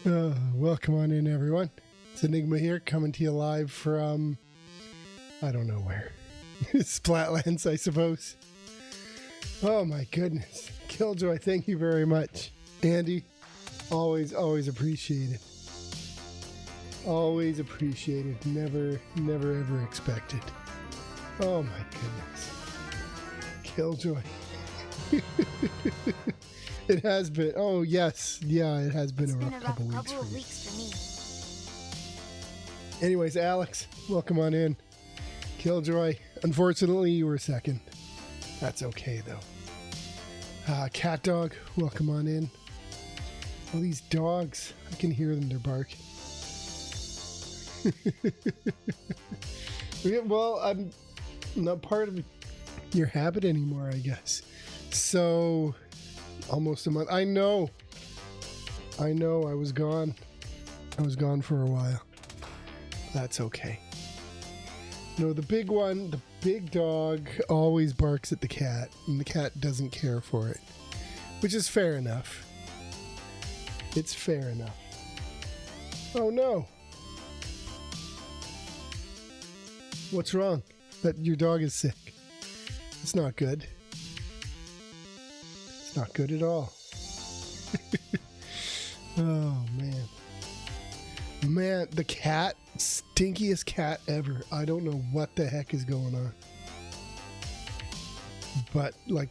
Welcome on in, everyone. It's Enigma here, coming to you live from, I don't know where. Splatlands, I suppose. Oh my goodness. Killjoy, thank you very much. Andy, always appreciated. Always appreciated. Never ever expected. Oh my goodness. Killjoy. It has been. Oh yes, yeah, it has been a rough couple weeks for me. Anyways, Alex, welcome on in. Killjoy, unfortunately, you were second. That's okay though. Cat Dog, welcome on in. All these dogs, I can hear them. They're barking. Well, I'm not part of your habit anymore, I guess. So, almost a month. I know. I was gone. I was gone for a while. That's okay. No, the big one, the big dog, always barks at the cat, and the cat doesn't care for it, which is fair enough. It's fair enough. Oh no. What's wrong? That your dog is sick. It's not good. It's not good at all. Oh man. Man, the cat, stinkiest cat ever. I don't know what the heck is going on. But like,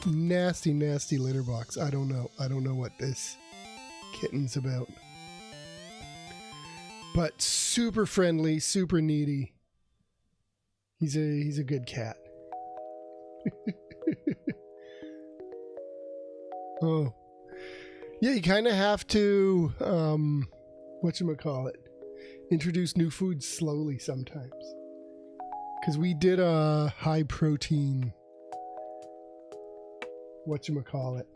nasty litter box. I don't know. I don't know what this kitten's about. But super friendly, super needy. He's a good cat. Oh. Yeah, you kind of have to, whatchamacallit, introduce new foods slowly sometimes. Because we did a high protein, whatchamacallit,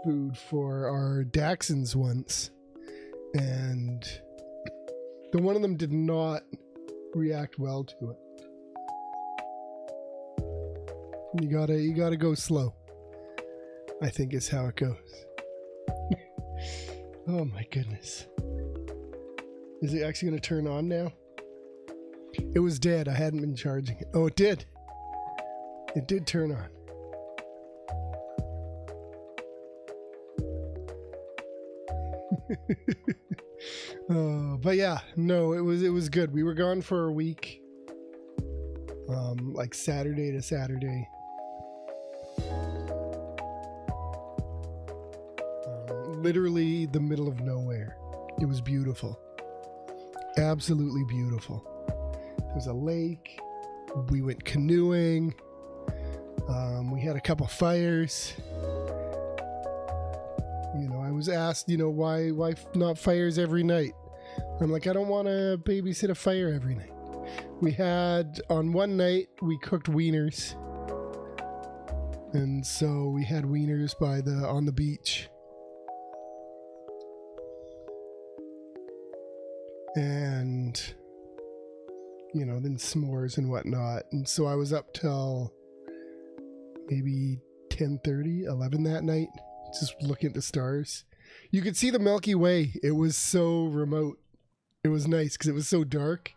food for our Dachshunds once. And the one of them did not react well to it. You gotta go slow, I think is how it goes. Oh my goodness. Is it actually going to turn on now? It was dead. I hadn't been charging it. Oh, it did. It did turn on. But yeah, no, it was good. We were gone for a week. Like Saturday to Saturday. Literally the middle of nowhere. It was beautiful. Absolutely beautiful. There's a lake. We went canoeing. We had a couple fires. You know, I was asked, why not fires every night? I'm like, I don't want to babysit a fire every night. We had, on one night, we cooked wieners. And so we had wieners on the beach. And, then s'mores and whatnot. And so I was up till maybe 10:30, 11 that night, just looking at the stars. You could see the Milky Way. It was so remote. It was nice because it was so dark.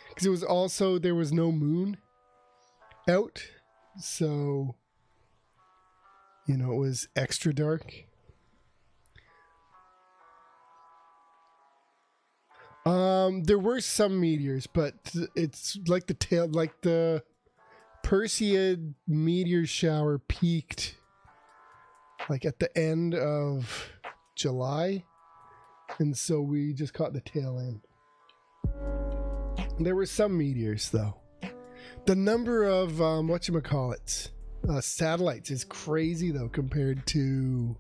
Because it was also, there was no moon out. So, it was extra dark. There were some meteors, but it's like the Perseid meteor shower peaked like at the end of July, and so we just caught the tail end. There were some meteors though. The number of satellites is crazy though compared to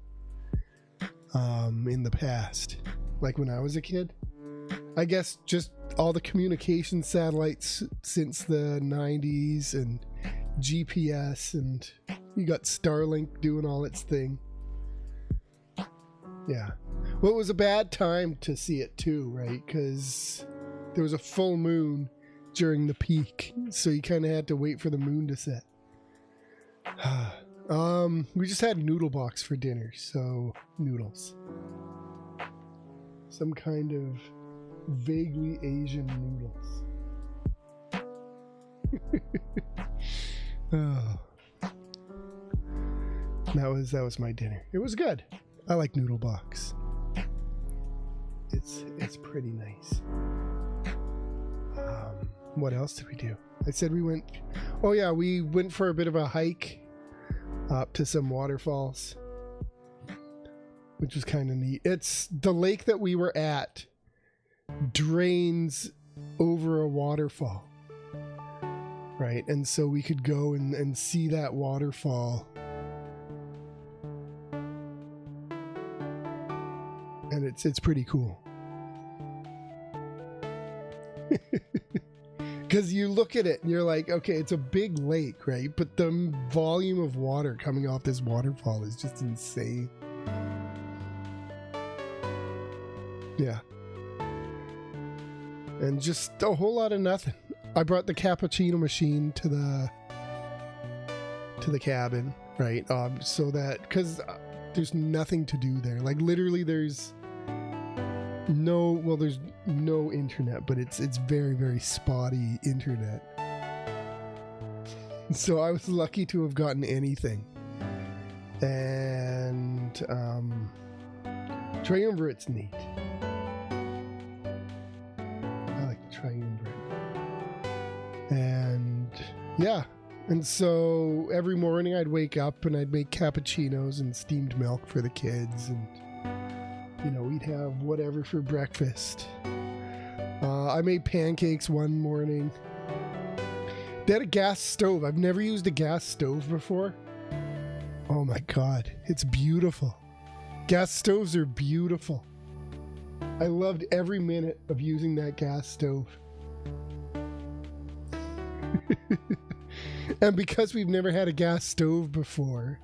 in the past, like when I was a kid. I guess just all the communication satellites since the 90s and GPS, and you got Starlink doing all its thing. Yeah. Well, it was a bad time to see it too, right? Because there was a full moon during the peak, so you kind of had to wait for the moon to set. We just had noodle box for dinner, so noodles. Some kind of vaguely Asian noodles. Oh. That was my dinner. It was good. I like noodle box. It's pretty nice. What else did we do? I said we went. Oh yeah, we went for a bit of a hike up to some waterfalls, which was kind of neat. It's the lake that we were at drains over a waterfall, right? And so we could go and see that waterfall. And it's pretty cool. Because you look at it and you're like, okay, it's a big lake, right? But the volume of water coming off this waterfall is just insane. Yeah. And just a whole lot of nothing. I brought the cappuccino machine to the cabin, right? So that, because there's nothing to do there. Like literally there's no internet, but it's very, very spotty internet. So I was lucky to have gotten anything. And triumvirate's neat. I like the triumvirate. And yeah. And so every morning I'd wake up and I'd make cappuccinos and steamed milk for the kids, and you know, we'd have whatever for breakfast. I made pancakes one morning. They had a gas stove. I've never used a gas stove before. Oh my God, it's beautiful. Gas stoves are beautiful. I loved every minute of using that gas stove. And because we've never had a gas stove before,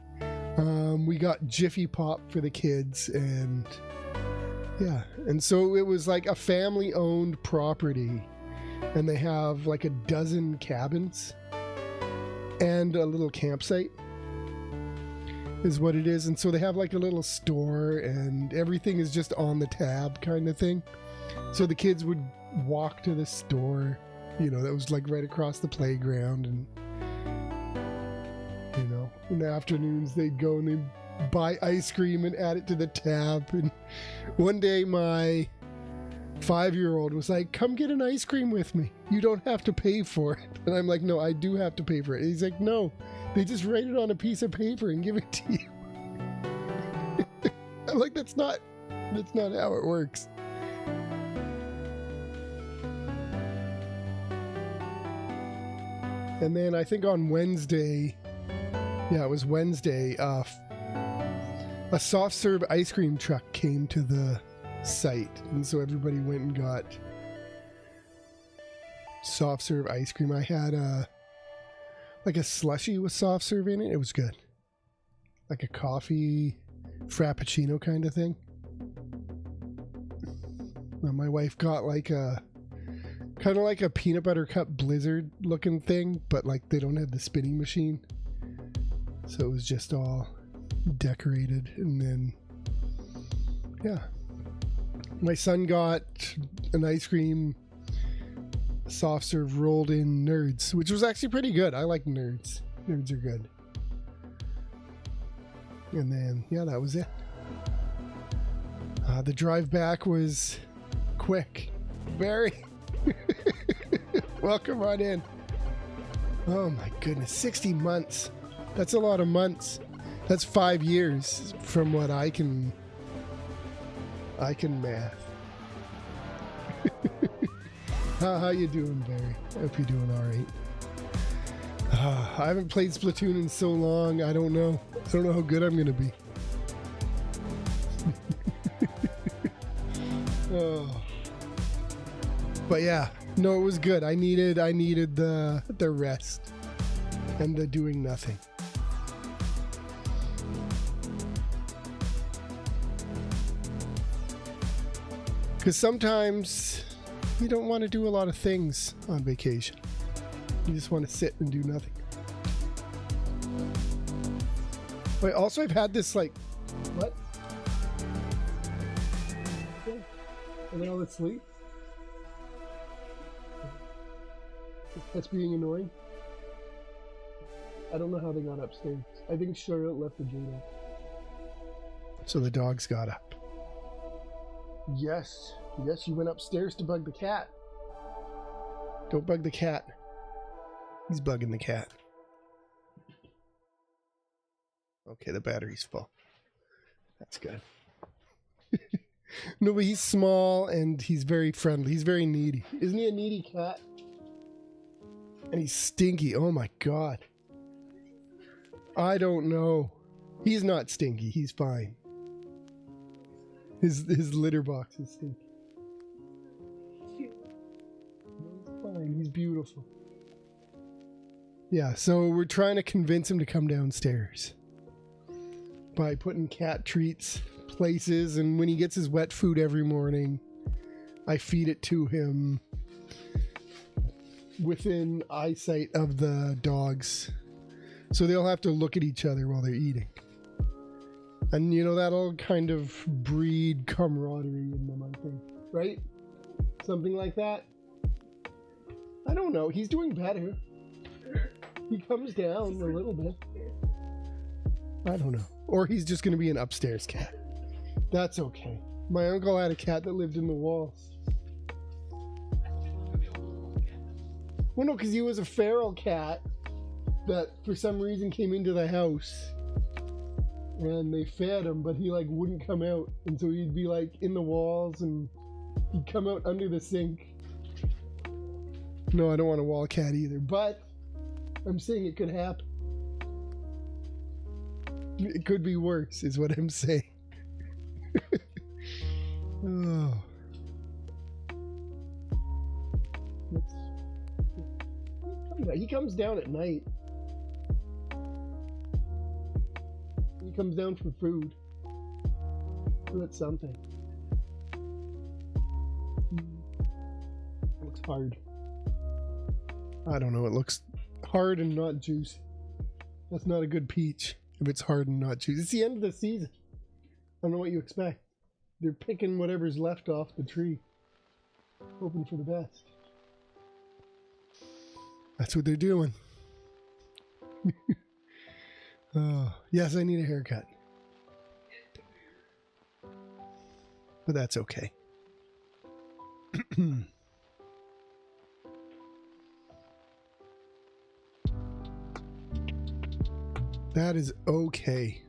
we got Jiffy Pop for the kids, and yeah, and so it was like a family-owned property, and they have like a dozen cabins and a little campsite is what it is. And so they have like a little store, and everything is just on the tab kind of thing. So the kids would walk to the store, you know, that was like right across the playground, and you know, in the afternoons they'd go and they'd buy ice cream and add it to the tab. And one day my 5-year-old was like, come get an ice cream with me, you don't have to pay for it. And I'm like, no, I do have to pay for it. And he's like, no, they just write it on a piece of paper and give it to you. I'm like, that's not how it works. And then I think on Wednesday, yeah, it was Wednesday, a soft serve ice cream truck came to the site, and so everybody went and got soft serve ice cream. I had like a slushie with soft serve in it. It was good, like a coffee frappuccino kind of thing. Now my wife got like a kind of like a peanut butter cup blizzard looking thing, but like they don't have the spinning machine, so it was just all decorated. And then yeah, my son got an ice cream soft serve rolled in Nerds, which was actually pretty good. I like Nerds. Nerds are good. And then yeah, that was it. The drive back was quick, very. Welcome on in. Oh my goodness, 60 months. That's a lot of months. That's 5 years from what I can math. How you doing, Barry? I hope you're doing all right. I haven't played Splatoon in so long. I don't know how good I'm gonna be. Oh. But yeah, no, it was good. I needed the rest and the doing nothing. Because sometimes you don't want to do a lot of things on vacation. You just want to sit and do nothing. Wait, also I've had this like, what? Okay. Are they all asleep? That's being annoying. I don't know how they got upstairs. I think Charlotte left the gate up. So the dogs got up. Yes. Yes, you went upstairs to bug the cat. Don't bug the cat. He's bugging the cat. Okay, the battery's full. That's good. No, but he's small and he's very friendly. He's very needy. Isn't he a needy cat? And he's stinky. Oh my god. I don't know. He's not stinky. He's fine. His litter box is stinky. He's fine. He's beautiful. Yeah, so we're trying to convince him to come downstairs by putting cat treats places, and when he gets his wet food every morning, I feed it to him within eyesight of the dogs. So they'll have to look at each other while they're eating. And you know, that'll kind of breed camaraderie in them, I think. Right? Something like that. I don't know. He's doing better. He comes down a little bit. I don't know. Or he's just going to be an upstairs cat. That's okay. My uncle had a cat that lived in the walls. Well, no, because he was a feral cat that for some reason came into the house. And they fed him, but he like wouldn't come out. And so he'd be like in the walls and he'd come out under the sink. No, I don't want a wall cat either, but I'm saying it could happen. It could be worse, is what I'm saying. Oh. He comes down at night. He comes down for food. So that's something. It looks hard. I don't know, it looks hard and not juicy. That's not a good peach if it's hard and not juicy. It's the end of the season. I don't know what you expect. They're picking whatever's left off the tree. Hoping for the best. That's what they're doing. Oh, yes, I need a haircut. But that's okay. That is okay.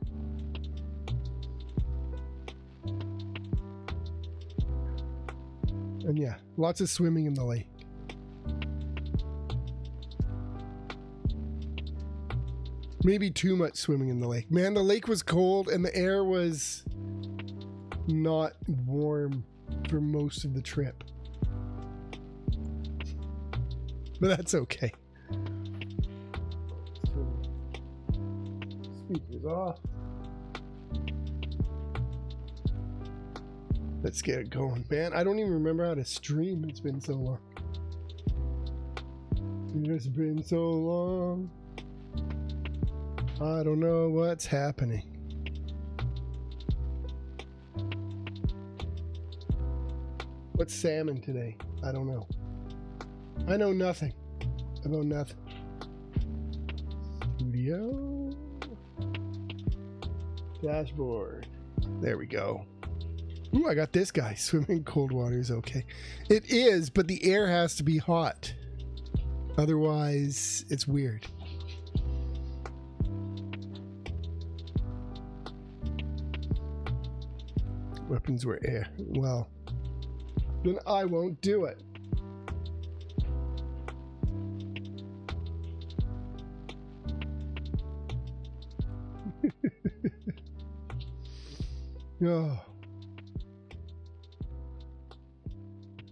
And yeah, lots of swimming in the lake. Maybe too much swimming in the lake. Man, the lake was cold and the air was not warm for most of the trip. But that's okay. Speakers off. Let's get it going. Man, I don't even remember how to stream. It's been so long. It's been so long. I don't know what's happening. What's salmon today? I don't know. I know nothing about nothing. Studio. Dashboard. There we go. Ooh, I got this guy. Swimming in cold water is okay. It is, but the air has to be hot. Otherwise, it's weird. Weapons were air. Well, then I won't do it. Oh.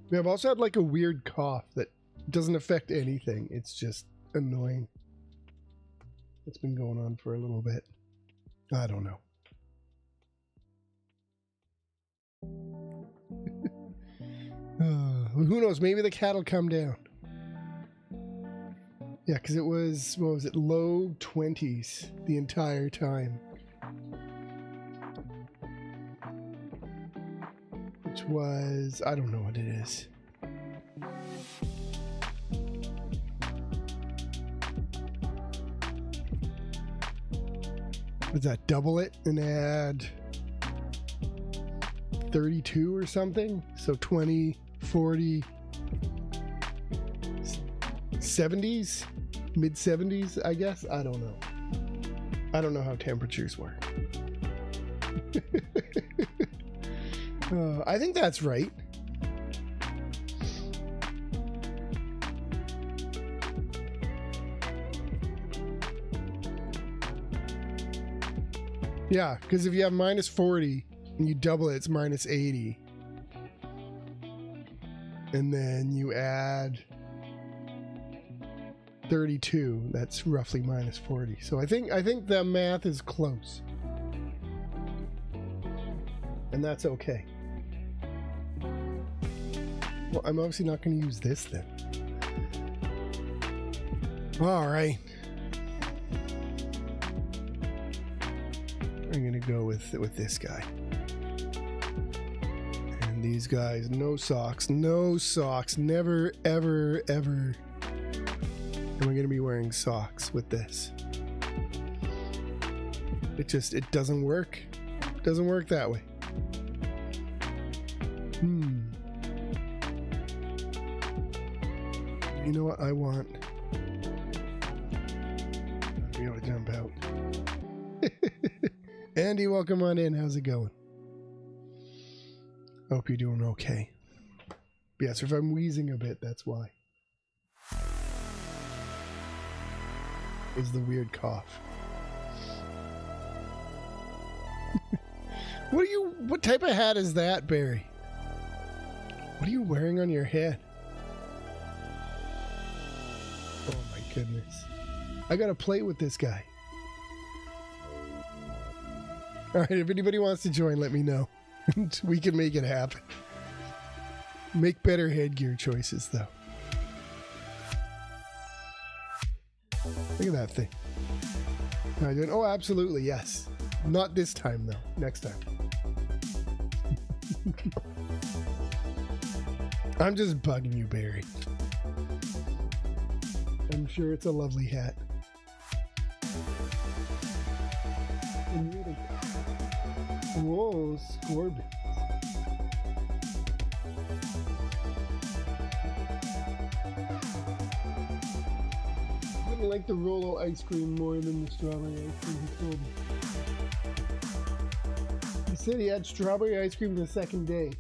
Yeah, I've also had like a weird cough that doesn't affect anything. It's just annoying. It's been going on for a little bit. I don't know. Who knows? Maybe the cat will come down. Yeah, because it was, what was it, low 20s the entire time. was, I don't know what it is. Does that double it and add 32 or something? So 20, 40, 70s, mid 70s, I guess. I don't know. I don't know how temperatures work. I think that's right. Yeah, because if you have minus 40 and you double it, it's minus 80. And then you add 32, that's roughly minus 40. So I think the math is close. And that's okay. Well, I'm obviously not going to use this then. All right. I'm going to go with this guy. And these guys, no socks, never, ever, ever am I going to be wearing socks with this. It doesn't work. It doesn't work that way. You know what I want? I'll be able to jump out. Andy, welcome on in. How's it going? Hope you're doing okay. Yes, if I'm wheezing a bit, that's why. Is the weird cough. What type of hat is that, Barry? What are you wearing on your head? Oh my goodness. I gotta play with this guy. Alright, if anybody wants to join, let me know. We can make it happen. Make better headgear choices, though. Look at that thing. Am I doing? Oh, absolutely, yes. Not this time, though. Next time. I'm just bugging you, Barry. I'm sure it's a lovely hat. Whoa, scorpions. I wouldn't like the Rolo ice cream more than the strawberry ice cream, he told me. He said he had strawberry ice cream the second day.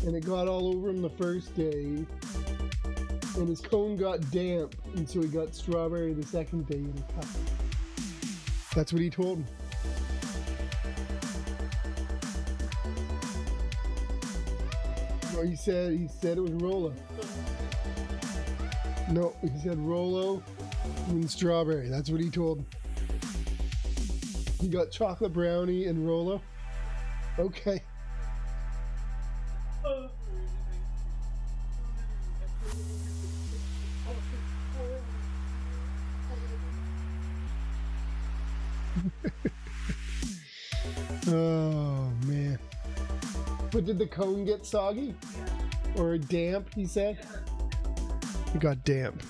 And it got all over him the first day. And his cone got damp. And so he got strawberry the second day in a cup. That's what he told me. No, he said it was Rolo. No, he said Rolo and strawberry. That's what he told me. He got chocolate brownie and Rolo. Okay. Oh man. But did the cone get soggy? Or damp, he said? It got damp.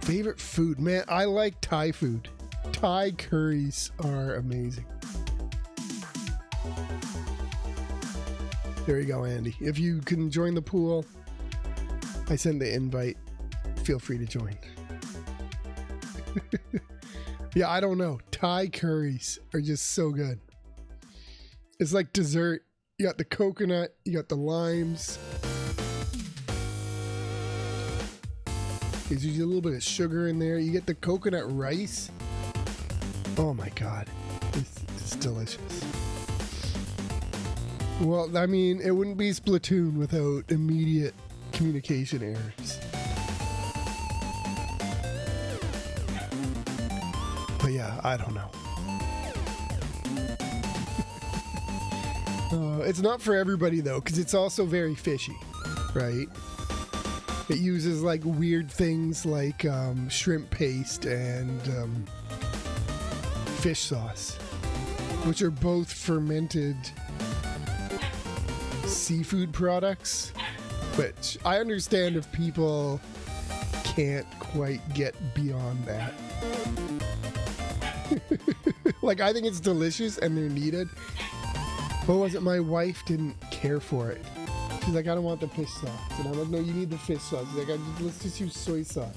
Favorite food? Man, I like Thai food. Thai curries are amazing. There you go, Andy. If you can join the pool, I send the invite. Feel free to join. Yeah, I don't know. Thai curries are just so good. It's like dessert. You got the coconut, you got the limes. There's usually a little bit of sugar in there. You get the coconut rice. Oh my God. It's delicious. Well, I mean, it wouldn't be Splatoon without immediate communication errors. But yeah, I don't know. It's not for everybody though, because it's also very fishy, right? It uses like weird things like shrimp paste and fish sauce, which are both fermented seafood products, which I understand if people can't quite get beyond that. Like, I think it's delicious and they're needed. What was it? My wife didn't care for it. She's like, I don't want the fish sauce. And I'm like, no, you need the fish sauce. She's like, let's just use soy sauce.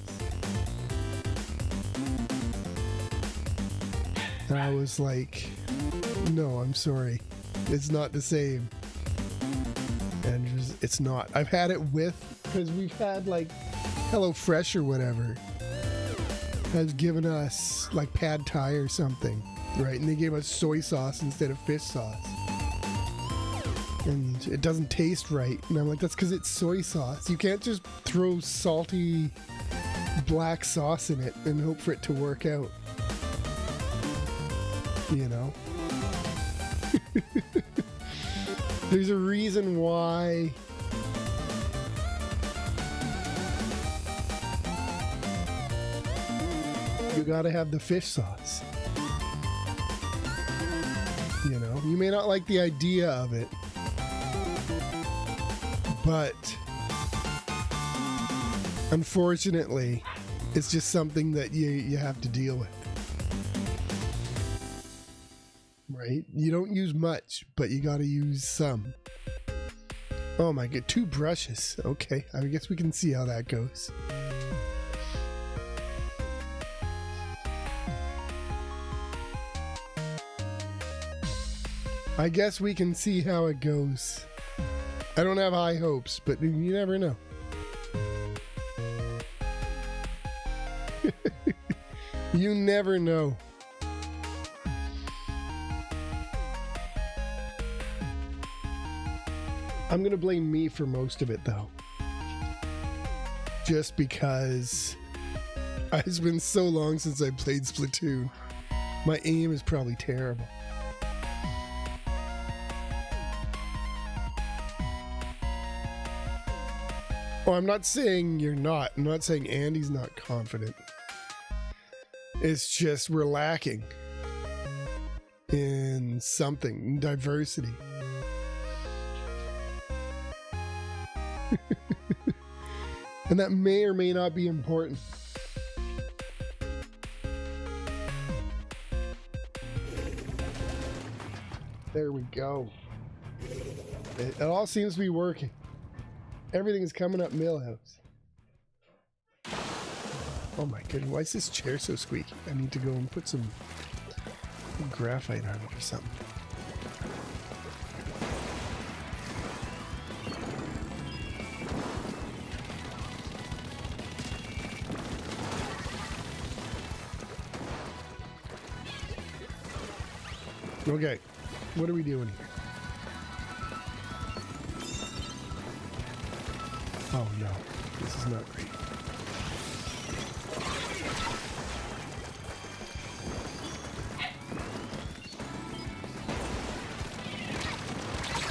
And I was like, no, I'm sorry. It's not the same. And it's not. I've had it with, because we've had like HelloFresh or whatever has given us like pad thai or something, right? And they gave us soy sauce instead of fish sauce. And it doesn't taste right. And I'm like, that's because it's soy sauce. You can't just throw salty black sauce in it and hope for it to work out. You know? There's a reason why you gotta have the fish sauce. You know? You may not like the idea of it, but unfortunately, it's just something that you have to deal with. Right? You don't use much, but you gotta use some. Oh my god, 2 brushes. Okay, I guess we can see how that goes. I guess we can see how it goes. I don't have high hopes, but you never know. You never know. I'm gonna blame me for most of it though. Just because it's been so long since I played Splatoon. My aim is probably terrible. Oh, I'm not saying you're not. I'm not saying Andy's not confident. It's just we're lacking in something, in diversity. And that may or may not be important. There we go. It all seems to be working. Everything is coming up Millhouse. Oh my goodness, why is this chair so squeaky? I need to go and put some graphite on it or something. Okay, what are we doing here? Oh no, this is not great.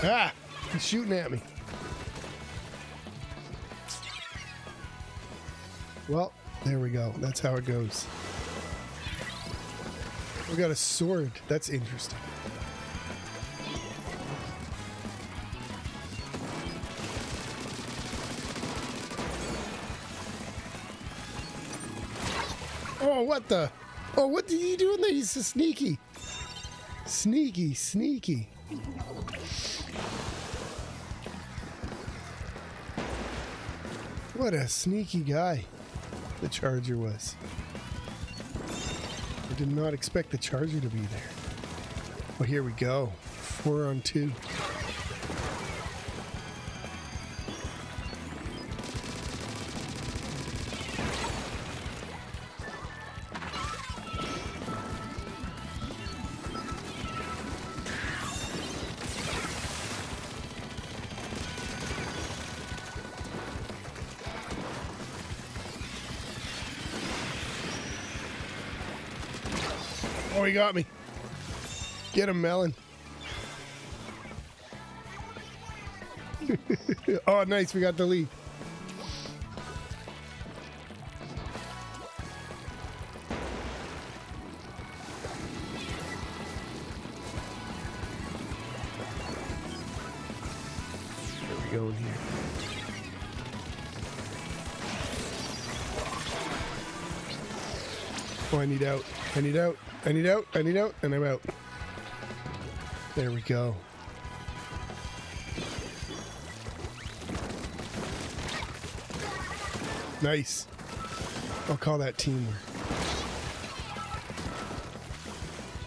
Ah! He's shooting at me. Well, there we go. That's how it goes. We got a sword. That's interesting. Oh, what the? Oh, what are you doing there? He's so sneaky. Sneaky, sneaky. What a sneaky guy the Charger was. I did not expect the Charger to be there. Oh, here we go. 4 on 2. Oh, he got me. Get him, Melon. Oh, nice. We got the lead. we going here? Oh, I need out. I need out. I need out. I need out. And I'm out. There we go. Nice. I'll call that teamwork.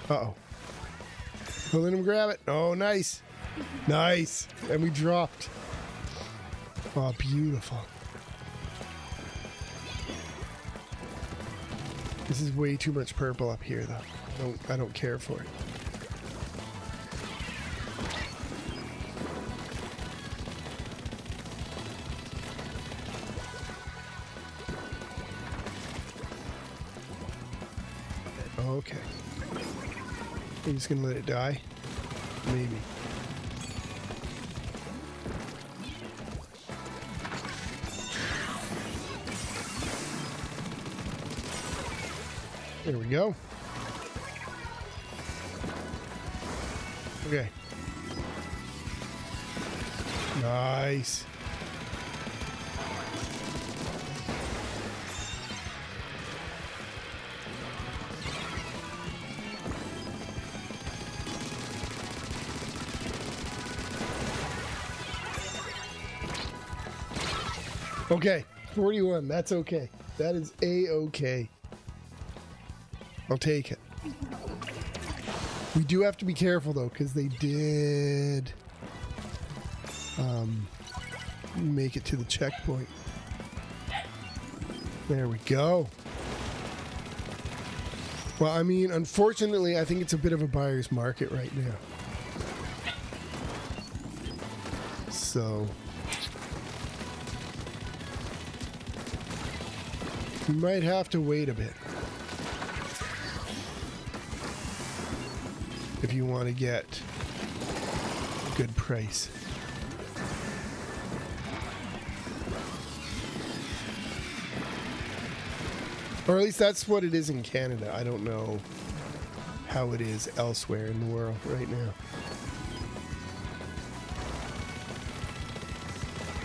Uh-oh. Oh, let him grab it. Oh, nice. Nice. And we dropped. Oh, beautiful. This is way too much purple up here, though. I don't care for it. Okay. I'm just gonna let it die? Maybe. There we go. Okay. Nice. Okay, 41. That's okay. That is A-okay. I'll take it. We do have to be careful though, because they did make it to the checkpoint. There we go. Well, I mean, unfortunately, I think it's a bit of a buyer's market right now. So we might have to wait a bit if you want to get a good price. Or at least that's what it is in Canada. I don't know how it is elsewhere in the world right now.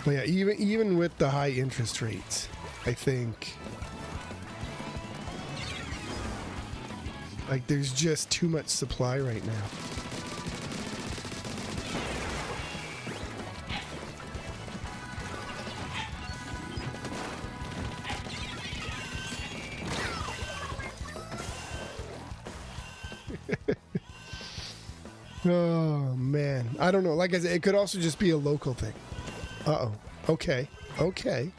But yeah, even with the high interest rates, I think like there's just too much supply right now. Oh man, I don't know. Like I said, it could also just be a local thing. Uh-oh. Okay. Okay.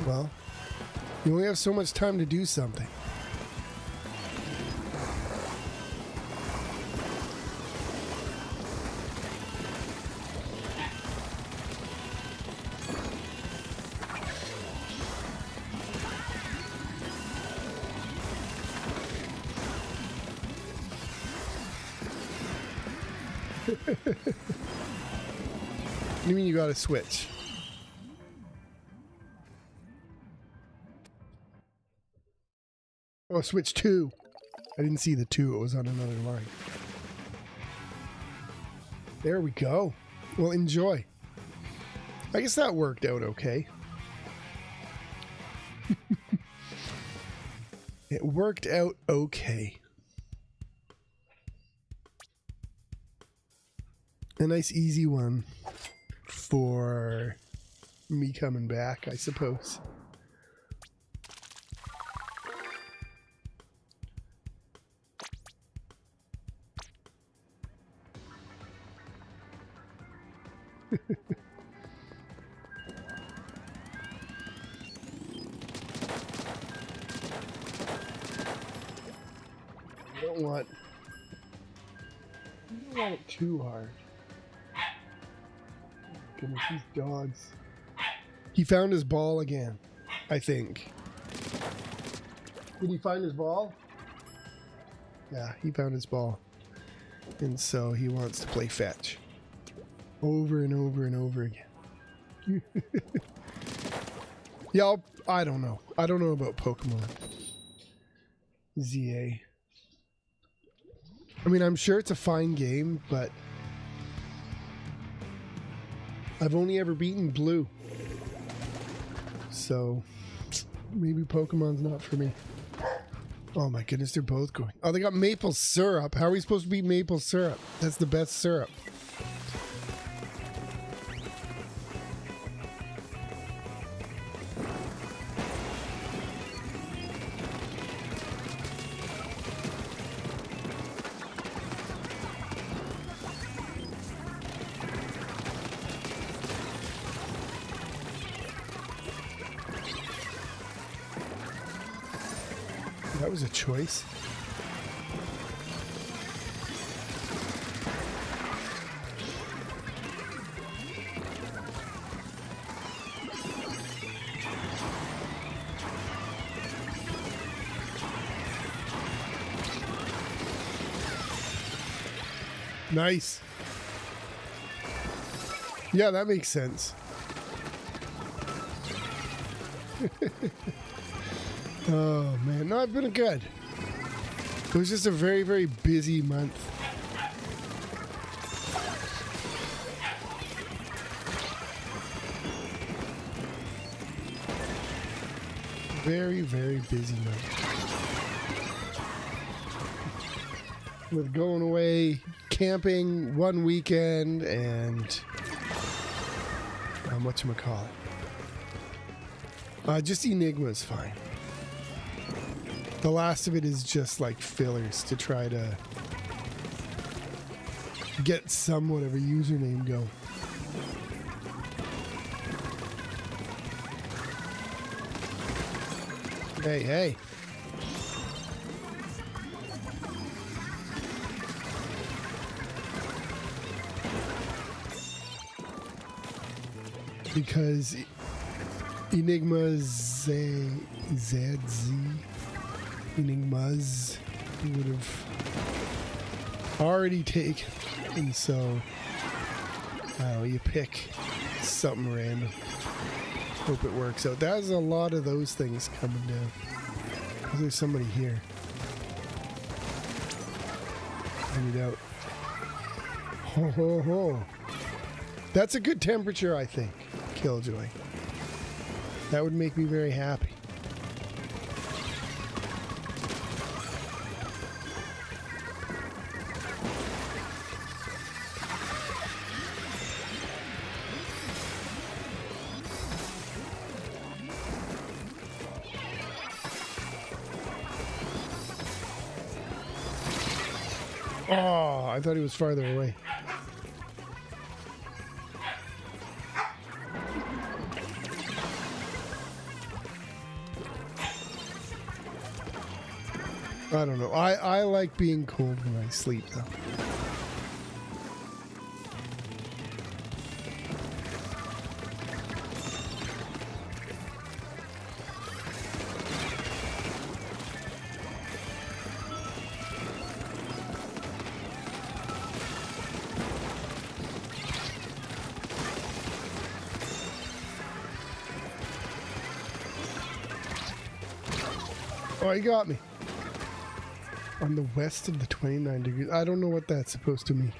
Well, you only have so much time to do something. What do you mean you gotta switch? Oh, switch 2. I didn't see the 2. It was on another line. There we go. Well, enjoy. I guess that worked out okay. It worked out okay. A nice easy one for me coming back, I suppose. You don't want it too hard. Goodness, these dogs. He found his ball again, I think. Did he find his ball? Yeah, he found his ball. And so he wants to play fetch. Over and over and over again. Yeah, I don't know. I don't know about Pokemon. ZA. I mean, I'm sure it's a fine game, but I've only ever beaten Blue. So maybe Pokemon's not for me. Oh my goodness, they're both going. Oh, they got maple syrup. How are we supposed to beat maple syrup? That's the best syrup. That was a choice. Nice. Yeah, that makes sense. Oh man, no, I've been good. It was just a very, very busy month. Very, very busy month. With going away, camping one weekend, and whatchamacallit. Just Enigma's fine. The last of it is just like fillers to try to get somewhat of a username going. Hey, hey. Because Enigma's Enigmas would have already taken, and so you pick something random. Hope it works out. There's a lot of those things coming down. There's somebody here. Find it out. Ho ho ho. That's a good temperature, I think. Killjoy. That would make me very happy. Oh, I thought he was farther away. I don't know. I like being cold when I sleep, though. Oh, he got me. On the west of the 29 degrees. I don't know what that's supposed to mean.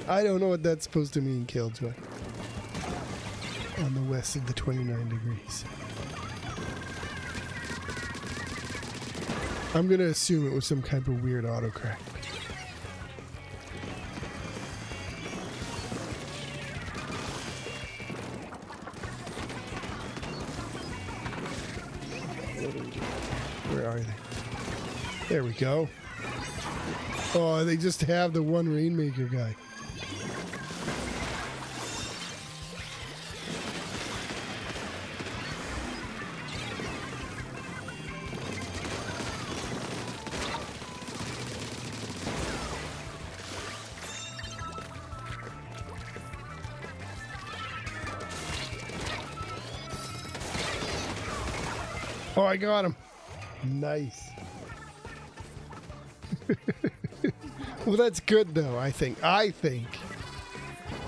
I don't know what that's supposed to mean, Killjoy. On the west of the 29 degrees. I'm gonna assume it was some kind of weird autocorrect. Where are they? There we go. Oh, they just have the one Rainmaker guy. Oh, I got him. Nice. Well, that's good, though, I think. I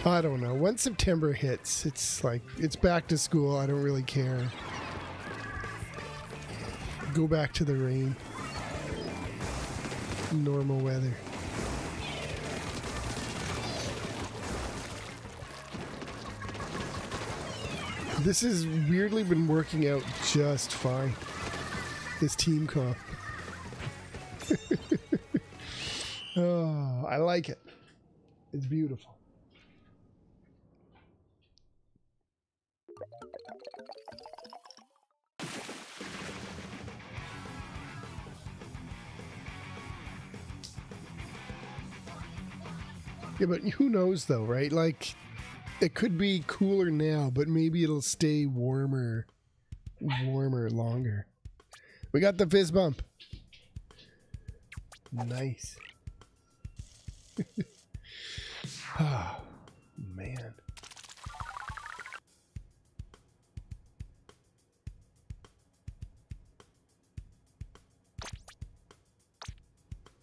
don't know. Once September hits, it's like, it's back to school. I don't really care. Go back to the rain. normal weather. This has weirdly been working out just fine. This team comp. Oh, I like it. It's beautiful. Yeah, but who knows though, right? Like, it could be cooler now, but maybe it'll stay warmer longer. We got the fizz bump. Nice. Oh, man.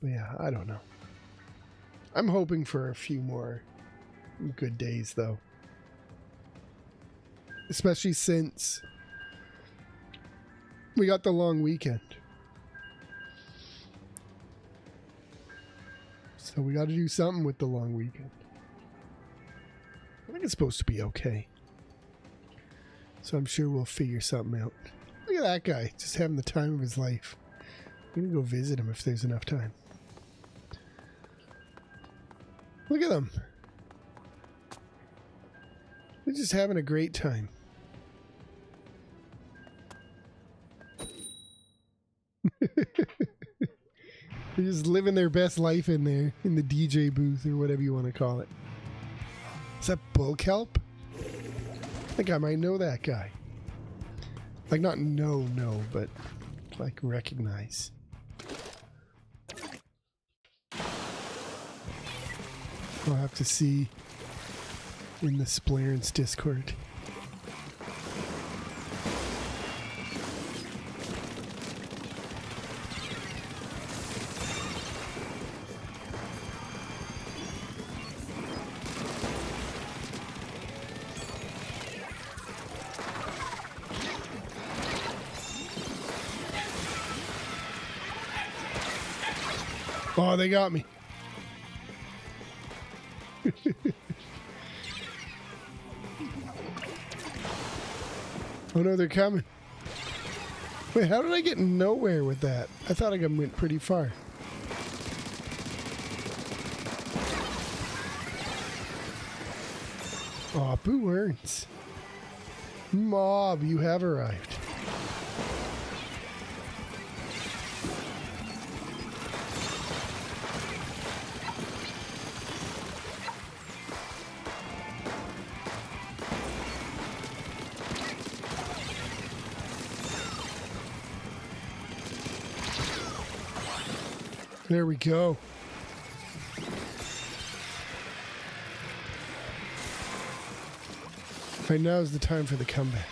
But yeah, I don't know. I'm hoping for a few more good days, though. Especially since we got the long weekend. So we got to do something with the long weekend. I think it's supposed to be okay. So I'm sure we'll figure something out. Look at that guy, just having the time of his life. I'm going to go visit him if there's enough time. Look at them. They're just having a great time. They're just living their best life in there, in the DJ booth or whatever you want to call it. Is that bull kelp? I think I might know that guy. Like, not know, but like recognize. I'll have to see in the Splarence Discord. Oh, they got me. Oh no, they're coming. Wait, how did I get nowhere with that? I thought I went pretty far. Aw, Boo Earns. Mob, you have arrived. There we go. Right now is the time for the comeback.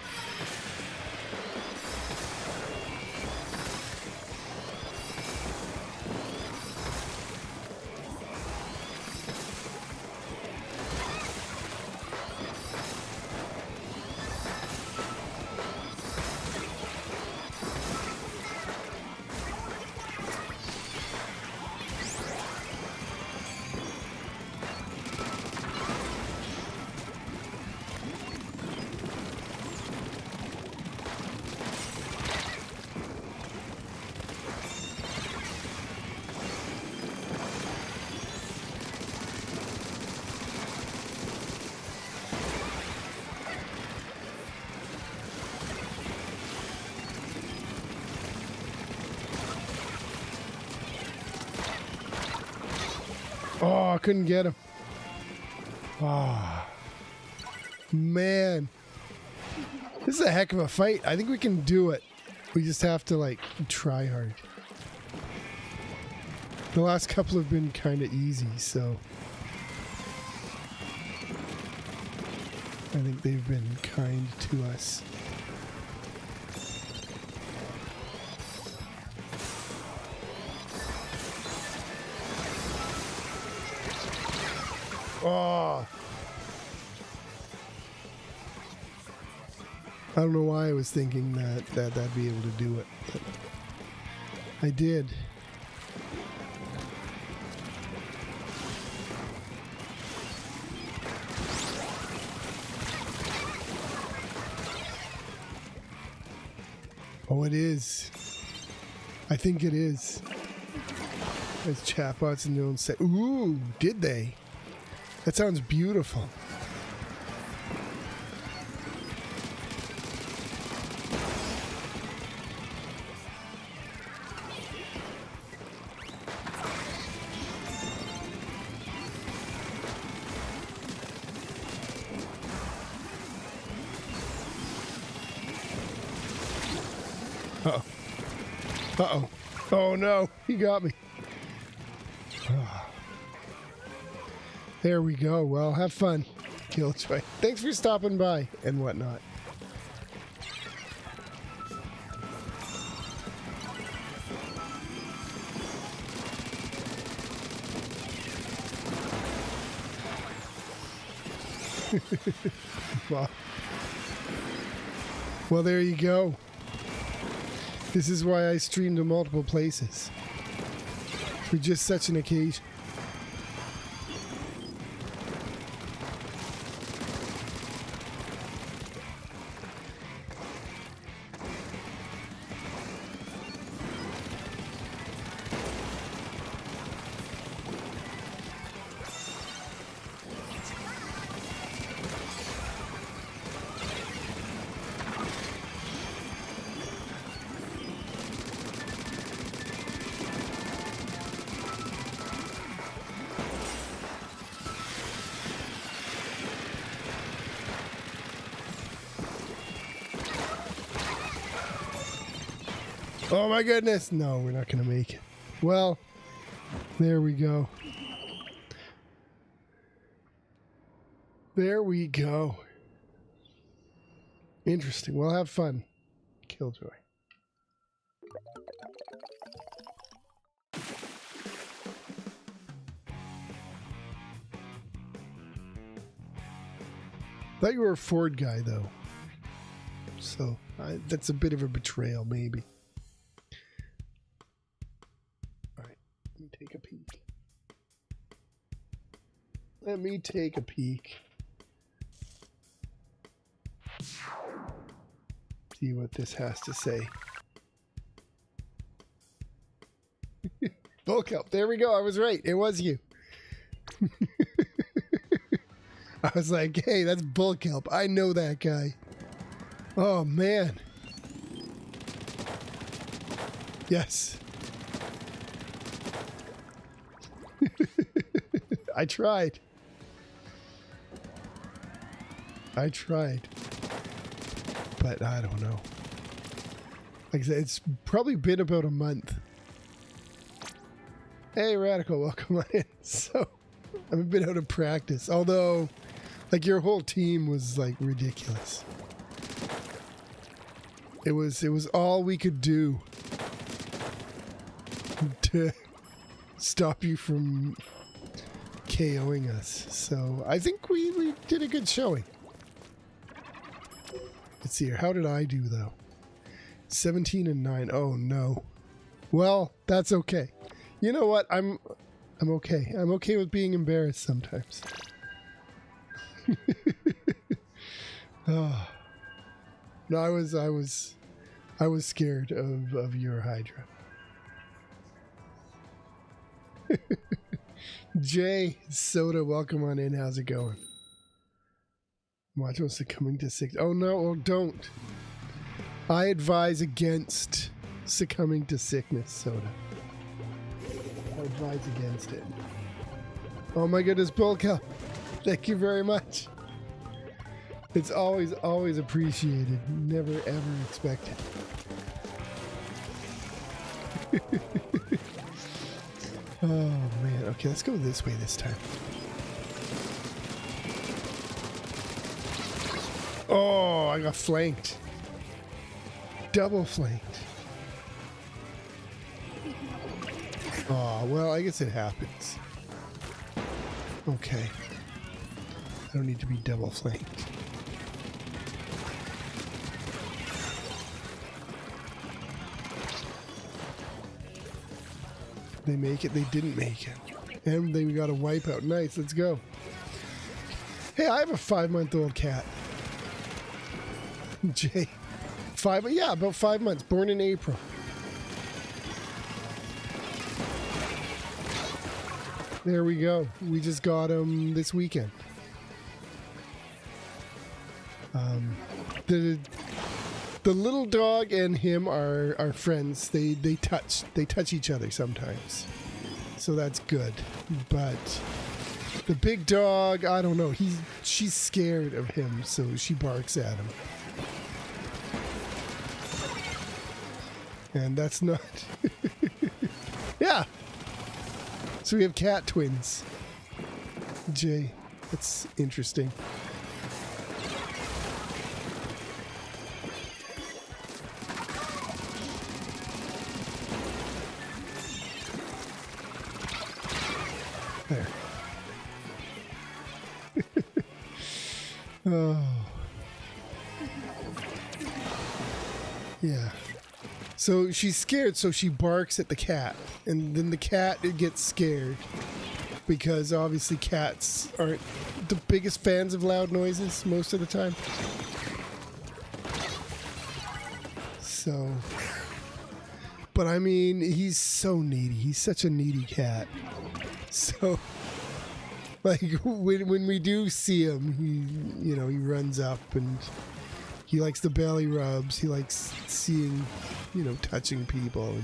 Oh, I couldn't get him. Oh, man. This is a heck of a fight. I think we can do it. We just have to, like, try hard. The last couple have been kind of easy, so I think they've been kind to us. Oh. I don't know why I was thinking that I'd be able to do it, but I did. Oh, it is. I think it is. There's chatbots and don't say, ooh, did they? That sounds beautiful. Uh-oh. Uh-oh. Oh, no. He got me. There we go. Well, have fun, Killjoy. Thanks for stopping by and whatnot. Well, there you go. This is why I stream to multiple places. For just such an occasion. Oh my goodness. No, we're not going to make it. Well, there we go. There we go. Interesting. Well, have fun, Killjoy. Thought you were a Ford guy, though. So, that's a bit of a betrayal, maybe. Take a peek. Let me take a peek. See what this has to say. Bulk up. There we go. I was right. It was you. I was like, hey, that's bulk help. I know that guy. Oh, man. Yes. I tried. But I don't know. Like I said, it's probably been about a month. Hey, Radical, welcome on in. So, I'm a bit out of practice. Although, like, your whole team was, like, ridiculous. It was all we could do to stop you from KOing us. So I think we did a good showing. Let's see here. How did I do though? 17 and 9. Oh no. Well, that's okay. You know what? I'm okay. I'm okay with being embarrassed sometimes. Oh. No, I was scared of your Hydra. Jay Soda, welcome on in. How's it going? Watch what's succumbing to sickness. Oh no, oh don't. I advise against succumbing to sickness, Soda. I advise against it. Oh my goodness, Bulka. Thank you very much. It's always appreciated. Never ever expected. Oh man, okay, let's go this way this time. Oh, I got flanked. Double flanked. Oh, well, I guess it happens. Okay. I don't need to be double flanked. They make it, they didn't make it. And they got a wipeout. Nice, let's go. Hey, I have a 5-month-old cat. Jay, about 5 months. Born in April. There we go. We just got him this weekend. The little dog and him are friends. They touch each other sometimes, so that's good. But the big dog, I don't know. She's scared of him, so she barks at him, and that's not. Yeah. So we have cat twins. Jay, that's interesting. There. Oh. Yeah. So she's scared, so she barks at the cat. And then the cat gets scared. Because obviously cats aren't the biggest fans of loud noises most of the time. So... But I mean, he's so needy. He's such a needy cat. So, like, when we do see him, he runs up and he likes the belly rubs. He likes seeing, touching people and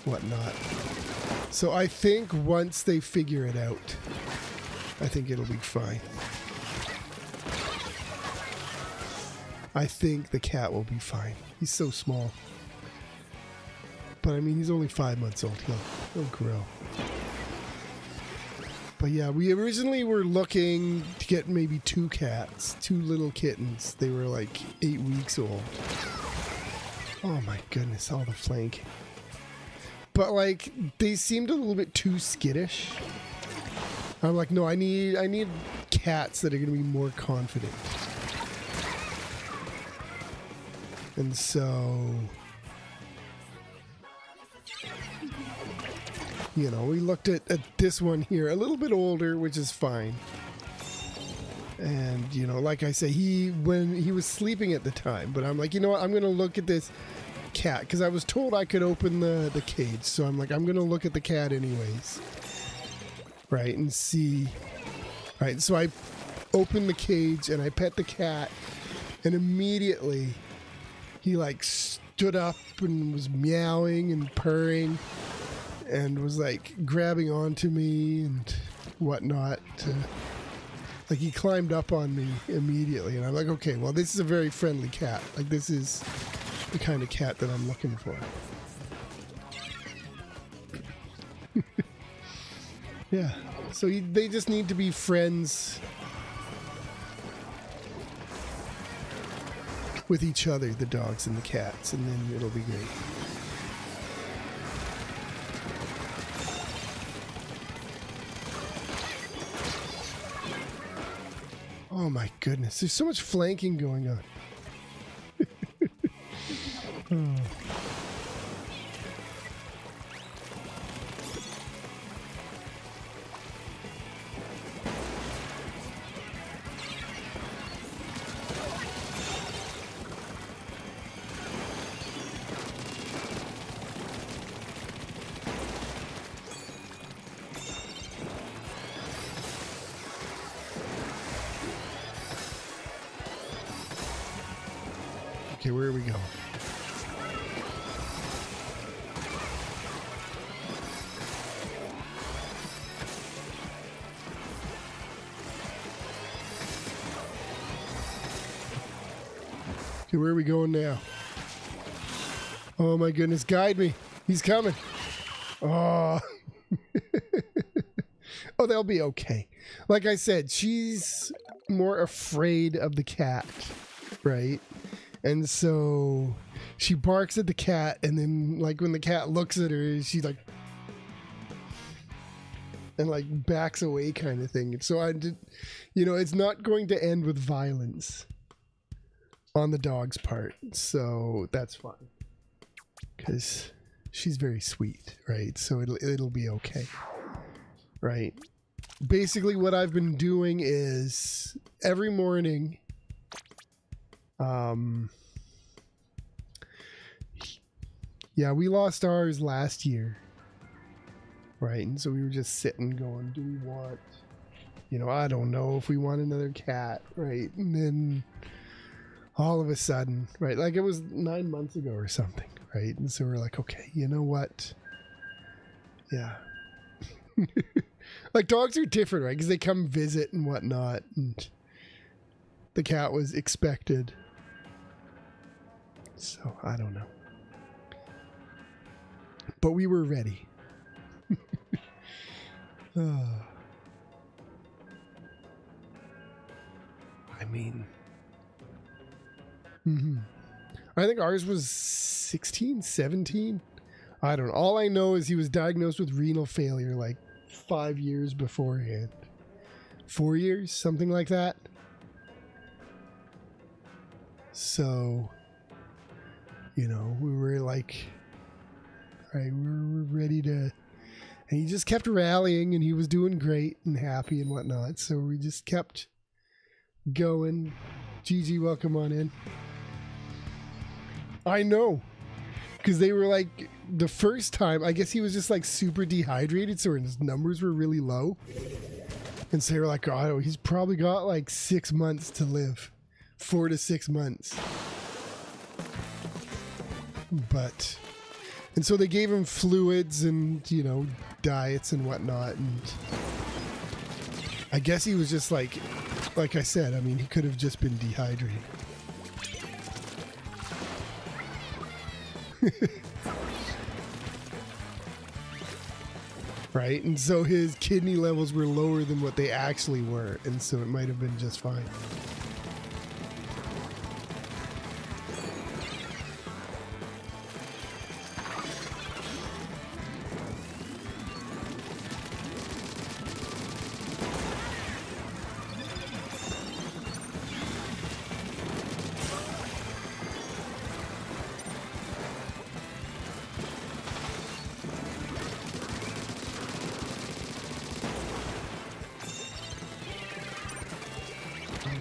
whatnot. So I think once they figure it out, I think it'll be fine. I think the cat will be fine. He's so small. But I mean, he's only 5 months old. He'll grow. But yeah, we originally were looking to get maybe 2 cats, 2 little kittens. They were like 8 weeks old. Oh my goodness, all the flanking. But like, they seemed a little bit too skittish. I'm like, no, I need cats that are going to be more confident. And so... we looked at this one here, a little bit older, which is fine. And, like I say, when he was sleeping at the time, but I'm like, you know what, I'm going to look at this cat, because I was told I could open the cage. So I'm like, I'm going to look at the cat anyways. Right, and see. Right, so I opened the cage and I pet the cat, and immediately he like stood up and was meowing and purring. And was like grabbing onto me and whatnot. Like he climbed up on me immediately. And I'm like, okay, well, this is a very friendly cat. Like this is the kind of cat that I'm looking for. Yeah. So they just need to be friends with each other, the dogs and the cats, and then it'll be great. Oh my goodness, there's so much flanking going on. Oh. Okay, where are we going? Okay, where are we going now? Oh my goodness, guide me. He's coming. Oh. Oh, they'll be okay. Like I said, she's more afraid of the cat, right? And so she barks at the cat, and then like when the cat looks at her, she's like, and like backs away kind of thing. And so I did, it's not going to end with violence on the dog's part. So that's fine. Because she's very sweet, right? So it'll be okay. Right. Basically what I've been doing is every morning, Yeah, we lost ours last year. Right, and so we were just sitting going, do we want, I don't know if we want another cat, right? And then all of a sudden, right, like it was 9 months ago or something, right? And so we're like, okay, you know what? Yeah. Like dogs are different, right? Because they come visit and whatnot, and the cat was expected. So I don't know. But we were ready. I mean, I think ours was 16, 17. I don't know. All I know is he was diagnosed with renal failure like 5 years beforehand. 4 years, something like that. So, we were like, all right, we're ready to. And he just kept rallying, and he was doing great and happy and whatnot. So we just kept going. Gigi, welcome on in. I know. Because they were like, the first time, I guess he was just like super dehydrated, so his numbers were really low. And so they were like, oh, he's probably got like 6 months to live. 4 to 6 months. And so they gave him fluids and, diets and whatnot. And I guess he was just like I said, I mean, he could have just been dehydrated. Right? And so his kidney levels were lower than what they actually were. And so it might have been just fine.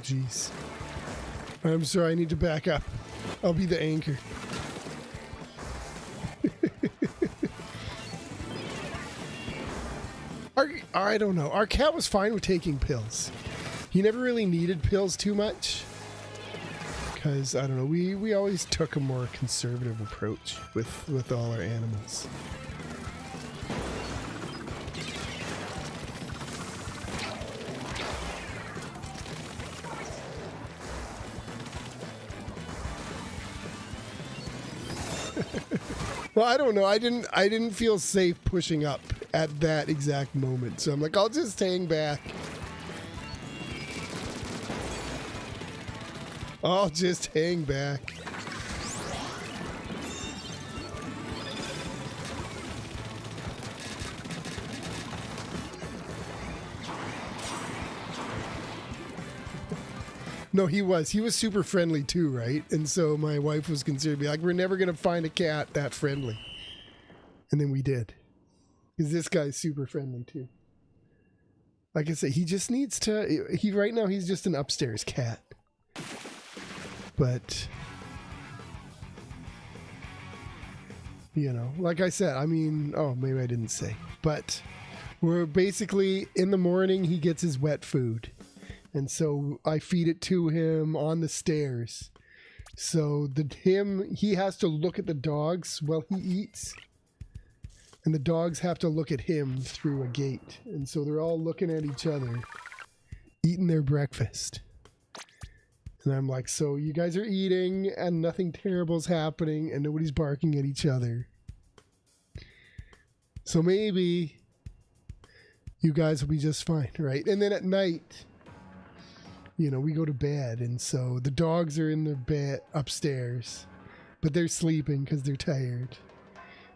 Jeez. I'm sorry, I need to back up. I'll be the anchor. I don't know. Our cat was fine with taking pills. He never really needed pills too much. Because, I don't know, we always took a more conservative approach with all our animals. Well, I don't know. I didn't feel safe pushing up at that exact moment. So I'm like, I'll just hang back. I'll just hang back. No, he was super friendly too, right? And so my wife was concerned, be like, we're never going to find a cat that friendly. And then we did. Because this guy's super friendly too. Like I said, he just needs to, right now he's just an upstairs cat. But, like I said, I mean, oh, maybe I didn't say. But we're basically, in the morning, he gets his wet food. And so I feed it to him on the stairs. So he has to look at the dogs while he eats. And the dogs have to look at him through a gate. And so they're all looking at each other, eating their breakfast. And I'm like, so you guys are eating and nothing terrible's happening and nobody's barking at each other. So maybe you guys will be just fine, right? And then at night, we go to bed, and so the dogs are in the bed upstairs, but they're sleeping because they're tired.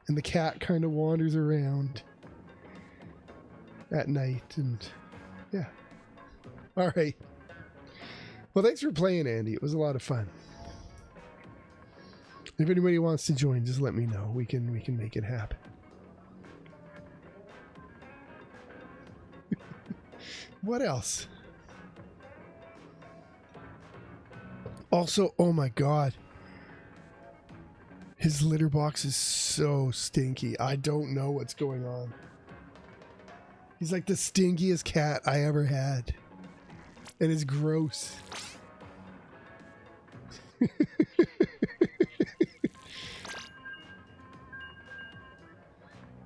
And the cat kind of wanders around at night, and yeah. All right. Well, thanks for playing, Andy. It was a lot of fun. If anybody wants to join, just let me know. We can make it happen. What else? Also, oh my God. His litter box is so stinky. I don't know what's going on. He's like the stinkiest cat I ever had. And it's gross.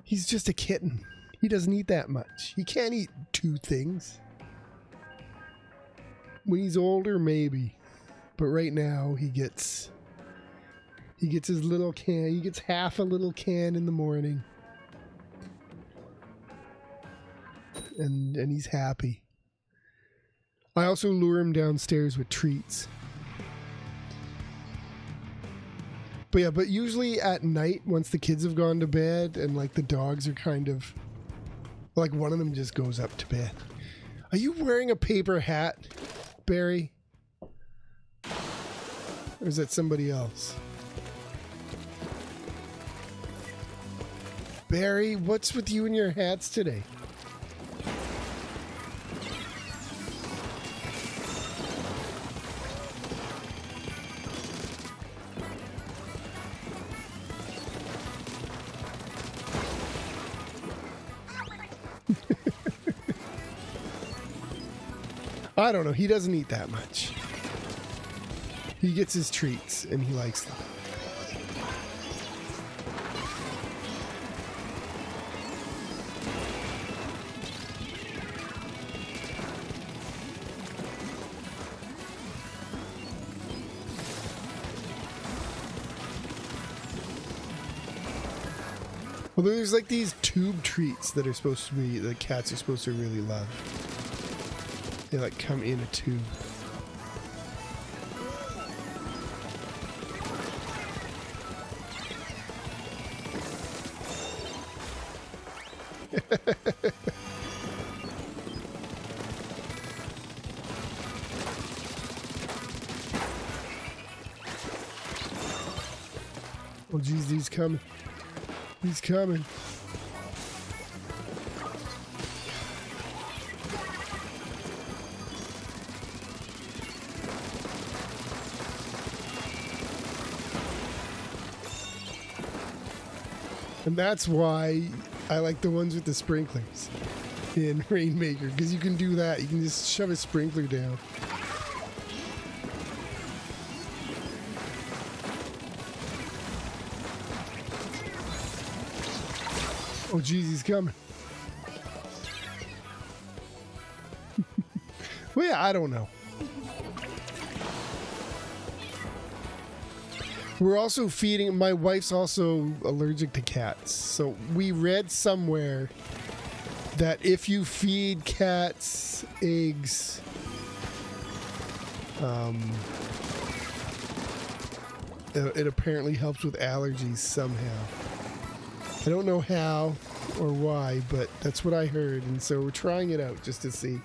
He's just a kitten. He doesn't eat that much. He can't eat 2 things. When he's older, maybe. But right now, he gets his little can. He gets half a little can in the morning. And he's happy. I also lure him downstairs with treats. But usually at night, once the kids have gone to bed and like the dogs are kind of, like one of them just goes up to bed. Are you wearing a paper hat, Barry? Or is that somebody else? Barry, what's with you and your hats today? I don't know. He doesn't eat that much. He gets his treats and he likes them. Well, there's like these tube treats that are supposed to be, the cats are supposed to really love. They like come in a tube. Oh geez, he's coming. He's coming. And that's why I like the ones with the sprinklers in Rainmaker, because you can do that. You can just shove a sprinkler down. Oh geez, he's coming. Well, yeah, I don't know. We're also feeding, my wife's also allergic to cats. So we read somewhere that if you feed cats eggs, it apparently helps with allergies somehow. I don't know how or why, but that's what I heard. And so we're trying it out just to see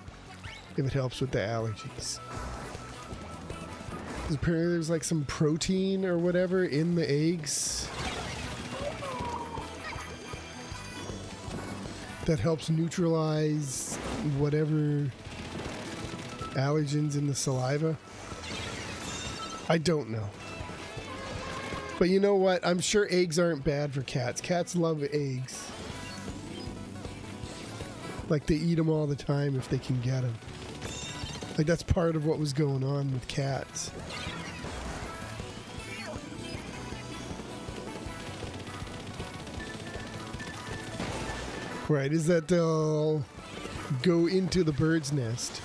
if it helps with the allergies. Apparently there's like some protein or whatever in the eggs that helps neutralize whatever allergens in the saliva. I don't know. But you know what? I'm sure eggs aren't bad for cats. Cats love eggs. Like they eat them all the time if they can get them. Like that's part of what was going on with cats. Right, is that they'll go into the bird's nest.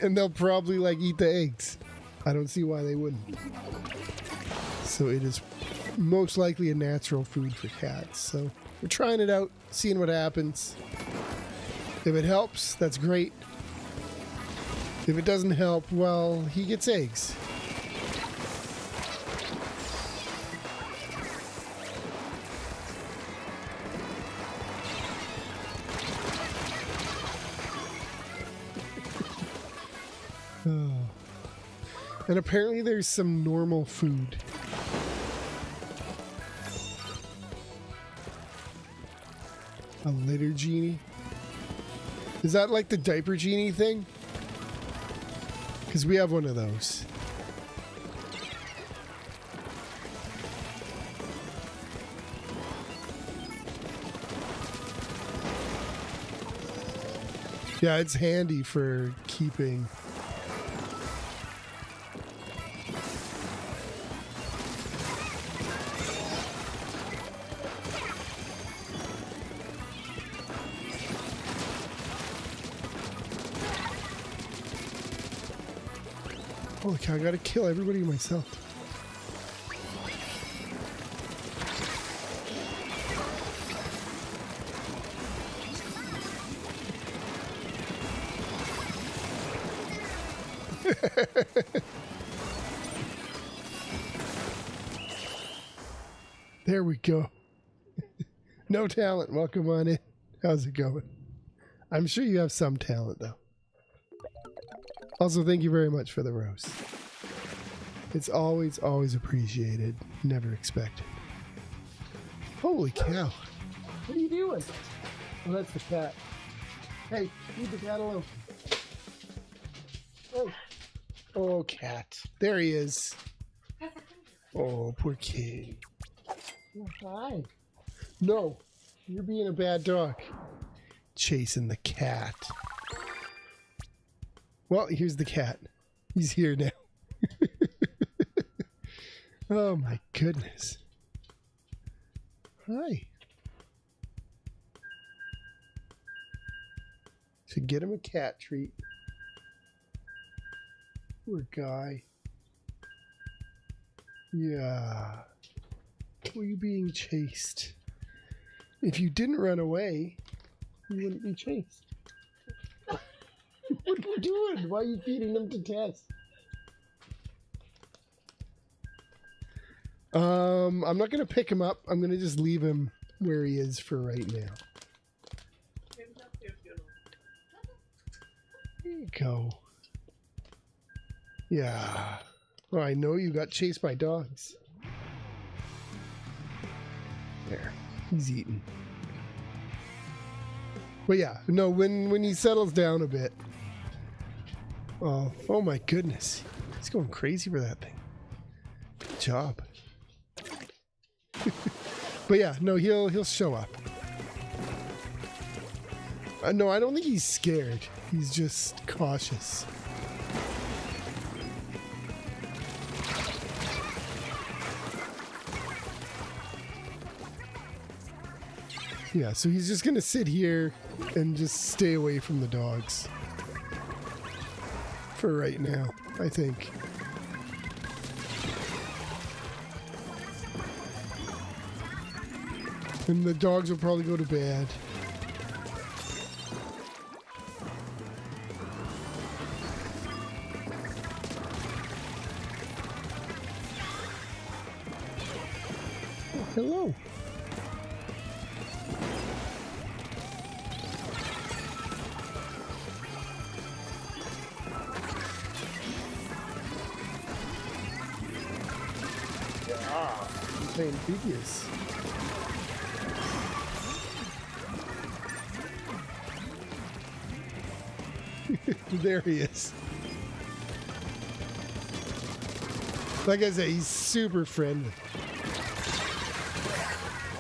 And they'll probably like eat the eggs. I don't see why they wouldn't. So it is most likely a natural food for cats. So we're trying it out, seeing what happens. If it helps, that's great. If it doesn't help, well, he gets eggs. Oh. And apparently there's some normal food. A litter genie? Is that like the diaper genie thing? Because we have one of those. Yeah, it's handy for keeping. Holy cow, I gotta kill everybody myself. There we go. No talent. Welcome on in. How's it going? I'm sure you have some talent, though. Also, thank you very much for the roast. It's always, always appreciated. Never expected. Holy cow. What are you doing? Oh, that's the cat. Hey, leave the cat alone. Oh. Oh, cat. There he is. Oh, poor kid. Oh, hi. No, you're being a bad dog. Chasing the cat. Well, here's the cat. He's here now. Oh my goodness. Hi. Should get him a cat treat. Poor guy. Yeah. Were you being chased? If you didn't run away, you wouldn't be chased. What are you doing? Why are you feeding them to Tess? I'm not gonna pick him up. I'm gonna just leave him where he is for right now. There you go. Yeah. Oh, I know you got chased by dogs. There. He's eating. But yeah, no, when he settles down a bit. Oh my goodness. He's going crazy for that thing. Good job. But yeah, no, he'll show up. No, I don't think he's scared. He's just cautious. Yeah, so he's just gonna sit here and just stay away from the dogs. For right now, I think. And the dogs will probably go to bed. Oh, hello. Amphibious. There he is. Like I say, he's super friendly.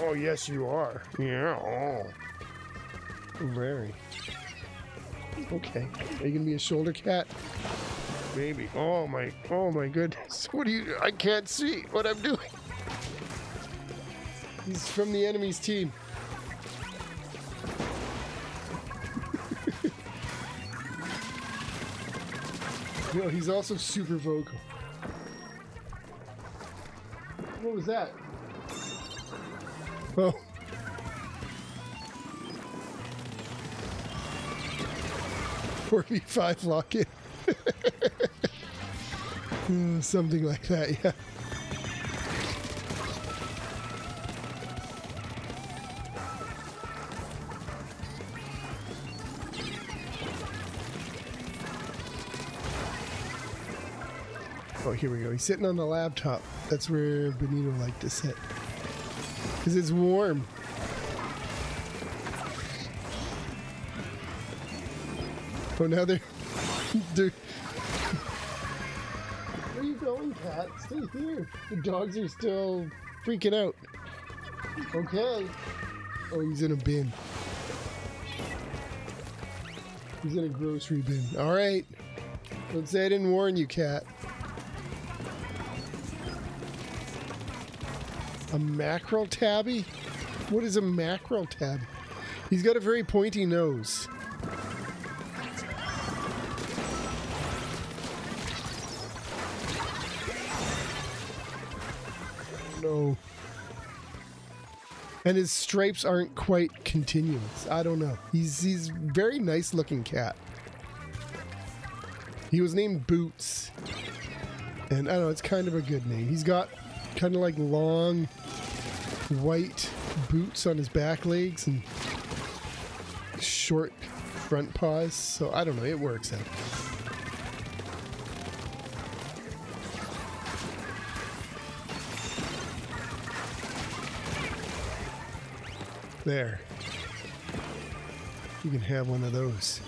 Oh, yes, you are. Yeah. Oh. Very. Okay. Are you gonna be a shoulder cat? Maybe. Oh my goodness. What do you? I can't see what I'm doing. He's from the enemy's team. You know, he's also super vocal. What was that? Oh. 4v5 lock-in. Something like that, yeah. Oh, here we go. He's sitting on the laptop. That's where Benito liked to sit. Because it's warm. Oh, now they're... Where are you going, cat? Stay here. The dogs are still freaking out. Okay. Oh, he's in a bin. He's in a grocery bin. All right. Don't say I didn't warn you, cat. A mackerel tabby? What is a mackerel tabby? He's got a very pointy nose. No. And his stripes aren't quite continuous. I don't know. He's very nice looking cat. He was named Boots. And I don't know, it's kind of a good name. He's got kind of like long white boots on his back legs and short front paws. So I don't know, it works out. There. You can have one of those.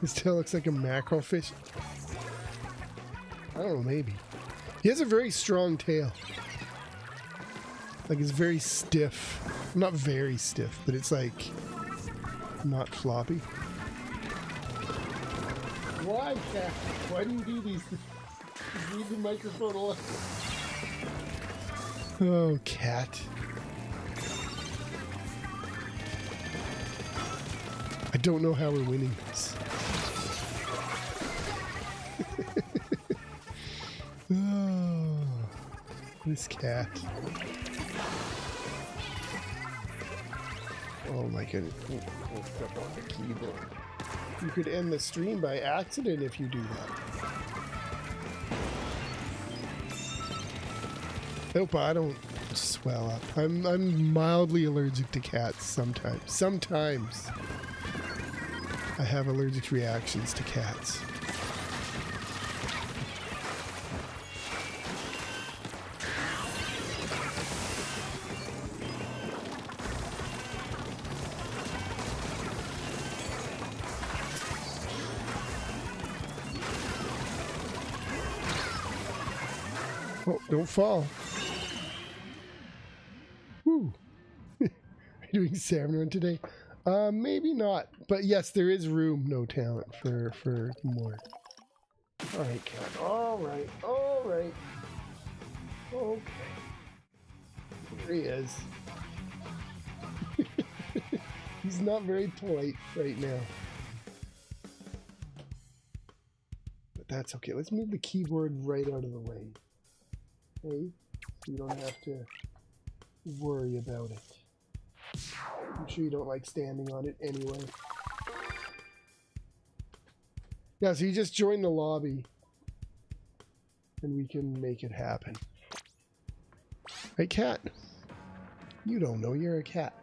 This tail looks like a mackerel fish. I don't know, maybe. He has a very strong tail. Like, it's very stiff. Not very stiff, but it's like not floppy. Why, cat? Why do you do these things? Leave the microphone alone. Oh, cat. I don't know how we're winning this. Oh, this cat. Oh my goodness. Oh, step on the keyboard. You could end the stream by accident if you do that. Hope I don't swell up. I'm mildly allergic to cats sometimes. Sometimes I have allergic reactions to cats. Oh, don't fall. Whew. Are you doing salmon run today? Maybe not. But yes, there is room, no talent, for more. Alright, cat. Alright. Alright. Okay. Here he is. He's not very polite right now. But that's okay. Let's move the keyboard right out of the way. Okay? So you don't have to worry about it. I'm sure you don't like standing on it anyway. Yeah, so you just join the lobby and we can make it happen. Hey, cat. You don't know you're a cat.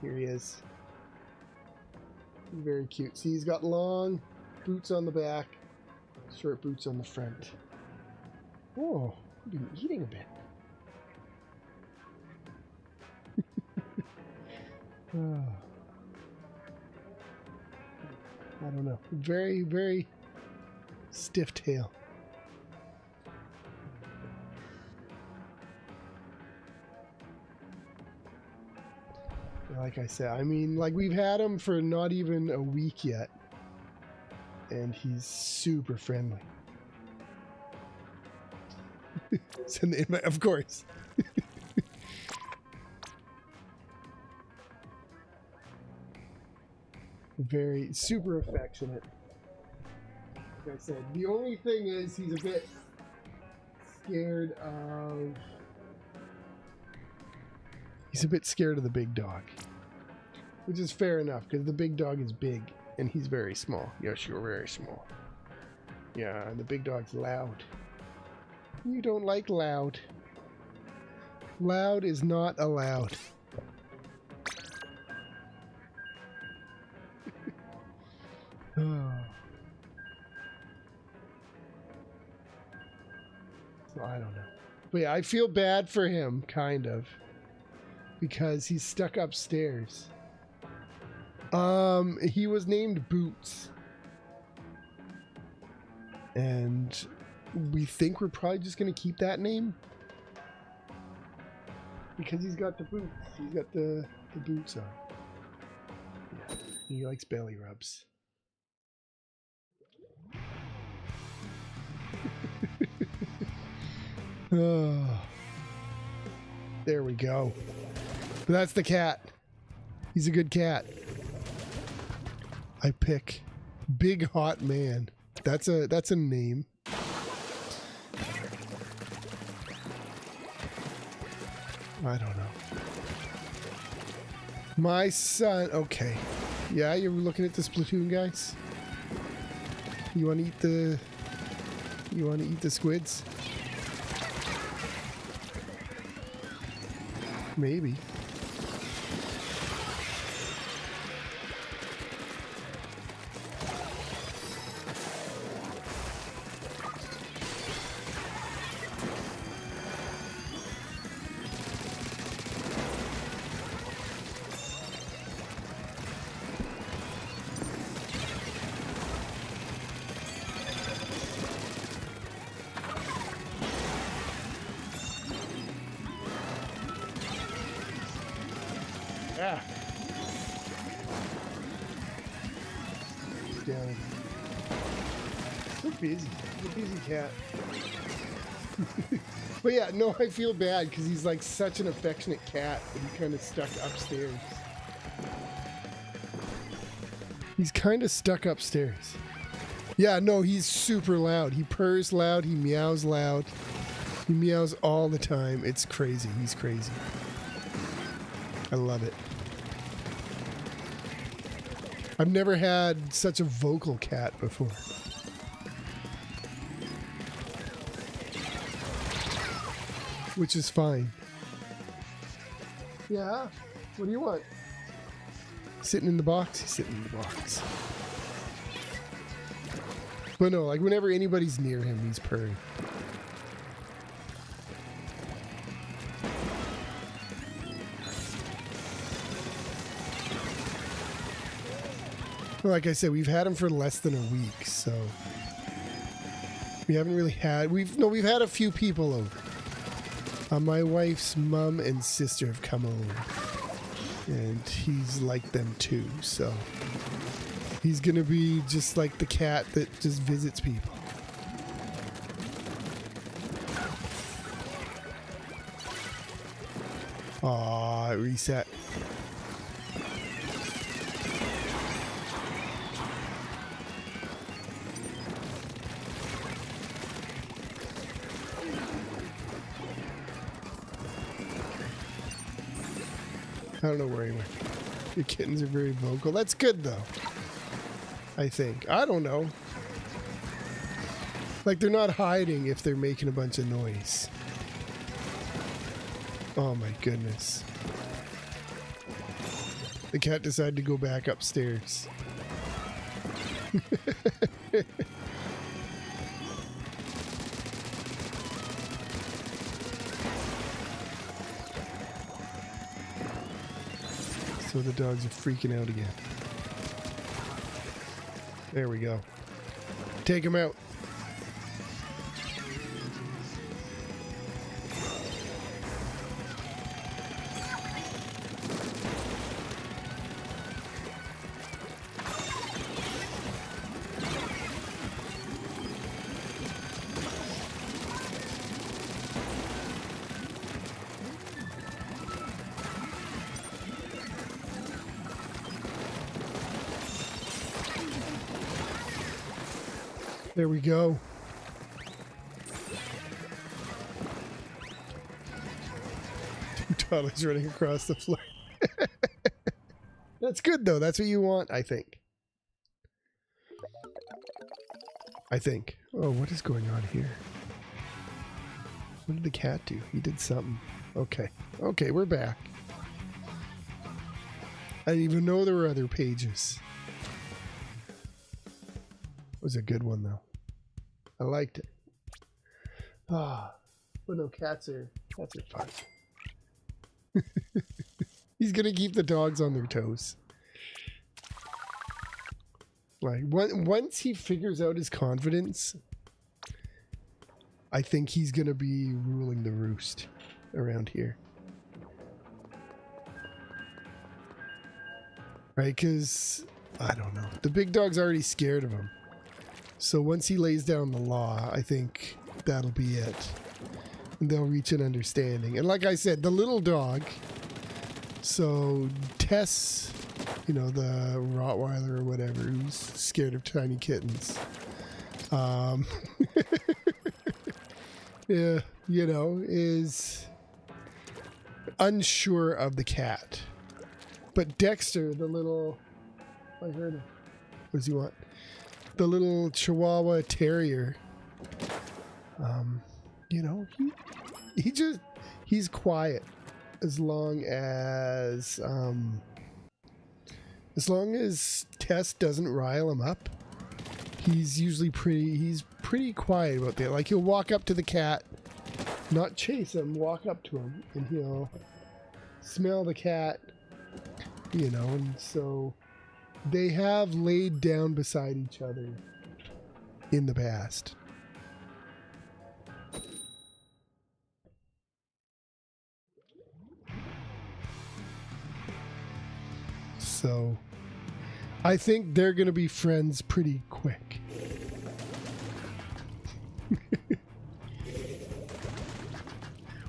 Here he is. Very cute. See, he's got long boots on the back, short boots on the front. Oh, I've been eating a bit. Oh. I don't know. Very, very stiff tail. Like I said, I mean, like, we've had him for not even a week yet, and he's super friendly. Of course. Very super affectionate. Like I said, the only thing is he's a bit scared of... He's a bit scared of the big dog. Which is fair enough, because the big dog is big, and he's very small. Yes, you're very small. Yeah, and the big dog's loud. You don't like loud. Loud is not allowed. Oh. So I don't know. But yeah, I feel bad for him, kind of. Because he's stuck upstairs. He was named Boots. And we think we're probably just going to keep that name. Because he's got the boots. He's got the boots on. Yeah, he likes belly rubs. Oh, there we go. But that's the cat. He's a good cat. I pick Big Hot Man. That's a name. I don't know. My son. Okay. Yeah, you're looking at the Splatoon guys. You want to eat the? You want to eat the squids? Maybe. Yeah. Down. So busy. He's a busy cat. But yeah, no, I feel bad because he's like such an affectionate cat, but he's kind of stuck upstairs. He's kind of stuck upstairs. Yeah, no, he's super loud. He purrs loud. He meows loud. He meows all the time. It's crazy. He's crazy. I love it. I've never had such a vocal cat before. Which is fine. Yeah? What do you want? Sitting in the box? He's sitting in the box. But no, like whenever anybody's near him, he's purring. Like I said, we've had him for less than a week, so we haven't really had. We've had a few people over. My wife's mom and sister have come over, and he's like them too. So he's gonna be just like the cat that just visits people. Aw, it reset. I don't know where he went. Your kittens are very vocal. That's good, though. I think. I don't know. Like, they're not hiding if they're making a bunch of noise. Oh, my goodness. The cat decided to go back upstairs. So the dogs are freaking out again. There we go. Take him out. There we go. Two toddlers running across the floor. That's good, though. That's what you want, I think. Oh, what is going on here? What did the cat do? He did something. Okay. Okay, we're back. I didn't even know there were other pages. It was a good one, though. I liked it. Ah, but no, cats are fun. He's gonna keep the dogs on their toes. Like once he figures out his confidence, I think he's gonna be ruling the roost around here. Right? Because I don't know. The big dog's already scared of him. So once he lays down the law, I think that'll be it. And they'll reach an understanding. And like I said, the little dog. So Tess, you know, the Rottweiler or whatever, who's scared of tiny kittens. Yeah, you know, is unsure of the cat. But Dexter, the little, I heard him. What does he want? The little Chihuahua Terrier. You know, he's quiet as long as Tess doesn't rile him up. He's usually pretty quiet about that. Like he'll walk up to the cat, not chase him, walk up to him, and he'll smell the cat, you know, and so they have laid down beside each other in the past. So I think they're going to be friends pretty quick.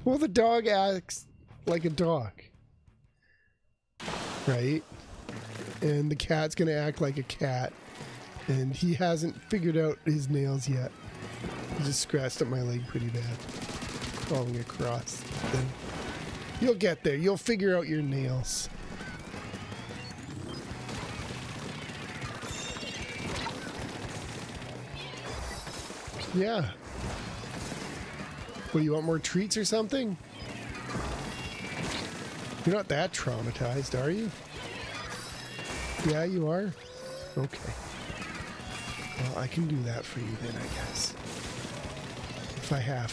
Well, the dog acts like a dog, right? And the cat's going to act like a cat. And he hasn't figured out his nails yet. He just scratched up my leg pretty bad. Falling across. Then you'll get there. You'll figure out your nails. Yeah. What, do you want more treats or something? You're not that traumatized, are you? Yeah, you are? Okay. Well, I can do that for you then, I guess. If I have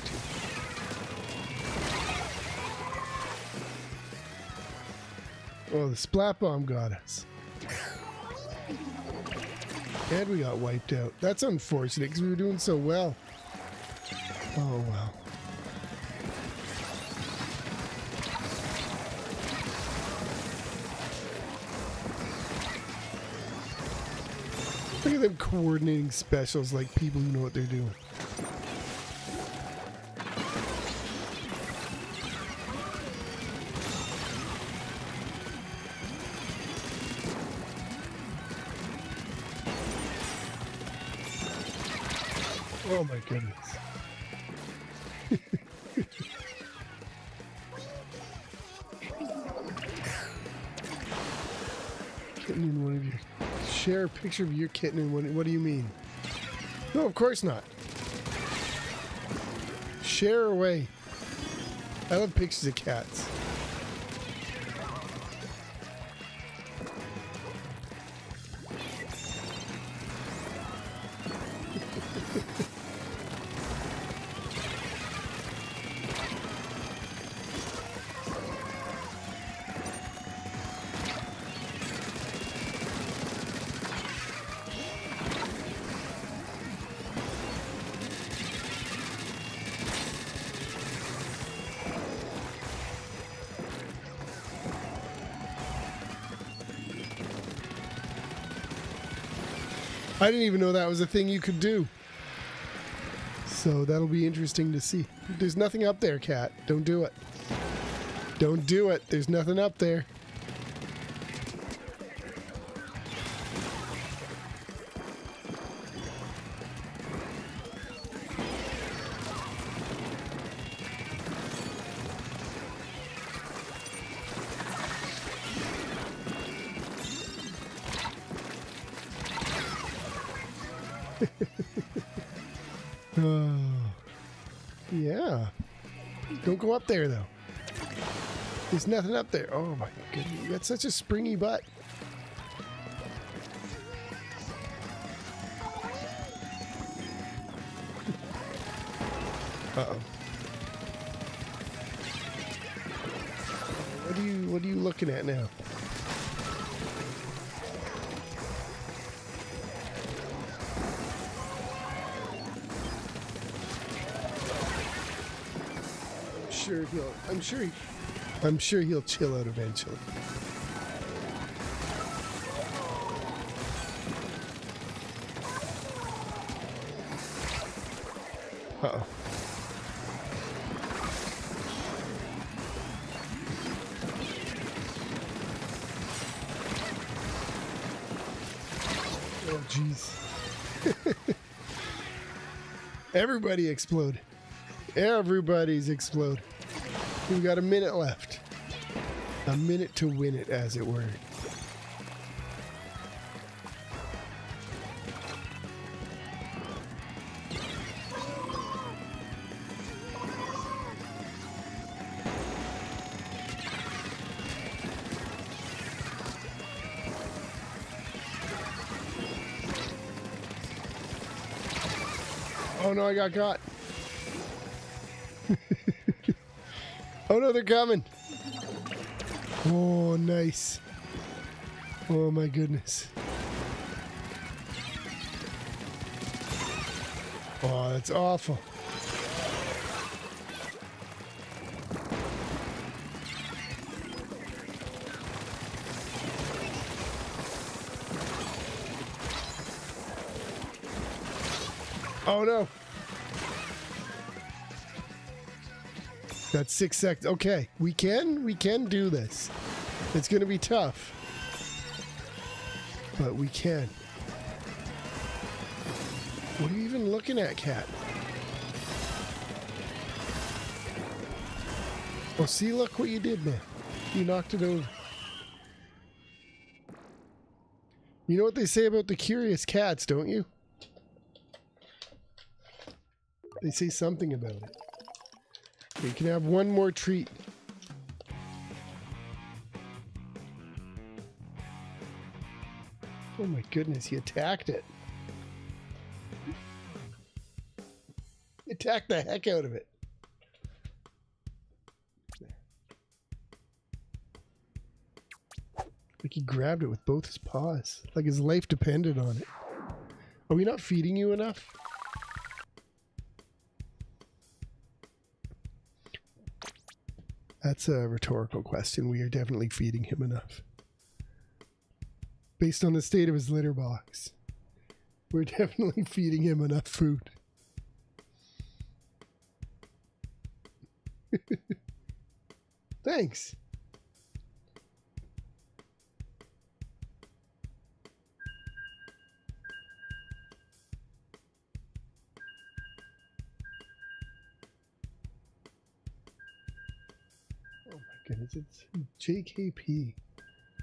to. Oh, the splat bomb got us. And we got wiped out. That's unfortunate because we were doing so well. Oh, well. Look at them coordinating specials like people who know what they're doing. Oh my goodness. Kitten in one of your... Share a picture of your kitten in one... What do you mean? No, of course not. Share away. I love pictures of cats. I didn't even know that was a thing you could do. So that'll be interesting to see. There's nothing up there, cat. Don't do it. Don't do it. There's nothing up there. Oh, yeah. Don't go up there, though. There's nothing up there. Oh, my goodness. You got such a springy butt. Uh-oh. What are you looking at now? I'm sure he'll chill out eventually. Uh-oh. Oh, jeez. Everybody explode. Everybody's explode. We've got a minute left. A minute to win it, as it were. Oh no, I got caught. Oh no, they're coming. Oh, nice. Oh my goodness. Oh, that's awful. Oh no. That's 6 seconds. Okay, we can do this. It's going to be tough, but we can. What are you even looking at, cat? Oh, see, look what you did, man. You knocked it over. You know what they say about the curious cats, don't you? They say something about it. You can have one more treat. Oh my goodness, he attacked it. He attacked the heck out of it. Like he grabbed it with both his paws. Like his life depended on it. Are we not feeding you enough? That's a rhetorical question. We are definitely feeding him enough. Based on the state of his litter box, we're definitely feeding him enough food. Thanks. Oh my goodness, it's JKP.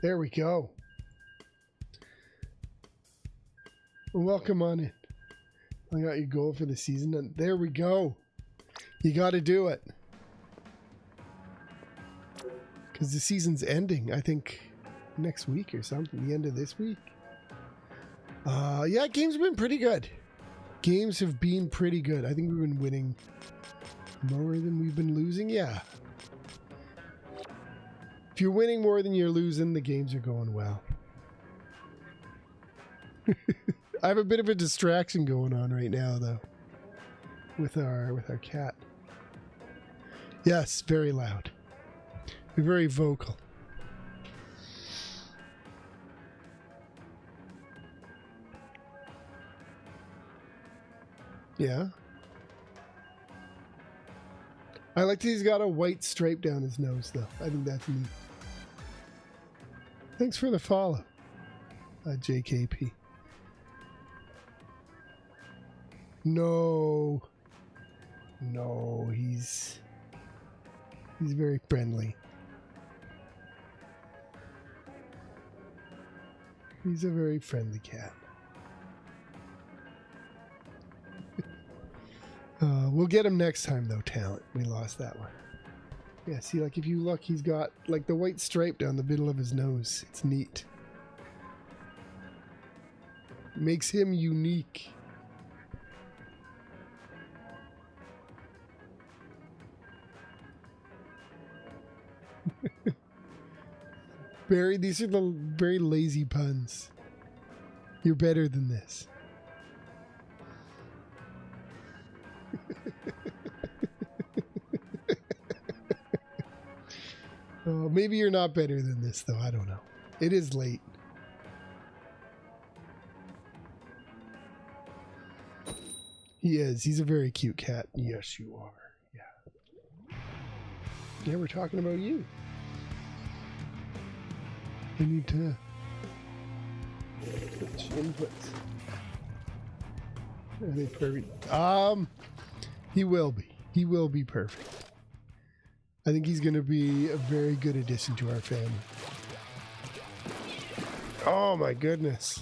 There we go. Well, welcome on in. I got your goal for the season, and there we go. You got to do it. Because the season's ending, I think, next week or something. The end of this week. Yeah, games have been pretty good. Games have been pretty good. I think we've been winning more than we've been losing. Yeah. If you're winning more than you're losing, the games are going well. I have a bit of a distraction going on right now, though, with our cat. Yes, very loud. We're very vocal. Yeah. I like that he's got a white stripe down his nose, though. I think that's neat. Thanks for the follow, JKP. No, he's very friendly. He's a very friendly cat. We'll get him next time, though, Talent. We lost that one. Yeah, see, like if you look, he's got like the white stripe down the middle of his nose. It's neat. Makes him unique. Barry, these are the very lazy puns. You're better than this. Oh, maybe you're not better than this, though. I don't know. It is late. He is. He's a very cute cat. Yes, you are. Yeah. Yeah, we're talking about you. We need to switch inputs. Are they perfect? He will be. He will be perfect. I think he's going to be a very good addition to our family. Oh my goodness.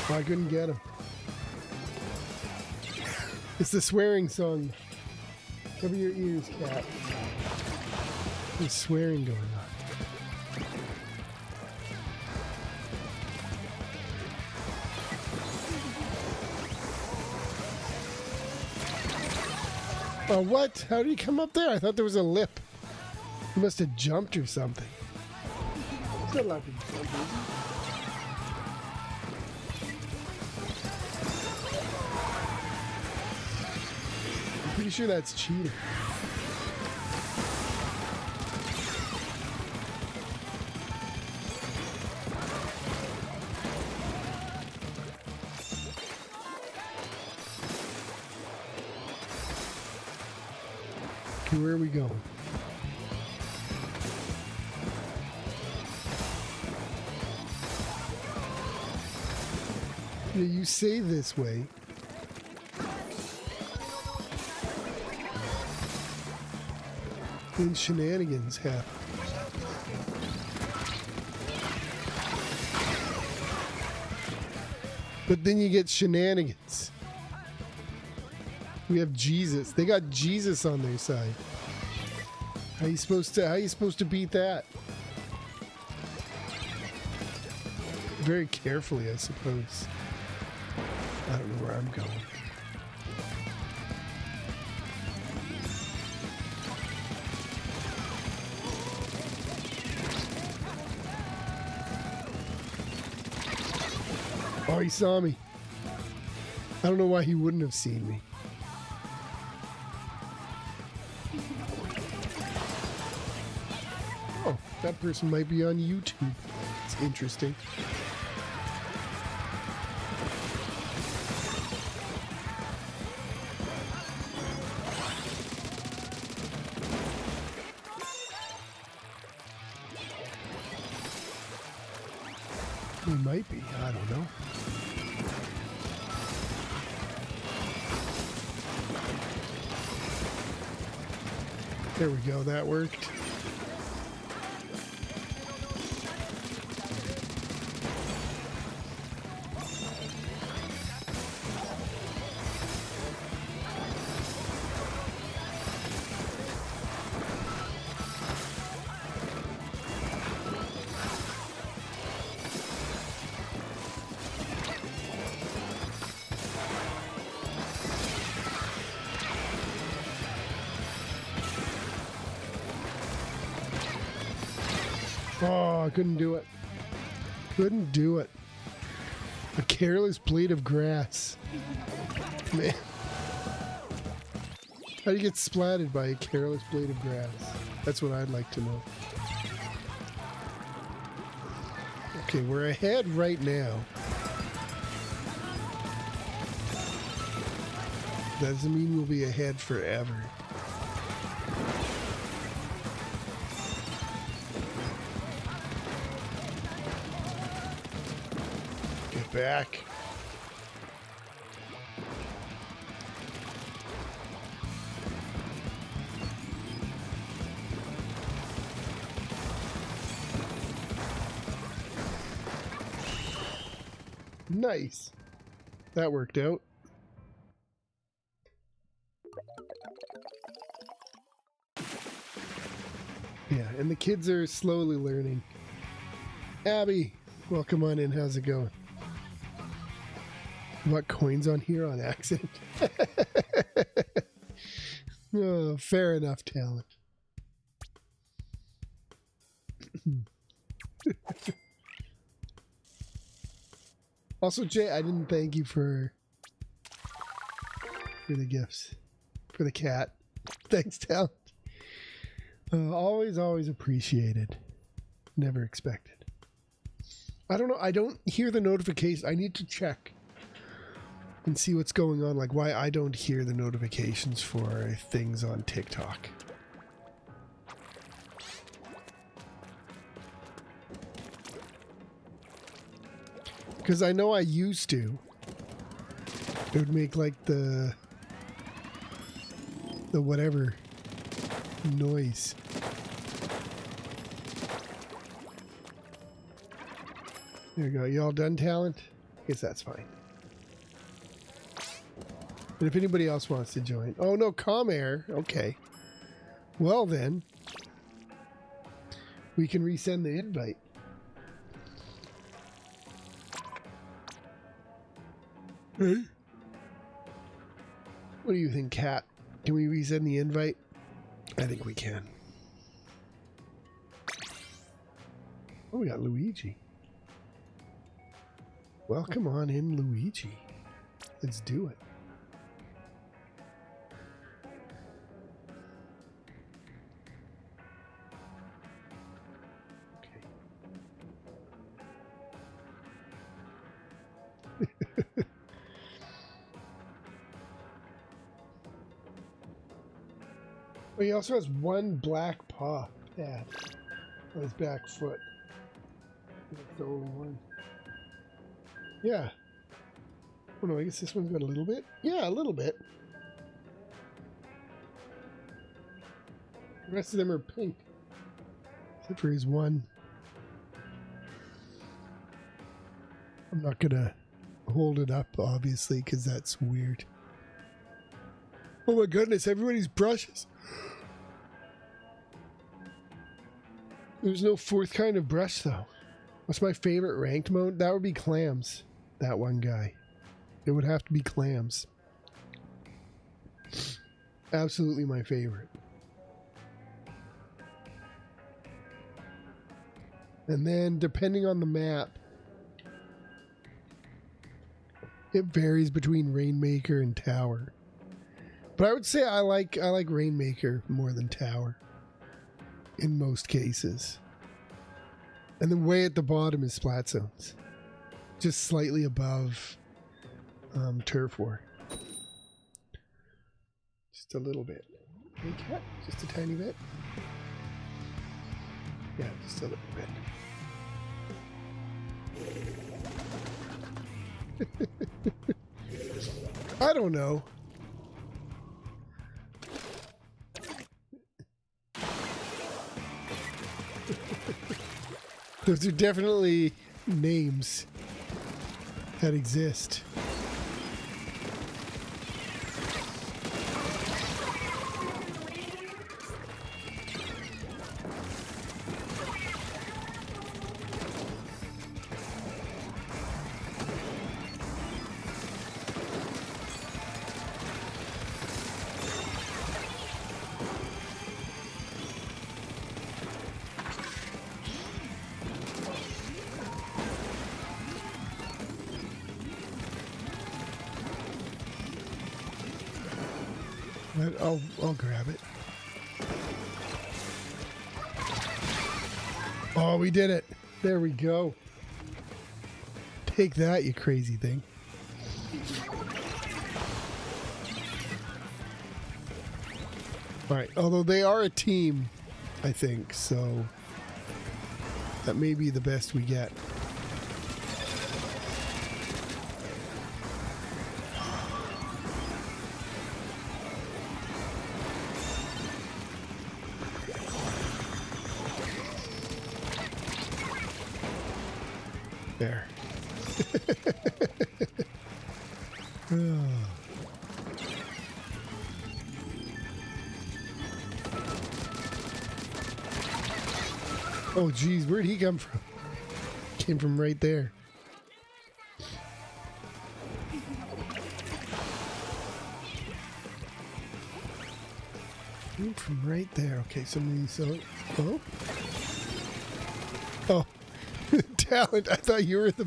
I couldn't get him. It's the swearing song. Cover your ears, cat. There's swearing going on. Oh, what? How did he come up there? I thought there was a lip. He must have jumped or something. He's not allowed to jump, is he? Pretty sure that's cheating. Okay, where are we going? Yeah, you say this way. Then shenanigans happen. But then you get shenanigans. We have Jesus. They got Jesus on their side. How you supposed to beat that? Very carefully, I suppose. I don't know where I'm going. Oh, he saw me. I don't know why he wouldn't have seen me. Oh, that person might be on YouTube. It's interesting. He might be. I don't know. There we go. That worked. Oh, I couldn't do it. Couldn't do it. A careless blade of grass. Man. How do you get splatted by a careless blade of grass? That's what I'd like to know. Okay, we're ahead right now. That doesn't mean we'll be ahead forever. back. Nice. That worked out. Yeah, and the kids are slowly learning. Abby, welcome on in. How's it going? What coins on here on accident? Oh, fair enough, talent. Also, Jay, I didn't thank you for the gifts. For the cat. Thanks, talent. Always appreciated. Never expected. I don't know. I don't hear the notification. I need to check and see what's going on. Like why I don't hear the notifications for things on TikTok. Because I know I used to. It would make like the whatever noise. There you go. You all done, talent? I guess that's fine. And if anybody else wants to join. Oh no, Comair. Okay. Well then. We can resend the invite. Hey? What do you think, Kat? Can we resend the invite? I think we can. Oh, we got Luigi. Welcome on in, Luigi. Let's do it. Okay. Well, he also has one black paw pad on his back foot. That's the only one. Yeah. Oh no, I guess this one's got a little bit. Yeah, a little bit. The rest of them are pink. Except for his one. I'm not gonna hold it up, obviously, because that's weird. Oh my goodness, everybody's brushes. There's no fourth kind of brush, though. What's my favorite ranked mode? That would be clams. That one guy. It would have to be clams. Absolutely my favorite. And then, depending on the map, it varies between Rainmaker and Tower. But I would say I like Rainmaker more than Tower. In most cases. And then way at the bottom is Splat Zones. Just slightly above Turf War. Just a little bit. Hey, cat, just a tiny bit. Yeah, just a little bit. I don't know. Those are definitely names that exist. I'll grab it. Oh, we did it. There we go. Take that, you crazy thing. All right, although they are a team, I think, so that may be the best we get. There. Oh, geez, where'd he come from? Came from right there. Came from right there. Okay, somebody so. Oh. Oh, talent! I thought you were the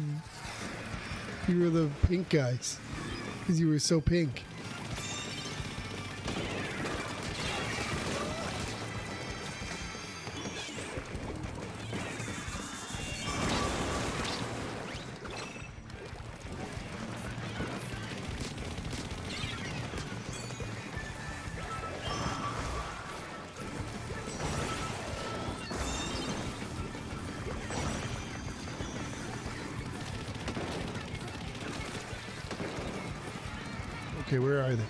pink guys because you were so pink. Okay, where are they?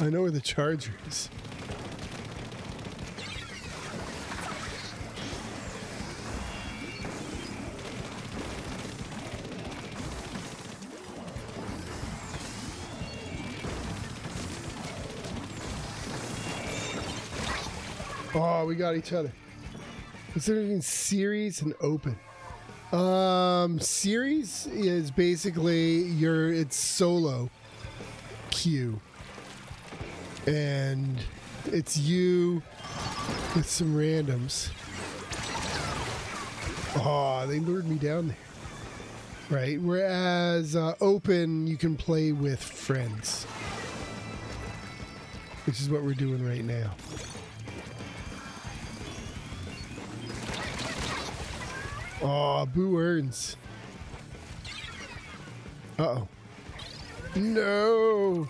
I know where the charger is. Oh, we got each other. What's the difference between series and open? Series is basically it's solo queue, and it's you with some randoms. Oh, they lured me down there. Right, whereas open, you can play with friends, which is what we're doing right now. Oh, Boo earns. Uh-oh. No!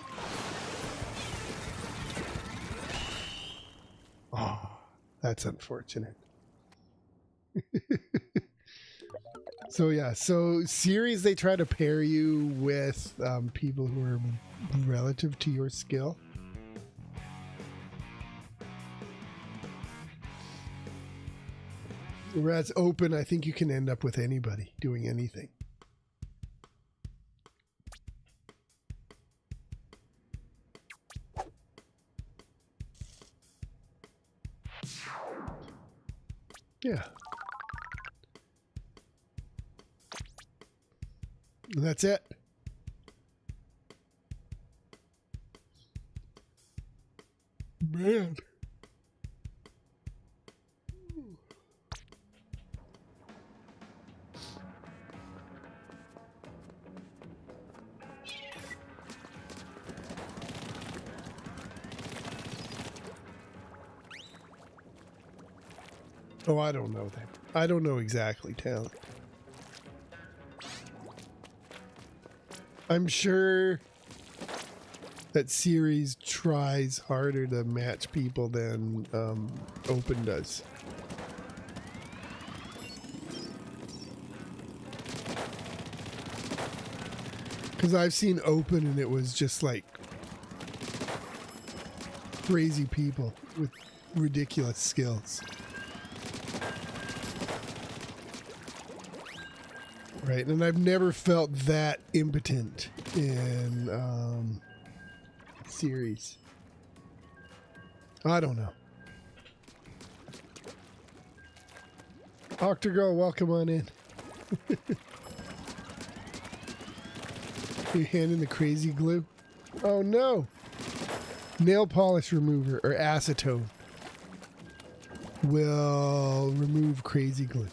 Oh, that's unfortunate. So yeah, so series, they try to pair you with people who are relative to your skill. Whereas open, I think you can end up with anybody doing anything. Yeah. And that's it. Man. Oh, I don't know that. I don't know exactly, talent. I'm sure that series tries harder to match people than open does. Because I've seen open and it was just like crazy people with ridiculous skills. Right, and I've never felt that impotent in series. I don't know. Octogirl, welcome on in. Your hand in the crazy glue. Oh no! Nail polish remover or acetone will remove crazy glue.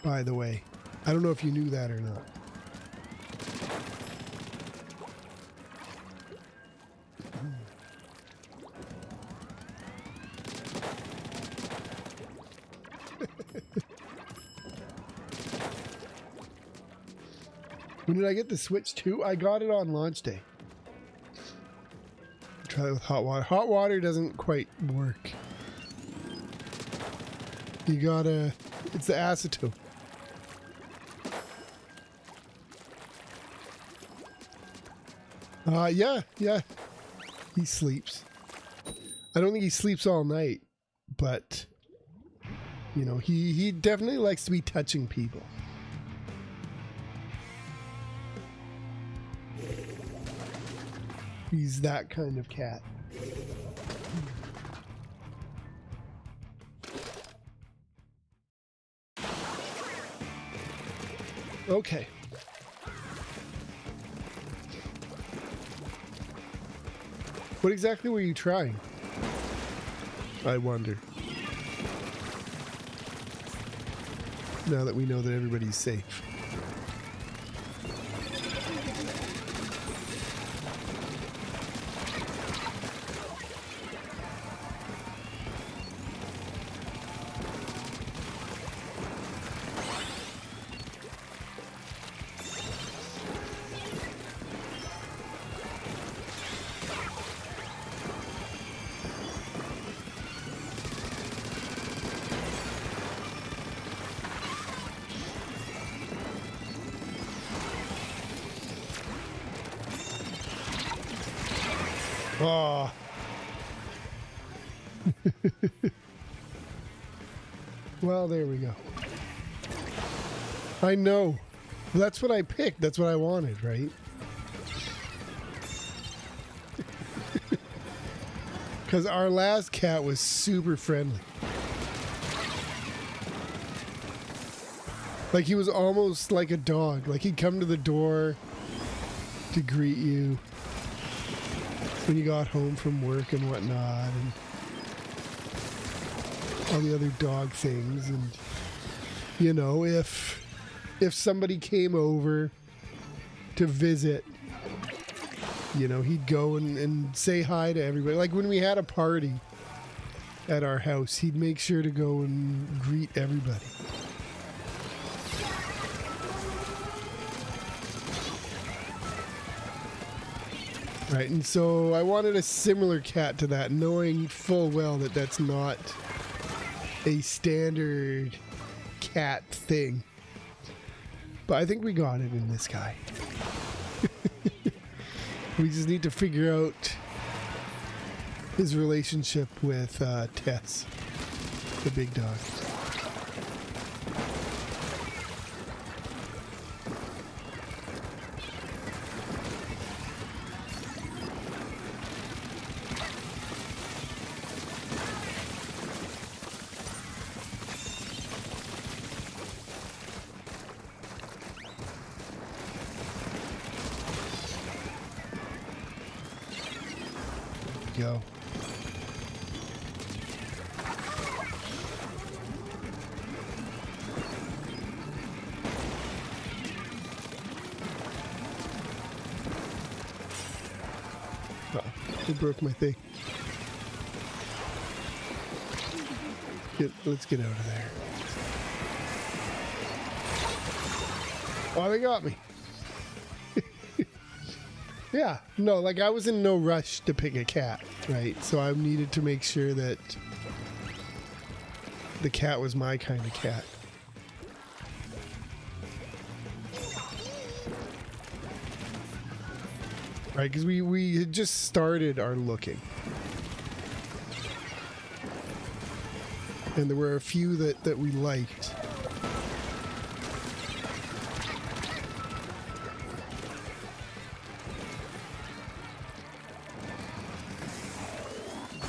By the way. I don't know if you knew that or not. When did I get the Switch 2? I got it on launch day. Try it with hot water. Hot water doesn't quite work. You gotta... It's the acetone. Yeah. He sleeps. I don't think he sleeps all night, but, you know, he definitely likes to be touching people. He's that kind of cat. Okay. What exactly were you trying? I wonder. Now that we know that everybody's safe. Oh. Well, there we go. I know. That's what I picked. That's what I wanted, right? Because our last cat was super friendly. Like, he was almost like a dog. Like, he'd come to the door to greet you when you got home from work and whatnot, and all the other dog things. And you know, if somebody came over to visit, you know, he'd go and say hi to everybody. Like when we had a party at our house, he'd make sure to go and greet everybody. Right, and so I wanted a similar cat to that, knowing full well that that's not a standard cat thing. But I think we got it in this guy. We just need to figure out his relationship with Tess, the big dog. Go. Oh, it broke my thing. Let's get out of there. Oh, they got me. Yeah, no, like I was in no rush to pick a cat, right? So I needed to make sure that the cat was my kind of cat. Right, because we had just started our looking. And there were a few that we liked.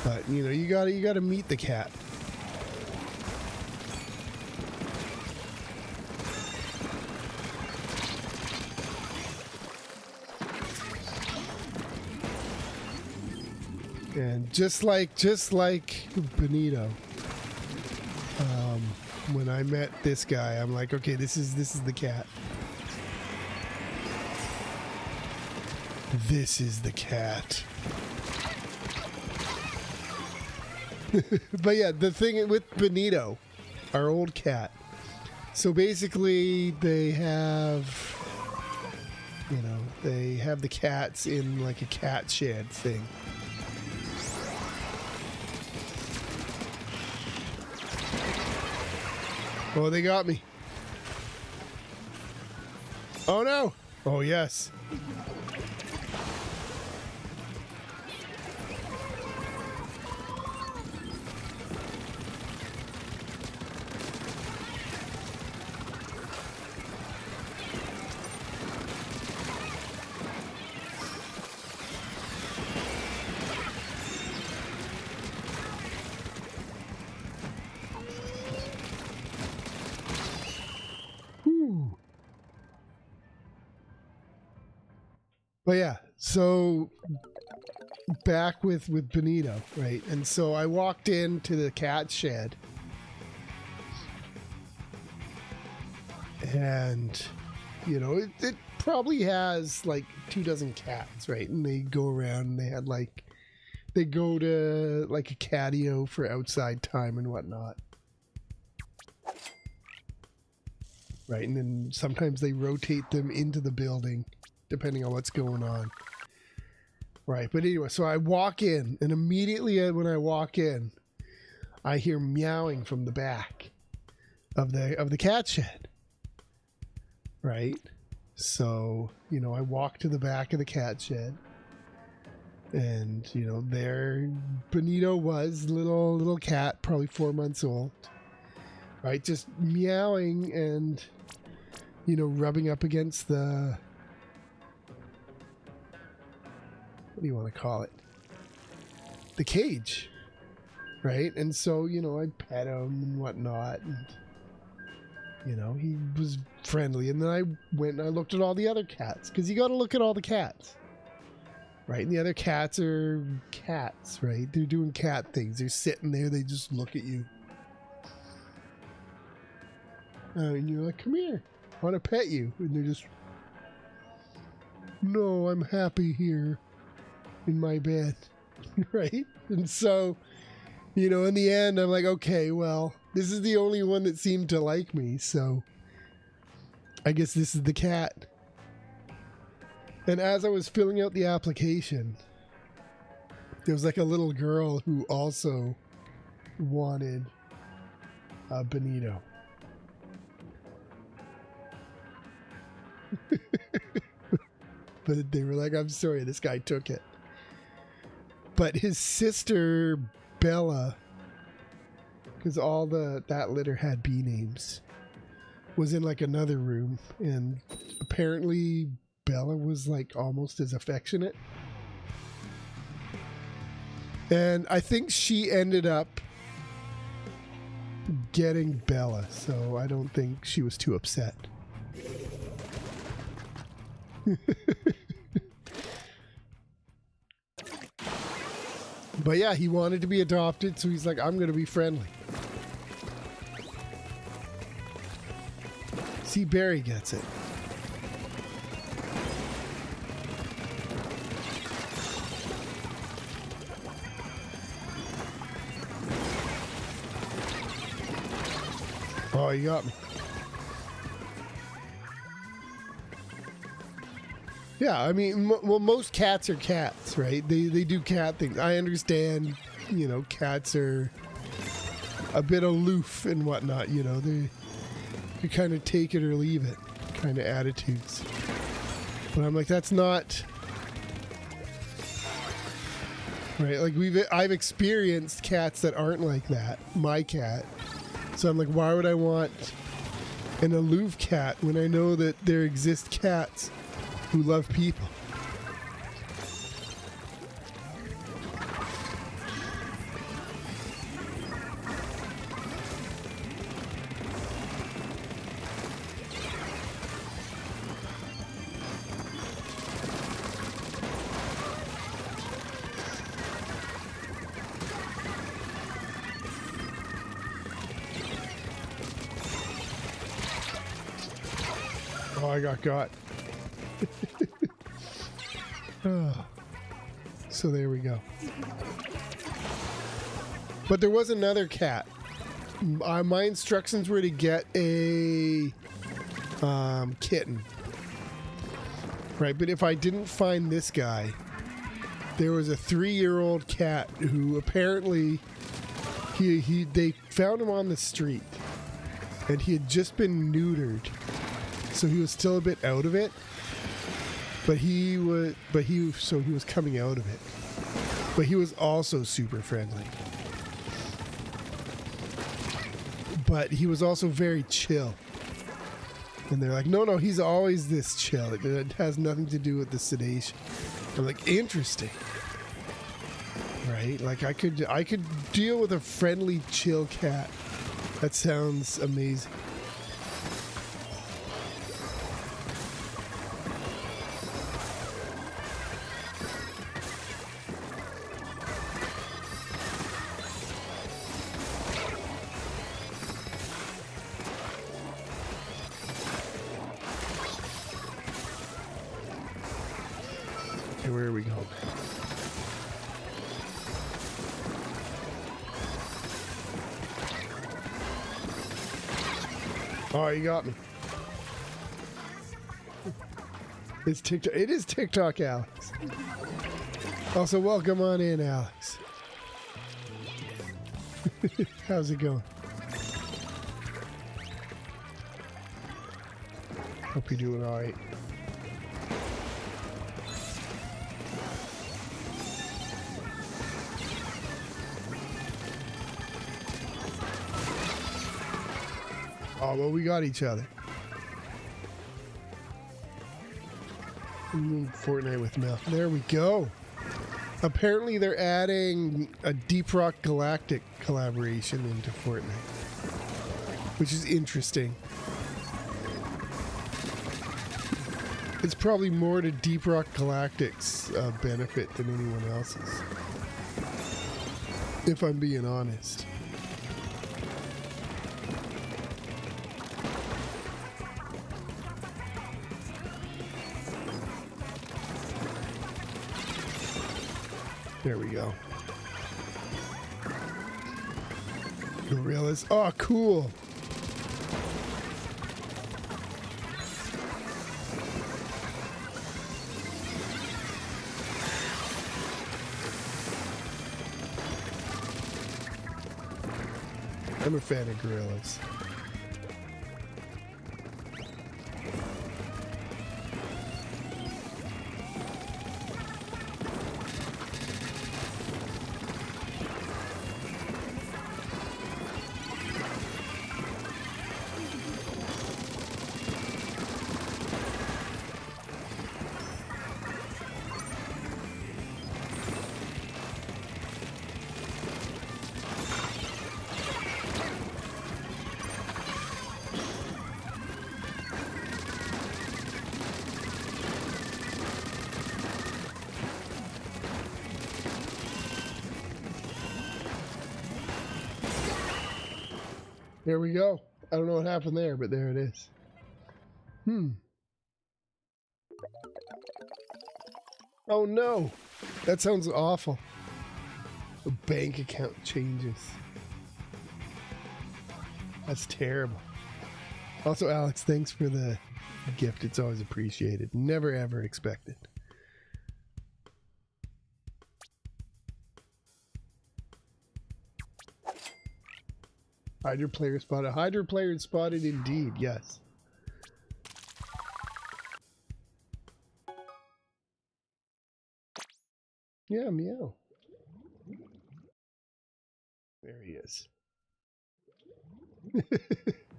But you know, you gotta meet the cat. And just like Benito, when I met this guy, I'm like, okay, this is the cat. This is the cat. But yeah, the thing with Benito, our old cat. So basically, they have the cats in like a cat shed thing. Oh, they got me. Oh no. Oh yes. But yeah, so back with Benito, right? And so I walked into the cat shed, and you know, it probably has like 24 cats, right? And they go around and they had like, they go to like a catio for outside time and whatnot. Right, and then sometimes they rotate them into the building depending on what's going on. Right, but anyway, so I walk in, and immediately when I walk in, I hear meowing from the back of the cat shed. Right? So, you know, I walk to the back of the cat shed, and, you know, there Benito was, little cat, probably 4 months old. Right, just meowing and, you know, rubbing up against the, what do you want to call it? The cage, right? And so, you know, I pet him and whatnot, and, you know, he was friendly. And then I went and I looked at all the other cats, because you got to look at all the cats, right? And the other cats are cats, right? They're doing cat things. They're sitting there, they just look at you. And you're like, come here, I want to pet you. And they're just, no, I'm happy here in my bed. Right? And so, you know, in the end, I'm like, okay, well, this is the only one that seemed to like me, so I guess this is the cat. And as I was filling out the application, there was like a little girl who also wanted Benito. But they were like, I'm sorry, this guy took it. But his sister Bella, because all that litter had B names, was in like another room, and apparently Bella was like almost as affectionate. And I think she ended up getting Bella, so I don't think she was too upset. But yeah, he wanted to be adopted, so he's like, I'm going to be friendly. See, Barry gets it. Oh, you got me. Yeah, I mean, well, most cats are cats, right? They do cat things. I understand, you know, cats are a bit aloof and whatnot, you know. They kind of take it or leave it kind of attitudes. But I'm like, that's not... Right, like I've experienced cats that aren't like that. My cat. So I'm like, why would I want an aloof cat when I know that there exist cats who love people? Oh, I got. So there we go. But there was another cat. My instructions were to get a kitten. Right, but if I didn't find this guy, there was a 3-year-old cat who apparently they found him on the street, and he had just been neutered, so he was still a bit out of it. But he was coming out of it. But he was also super friendly. But he was also very chill. And they're like, no, he's always this chill. It has nothing to do with the sedation. I'm like, interesting. Right? Like I could deal with a friendly, chill cat. That sounds amazing. Okay, where are we going? Oh, you got me. It's TikTok. It is TikTok, Alex. Also, welcome on in, Alex. How's it going? Hope you're doing all right. Oh, well, we got each other. Fortnite with Mel. There we go. Apparently they're adding a Deep Rock Galactic collaboration into Fortnite, which is interesting. It's probably more to Deep Rock Galactic's benefit than anyone else's, if I'm being honest. There we go. Gorillas. Oh, cool. I'm a fan of gorillas. There we go. I don't know what happened there, but there it is. Oh no! That sounds awful. The bank account changes. That's terrible. Also, Alex, thanks for the gift. It's always appreciated. Never ever expected. Hydra player spotted. Hydra player spotted indeed, yes. Yeah, meow. There he is.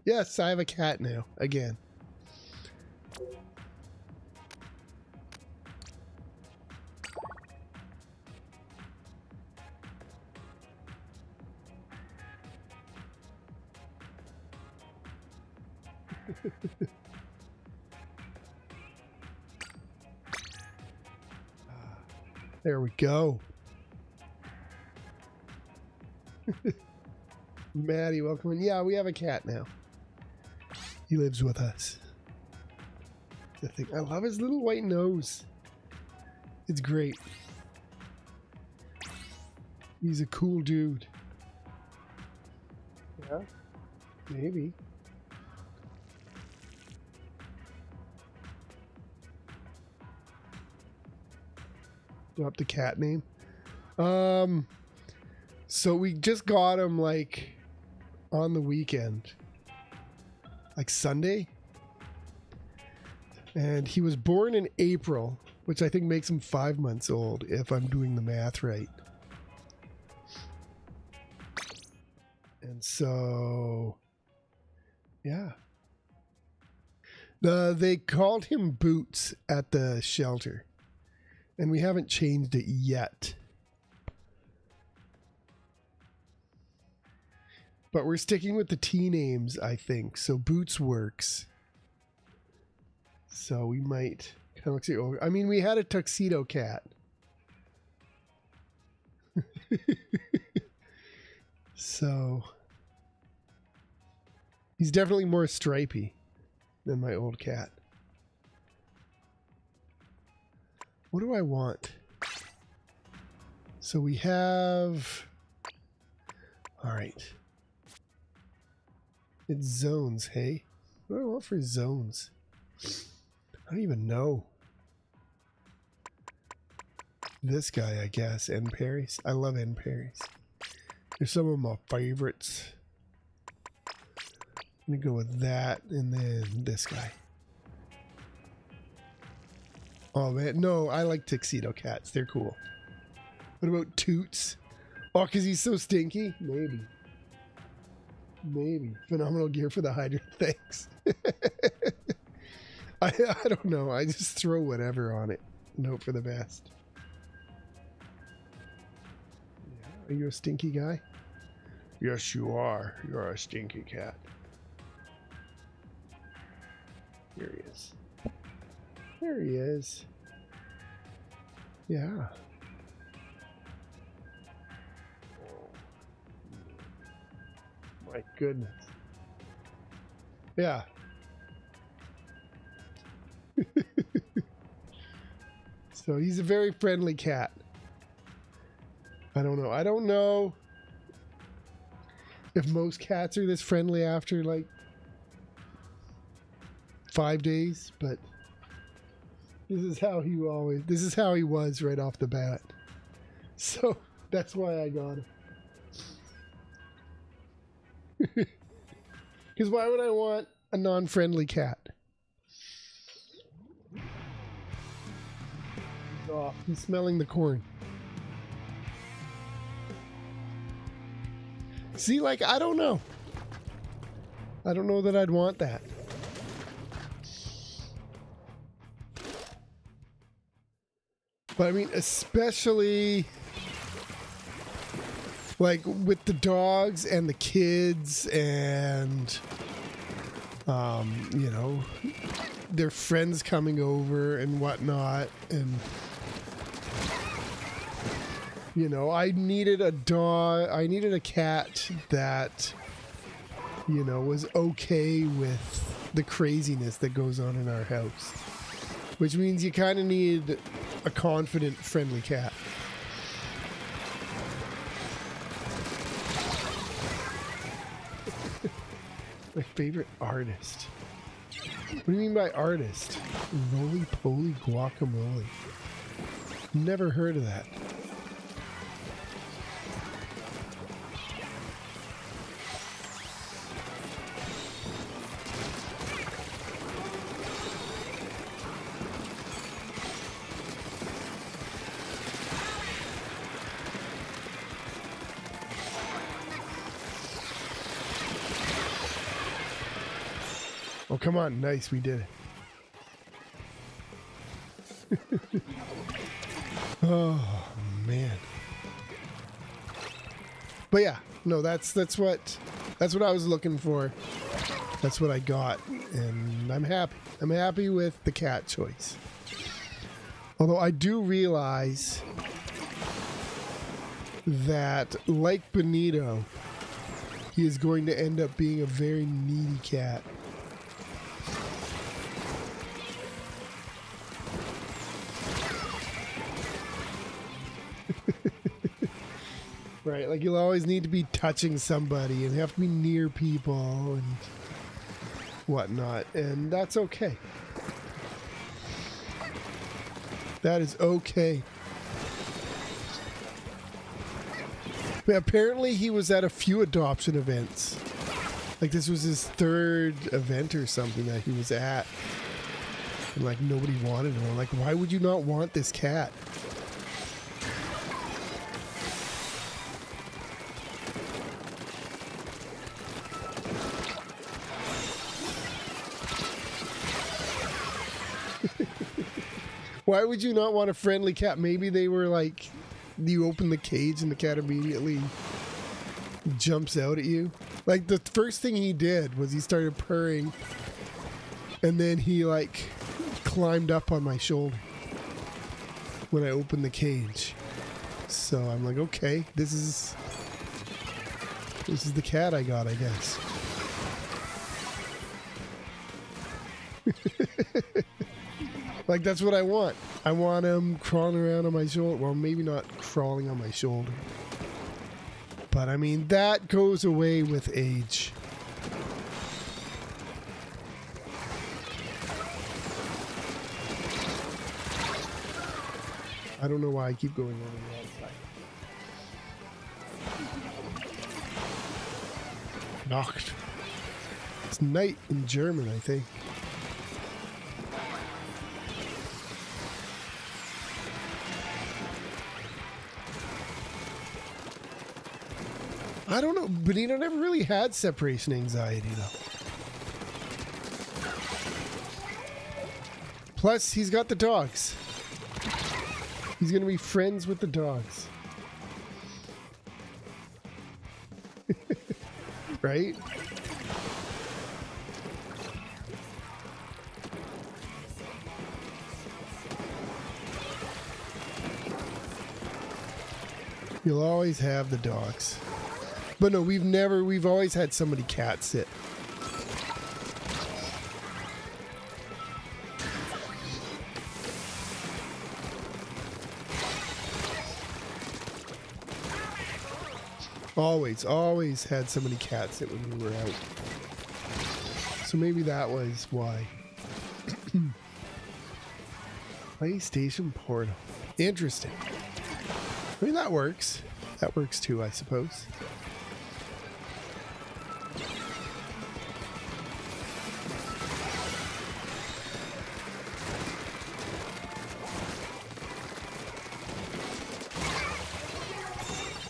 Yes, I have a cat now. Again. There we go. Maddie, welcome in. Yeah, we have a cat now. He lives with us. The thing, I love his little white nose. It's great. He's a cool dude. Yeah, maybe. Drop the cat name. So we just got him like on the weekend, like Sunday, and he was born in April, which I think makes him 5 months old if I'm doing the math right. And so, yeah, they called him Boots at the shelter. And we haven't changed it yet. But we're sticking with the T names, I think. So Boots works. So we might kind of look see over. I mean, we had a tuxedo cat. So he's definitely more stripy than my old cat. What do I want? So we have... All right. It's zones, hey? What do I want for zones? I don't even know. This guy, I guess. End parries. I love end parries. They're some of my favorites. I'm gonna go with that and then this guy. Oh man, no, I like tuxedo cats. They're cool. What about Toots? Oh, because he's so stinky? Maybe. Maybe. Phenomenal gear for the hydrant. Thanks. I don't know. I just throw whatever on it. Note for the best. Yeah. Are you a stinky guy? Yes, you are. You're a stinky cat. Here he is. There he is. Yeah. My goodness. Yeah. So he's a very friendly cat. I don't know. I don't know if most cats are this friendly after like 5 days, but this is how he was right off the bat. So that's why I got him. Because why would I want a non-friendly cat? Oh, he's smelling the corn. See, like, I don't know. I don't know that I'd want that. But I mean, especially like with the dogs and the kids and, you know, their friends coming over and whatnot. And, you know, I needed a dog. I needed a cat that, you know, was okay with the craziness that goes on in our house. Which means you kind of need a confident, friendly cat. My favorite artist. What do you mean by artist? Roly-poly guacamole. Never heard of that. Oh, come on. Nice. We did it. Oh, man. But yeah, no, that's what I was looking for. That's what I got. And I'm happy. I'm happy with the cat choice. Although I do realize that, like Benito, he is going to end up being a very needy cat. Right, like you'll always need to be touching somebody and have to be near people and whatnot, and that's okay. That is okay. But apparently he was at a few adoption events. Like this was his third event or something that he was at. And like nobody wanted him. I'm like, why would you not want this cat? Why would you not want a friendly cat? Maybe they were like, you open the cage and the cat immediately jumps out at you. Like the first thing he did was he started purring and then he like climbed up on my shoulder when I opened the cage. So I'm like, okay, this is the cat I got, I guess. Like, that's what I want. I want him crawling around on my shoulder. Well, maybe not crawling on my shoulder. But, I mean, that goes away with age. I don't know why I keep going over the outside. Nacht. It's night in German, I think. I don't know. Benito never really had separation anxiety, though. Plus, he's got the dogs. He's going to be friends with the dogs. Right? You'll always have the dogs. But no, we've always had somebody cat sit. Always had somebody cat sit when we were out. So maybe that was why. PlayStation Portal. Interesting. I mean, that works. That works too, I suppose.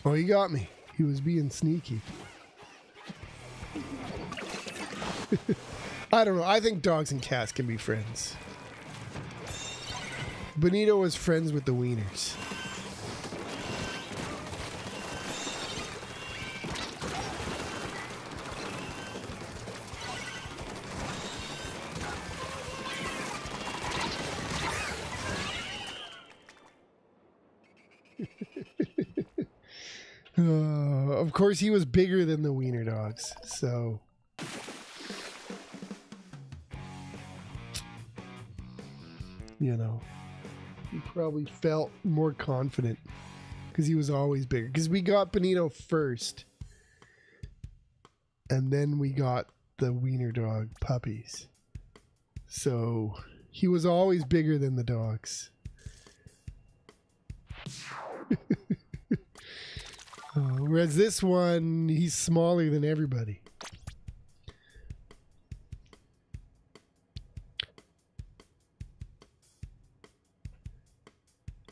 Oh, he got me. He was being sneaky. I don't know. I think dogs and cats can be friends. Benito was friends with the wieners. Of course, he was bigger than the wiener dogs, so... You know, he probably felt more confident because he was always bigger. Because we got Benito first, and then we got the wiener dog puppies. So he was always bigger than the dogs. Whereas this one, he's smaller than everybody.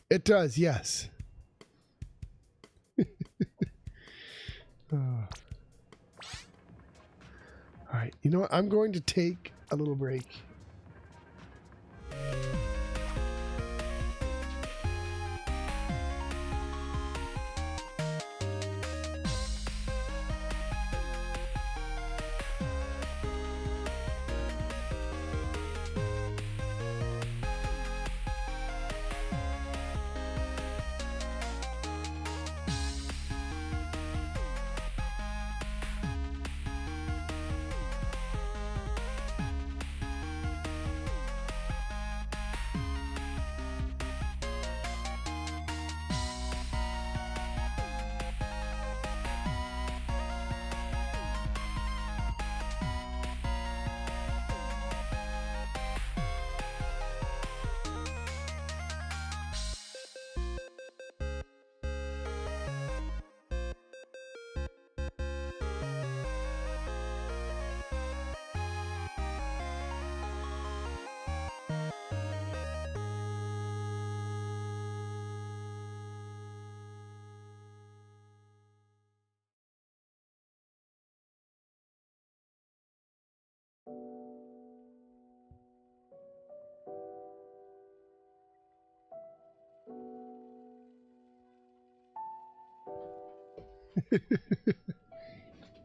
It does, yes. All right, you know what? I'm going to take a little break.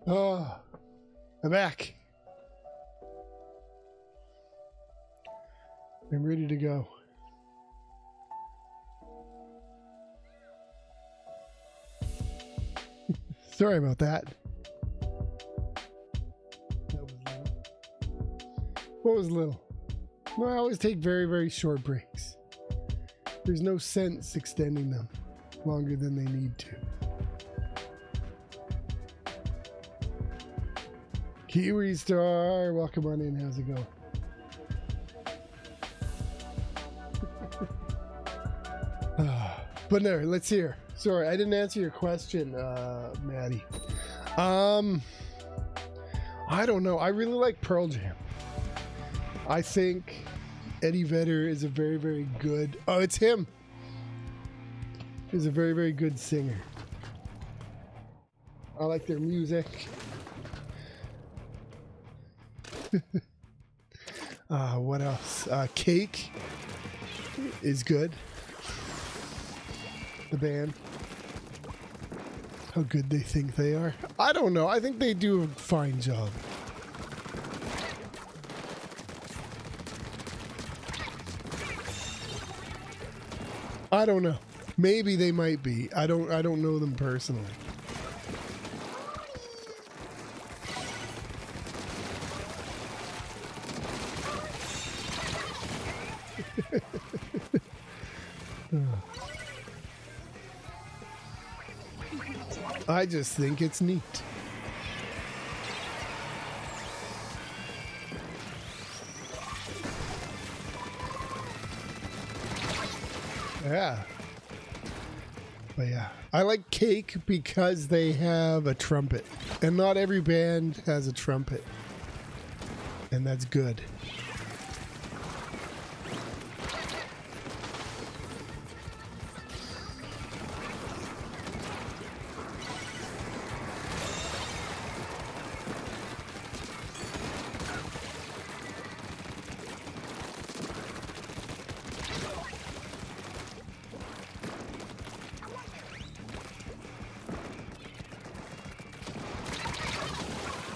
Oh, I'm back. I'm ready to go. Sorry about that. That was little. What was little? No, I always take very, very short breaks. There's no sense extending them longer than they need to. Kiwi Star, welcome on in. How's it going? But no, let's hear. Sorry, I didn't answer your question, Maddie. I don't know. I really like Pearl Jam. I think Eddie Vedder is a very, very good... Oh, it's him. He's a very, very good singer. I like their music. What else? Cake is good. The band. How good they think they are. I don't know. I think they do a fine job. I don't know. Maybe they might be. I don't know them personally. I just think it's neat. Yeah. But yeah, I like Cake because they have a trumpet. And not every band has a trumpet. And that's good.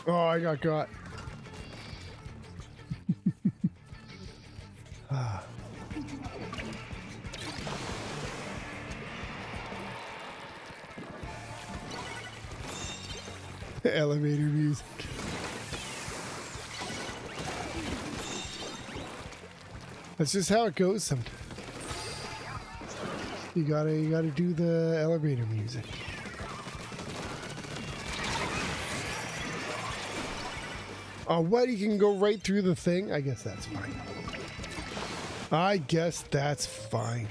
Oh, I got. Elevator music. That's just how it goes sometimes. You gotta do the elevator music. Oh, what? You can go right through the thing? I guess that's fine. I guess that's fine.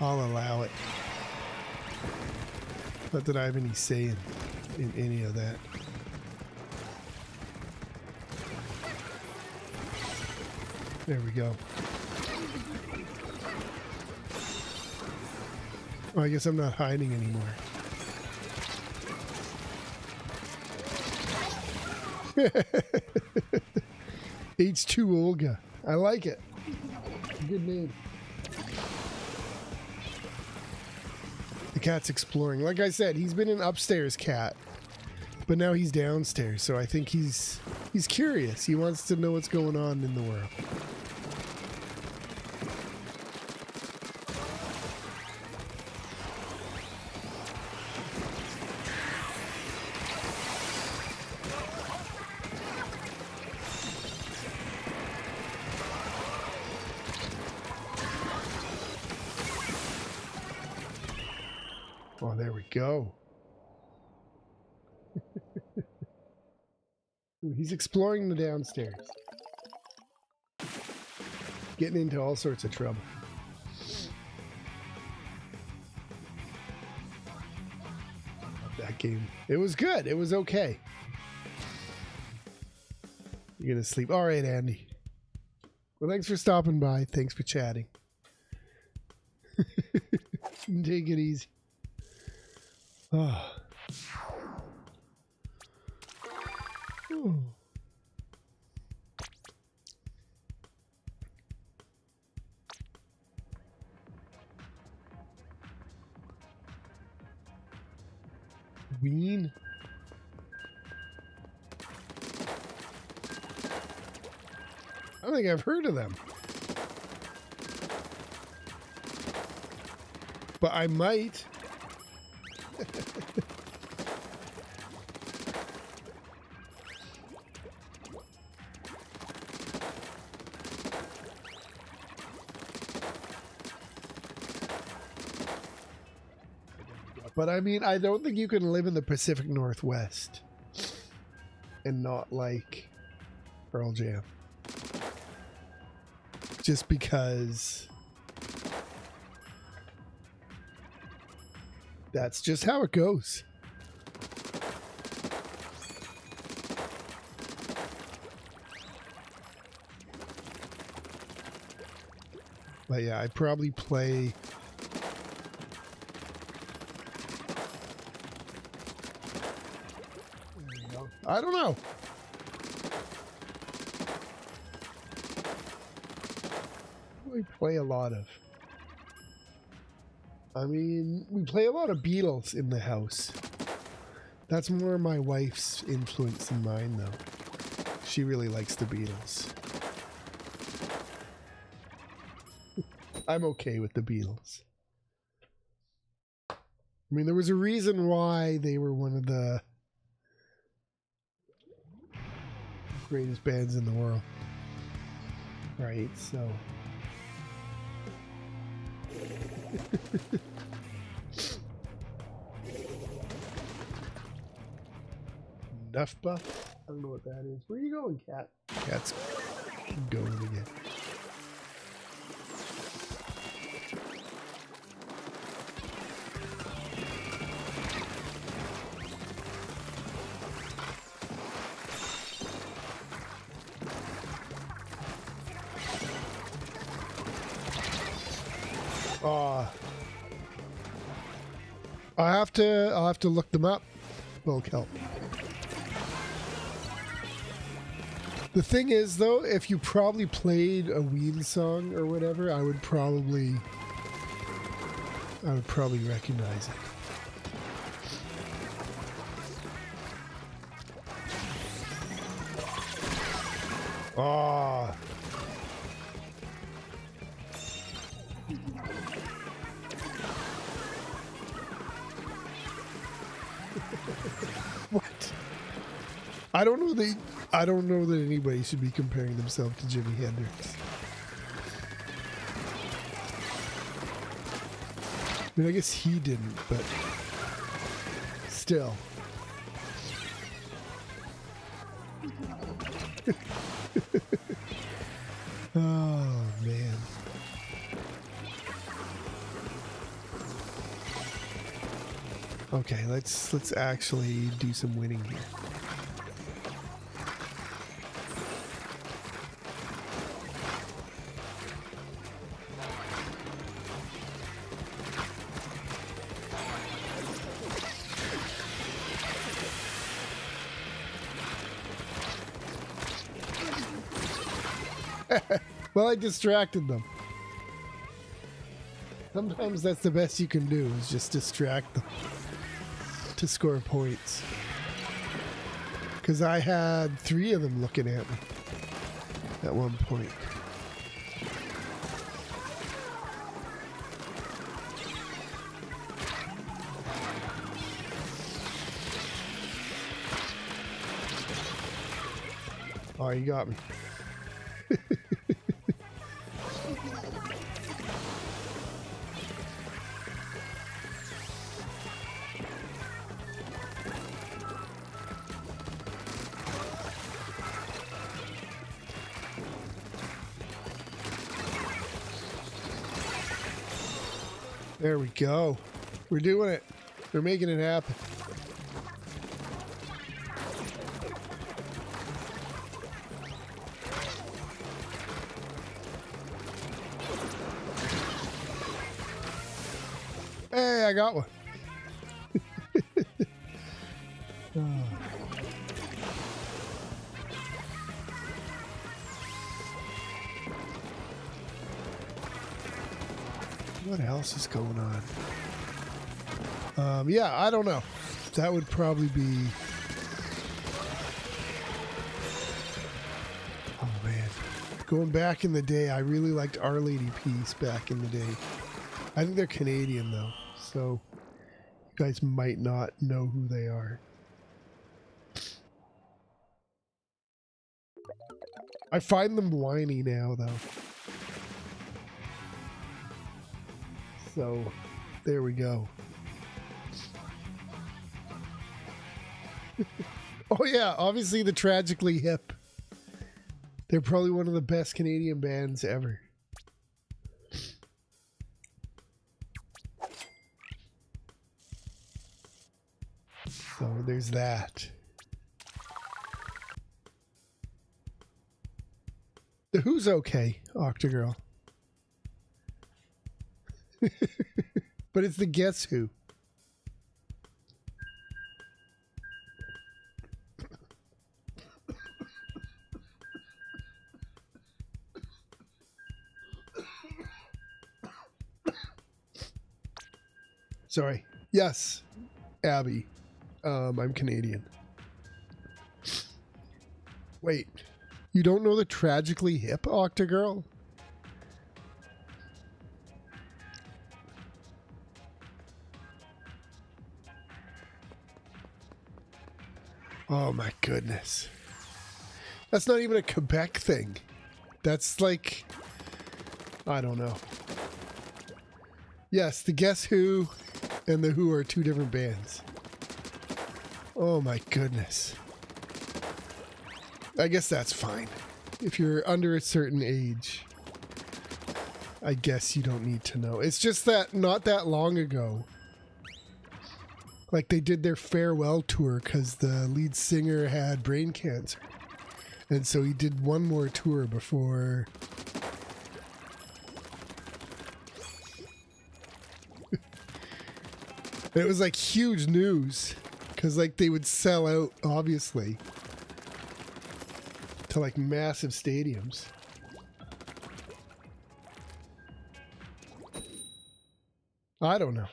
I'll allow it. Not that I have any say in any of that. There we go. Oh, I guess I'm not hiding anymore. H2 Olga. I like it. Good name. The cat's exploring. Like I said, he's been an upstairs cat, but now he's downstairs. So I think he's curious. He wants to know what's going on in the world. Oh, there we go. Ooh, he's exploring the downstairs. Getting into all sorts of trouble. Love that game. It was good. It was okay. You're gonna sleep. All right, Andy. Well, thanks for stopping by. Thanks for chatting. Take it easy. Oh. Ooh. Ween? I don't think I've heard of them. But I might. But I mean, I don't think you can live in the Pacific Northwest and not like Pearl Jam. Just because that's just how it goes. But yeah, I probably play... I don't know. We play a lot of. I mean, we play a lot of Beatles in the house. That's more my wife's influence than mine, though. She really likes the Beatles. I'm okay with the Beatles. I mean, there was a reason why they were one of the greatest bands in the world. Right, so... Nuff buff? I don't know what that is. Where are you going, cat? Cat's going again. I'll have to look them up. Bulk help. The thing is, though, if you probably played a Ween song or whatever, I would probably recognize it. Oh. What? I don't know that anybody should be comparing themselves to Jimi Hendrix. I mean, I guess he didn't, but still. Oh, man. Okay, let's actually do some winning here. Well, I distracted them. Sometimes that's the best you can do, is just distract them to score points. Because I had 3 of them looking at me at one point. Oh, you got me. There we go. We're doing it. We're making it happen. Hey, I got one. Oh. What else is going on? Yeah, I don't know. That would probably be... Oh, man. Going back in the day, I really liked Our Lady Peace back in the day. I think they're Canadian, though, so you guys might not know who they are. I find them whiny now, though. So, there we go. Oh yeah, obviously the Tragically Hip. They're probably one of the best Canadian bands ever. So there's that. The Who's okay, Octagirl. But it's the Guess Who. Sorry. Yes, Abby. I'm Canadian. Wait, you don't know the Tragically Hip, Octagirl? Oh my goodness. That's not even a Quebec thing. That's like, I don't know. Yes, the Guess Who and the Who are two different bands. Oh my goodness. I guess that's fine. If you're under a certain age, I guess you don't need to know. It's just that not that long ago, like they did their farewell tour because the lead singer had brain cancer. And so he did one more tour before... It was like huge news because like they would sell out, obviously, to like massive stadiums. I don't know.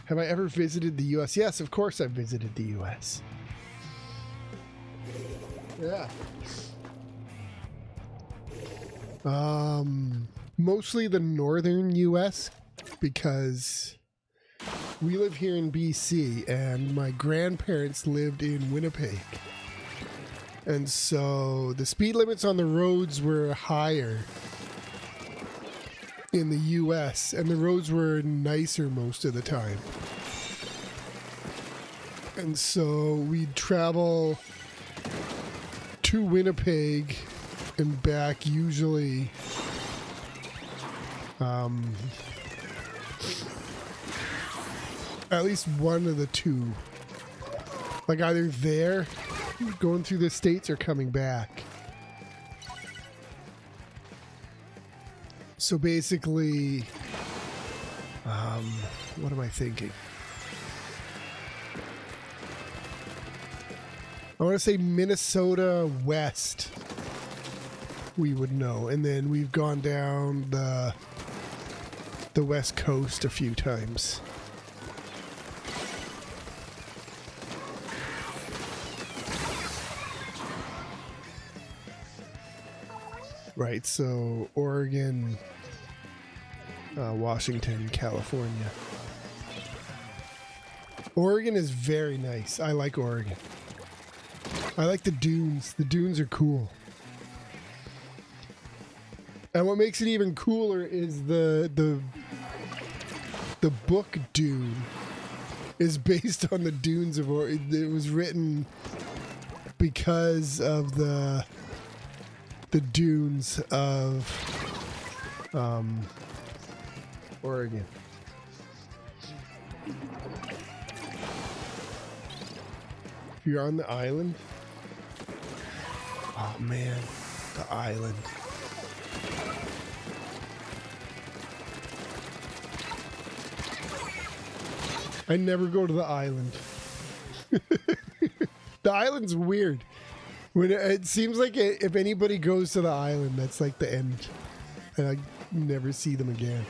Have I ever visited the US? Yes, of course I've visited the US. Yeah. Mostly the northern US because we live here in BC and my grandparents lived in Winnipeg. And so the speed limits on the roads were higher in the US and the roads were nicer most of the time. And so we'd travel to Winnipeg and back usually at least one of the two, like either there going through the states or coming back. So basically what am I thinking? I want to say Minnesota west we would know, and then we've gone down the west coast a few times. Right, so Oregon, Washington, California. Oregon is very nice. I like Oregon. I like the dunes. The dunes are cool. And what makes it even cooler is the book Dune is based on the dunes of Oregon. It was written because of the dunes of Oregon. If you're on the island, oh man, the island. I never go to the island. The island's weird. When it seems like if anybody goes to the island, that's like the end. And I never see them again.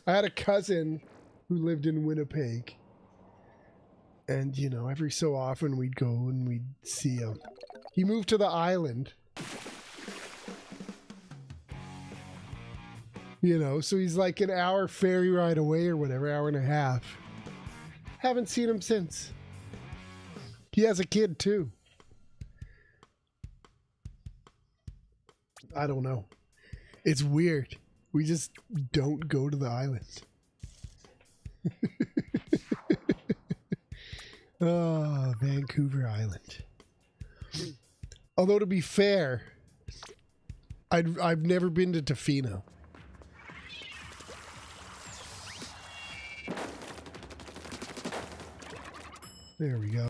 I had a cousin who lived in Winnipeg. And, you know, every so often we'd go and we'd see him. He moved to the island. You know, so he's like an hour ferry ride away or whatever, hour and a half. Haven't seen him since. He has a kid too. I don't know. It's weird. We just don't go to the island. Oh, Vancouver Island. Although to be fair, I've never been to Tofino. There we go.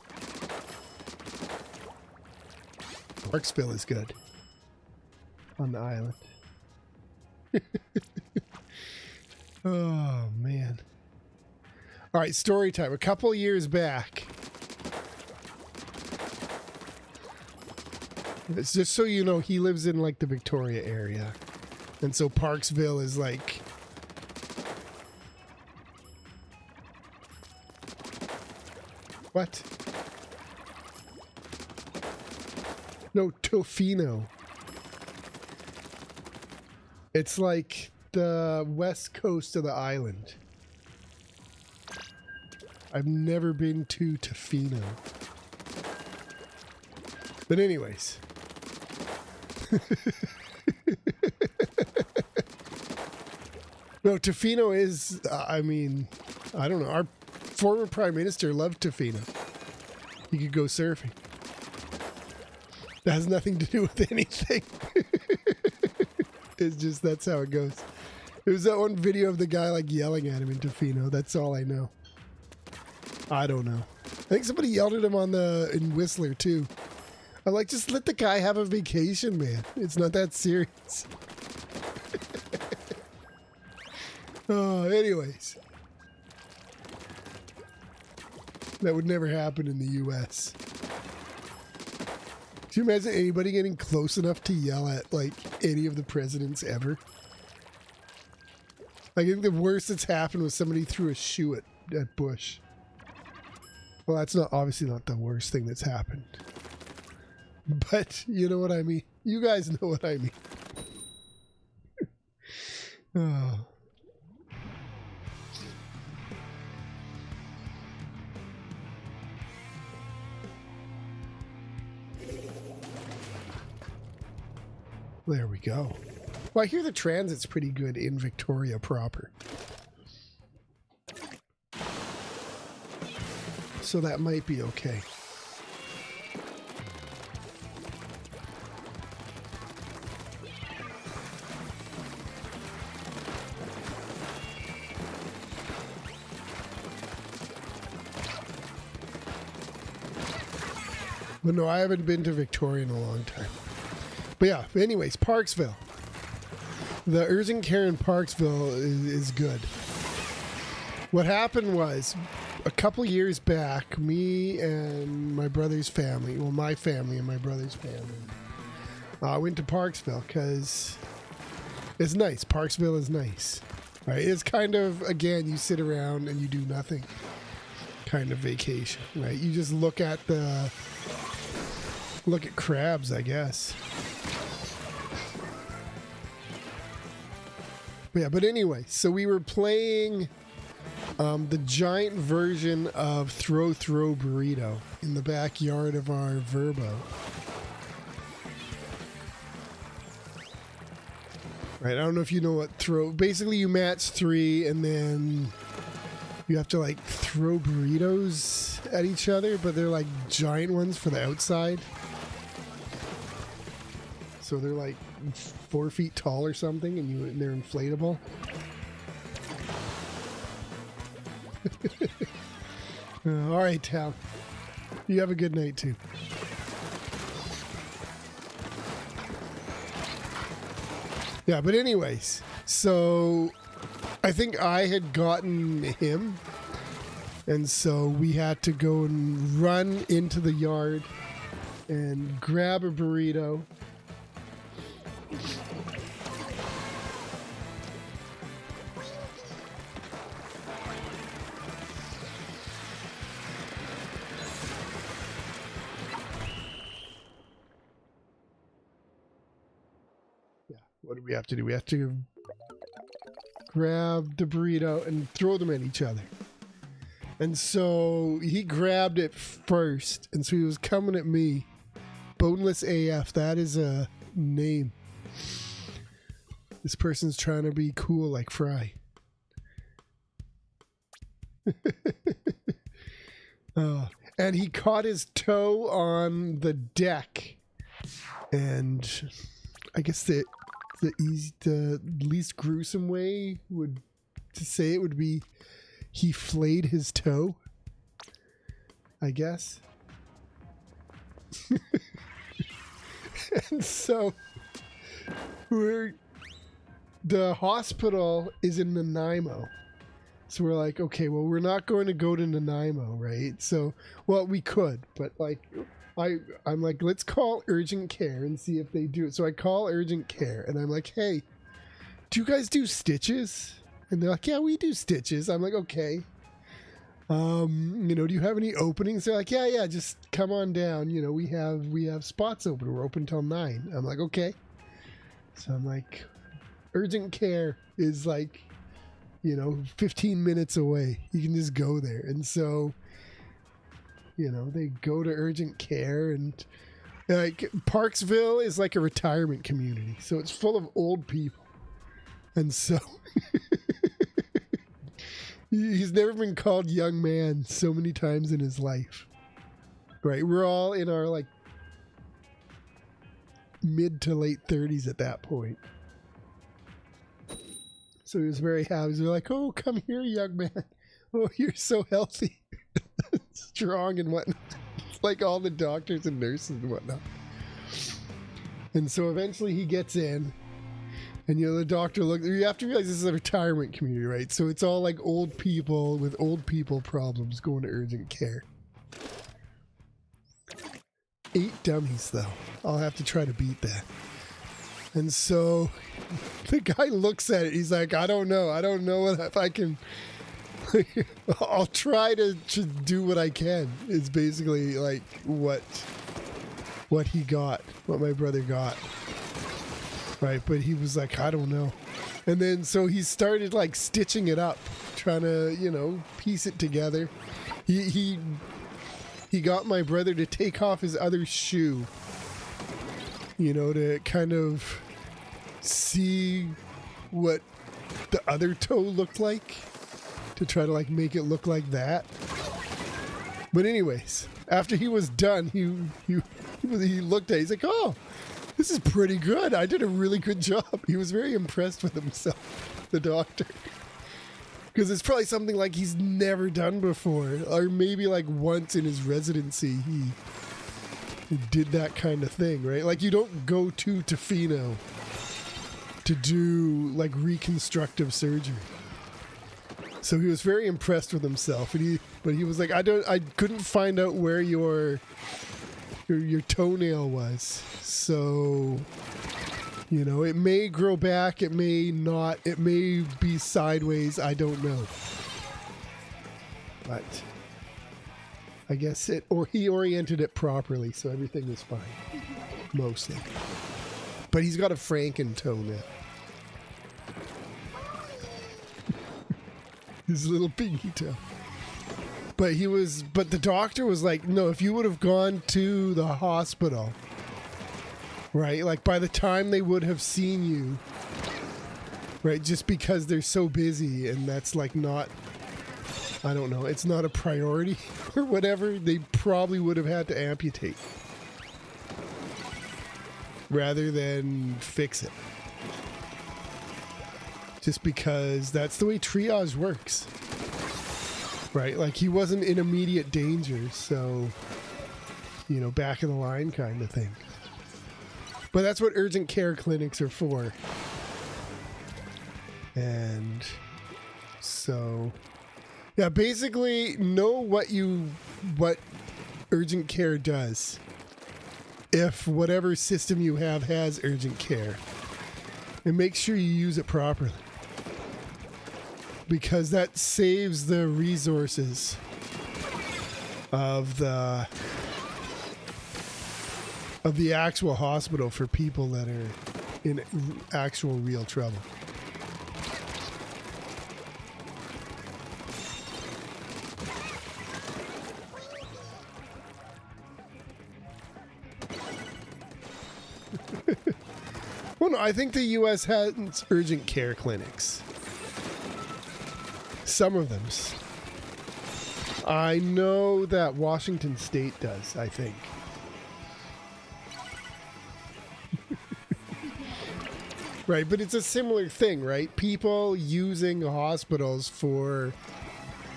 Parksville is good on the island. Oh man. All right, story time. A couple years back, it's just so you know, he lives in like the Victoria area, and so Parksville is like what? No, Tofino. It's like the west coast of the island. I've never been to Tofino. But anyways. No, Tofino is, I mean, I don't know. Our former Prime Minister loved Tofino. He could go surfing. That has nothing to do with anything. It's just, that's how it goes. There was that one video of the guy like yelling at him in Tofino. That's all I know. I don't know. I think somebody yelled at him in Whistler too. I'm like, just let the guy have a vacation, man. It's not that serious. Oh, anyways. That would never happen in the US. Do you imagine anybody getting close enough to yell at like any of the presidents ever? I think the worst that's happened was somebody threw a shoe at Bush. Well, that's not obviously not the worst thing that's happened. But you know what I mean. You guys know what I mean. Oh. There we go. Well, I hear the transit's pretty good in Victoria proper. So that might be okay. But no, I haven't been to Victoria in a long time. But yeah, anyways, Parksville. The Urgent Care in Parksville is good. What happened was, a couple years back, me and my brother's family, well, my family and my brother's family, went to Parksville because it's nice. Parksville is nice. Right? It's kind of, again, you sit around and you do nothing kind of vacation, right? You just look at crabs, I guess. But yeah, but anyway, so we were playing the giant version of Throw Burrito in the backyard of our Verbo. Right, I don't know if you know what throw... Basically, you match 3, and then you have to, like, throw burritos at each other, but they're, like, giant ones for the outside. So they're, like, 4 feet tall or something, and they're inflatable. All right, Tal. You have a good night, too. Yeah, but anyways, so I think I had gotten him, and so we had to go and run into the yard and grab a burrito. What do we have to do? We have to grab the burrito and throw them at each other. And so he grabbed it first, and so he was coming at me. Boneless AF, that is a name. This person's trying to be cool like Fry. and he caught his toe on the deck. And I guess the least gruesome way to say it would be he flayed his toe, I guess. And so the hospital is in Nanaimo. So we're like, okay, well, we're not going to go to Nanaimo, right? So, well, we could, but like, I'm like, let's call urgent care and see if they do it. So I call urgent care and I'm like, hey, do you guys do stitches? And they're like, yeah, we do stitches. I'm like, okay. Do you have any openings? They're like, yeah, just come on down. We have spots open. We're open till 9. I'm like, okay. So I'm like, urgent care is like, 15 minutes away. You can just go there. And so, they go to urgent care, and like Parksville is like a retirement community. So it's full of old people. And so he's never been called young man so many times in his life. Right? We're all in our like mid to late 30s at that point. So he was very happy. They're like, oh, come here, young man. Oh, you're so healthy. Strong and whatnot. It's like all the doctors and nurses and whatnot. And so eventually he gets in. And, the doctor looks... You have to realize this is a retirement community, right? So it's all like old people with old people problems going to urgent care. 8 dummies, though. I'll have to try to beat that. And so the guy looks at it. He's like, I don't know if I can. I'll try to do what I can. It's basically like what he got, what my brother got. Right. But he was like, I don't know. And then so he started like stitching it up, trying to, piece it together. He got my brother to take off his other shoe. To kind of see what the other toe looked like, to try to like make it look like that. But anyways, after he was done, he looked at it. He's like, oh, this is pretty good. I did a really good job. He was very impressed with himself, the doctor. Because it's probably something like he's never done before, or maybe like once in his residency he did that kind of thing, right? Like you don't go to Tofino to do like reconstructive surgery. So he was very impressed with himself, but he was like, I couldn't find out where your toenail was. So, it may grow back, it may not, it may be sideways, I don't know. But I guess he oriented it properly, so everything was fine. Mostly. But he's got a Franken toe now. His little piggy toe. But the doctor was like, no, if you would have gone to the hospital, right? Like by the time they would have seen you, right? Just because they're so busy and that's like not, I don't know, it's not a priority or whatever, they probably would have had to amputate rather than fix it. Just because that's the way triage works. Right? Like he wasn't in immediate danger, so, back of the line kind of thing. But that's what urgent care clinics are for. And so, yeah, basically know what urgent care does. If whatever system you have has urgent care. And make sure you use it properly. Because that saves the resources of the actual hospital for people that are in actual real trouble. Well, no, I think the U.S. has urgent care clinics. Some of them. I know that Washington State does, I think. Right, but it's a similar thing, right? People using hospitals for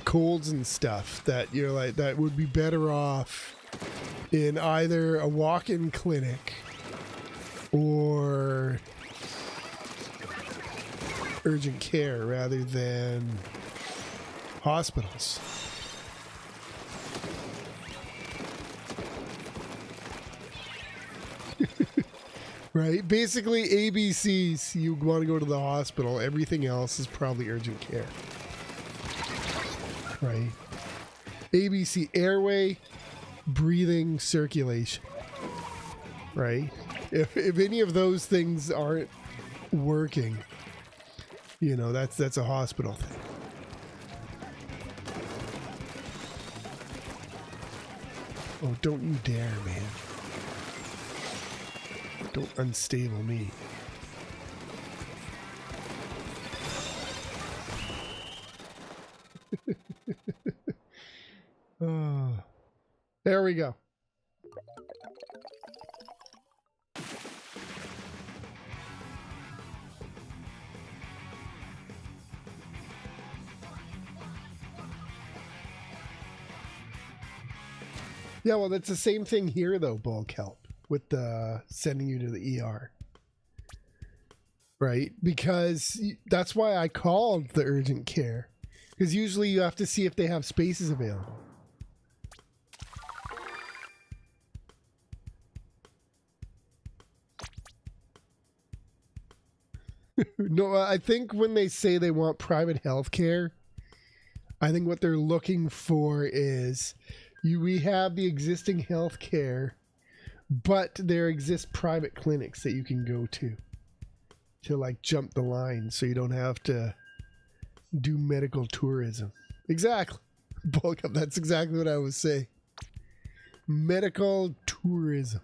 colds and stuff that you're like, that would be better off in either a walk-in clinic or urgent care rather than hospitals. Right? Basically, ABCs, you want to go to the hospital. Everything else is probably urgent care. Right? ABC, airway, breathing, circulation. Right? If any of those things aren't working, you know, that's a hospital thing. Oh, don't you dare, man. Don't unstable me. Oh, there we go. Yeah, well, that's the same thing here, though, bulk help. With the sending you to the ER, right? Because that's why I called the urgent care, because usually you have to see if they have spaces available. No, I think when they say they want private health care, I think what they're looking for is we have the existing health care, but there exist private clinics that you can go to like jump the line so you don't have to do medical tourism. Exactly. Bulk up. That's exactly what I was saying. Medical tourism.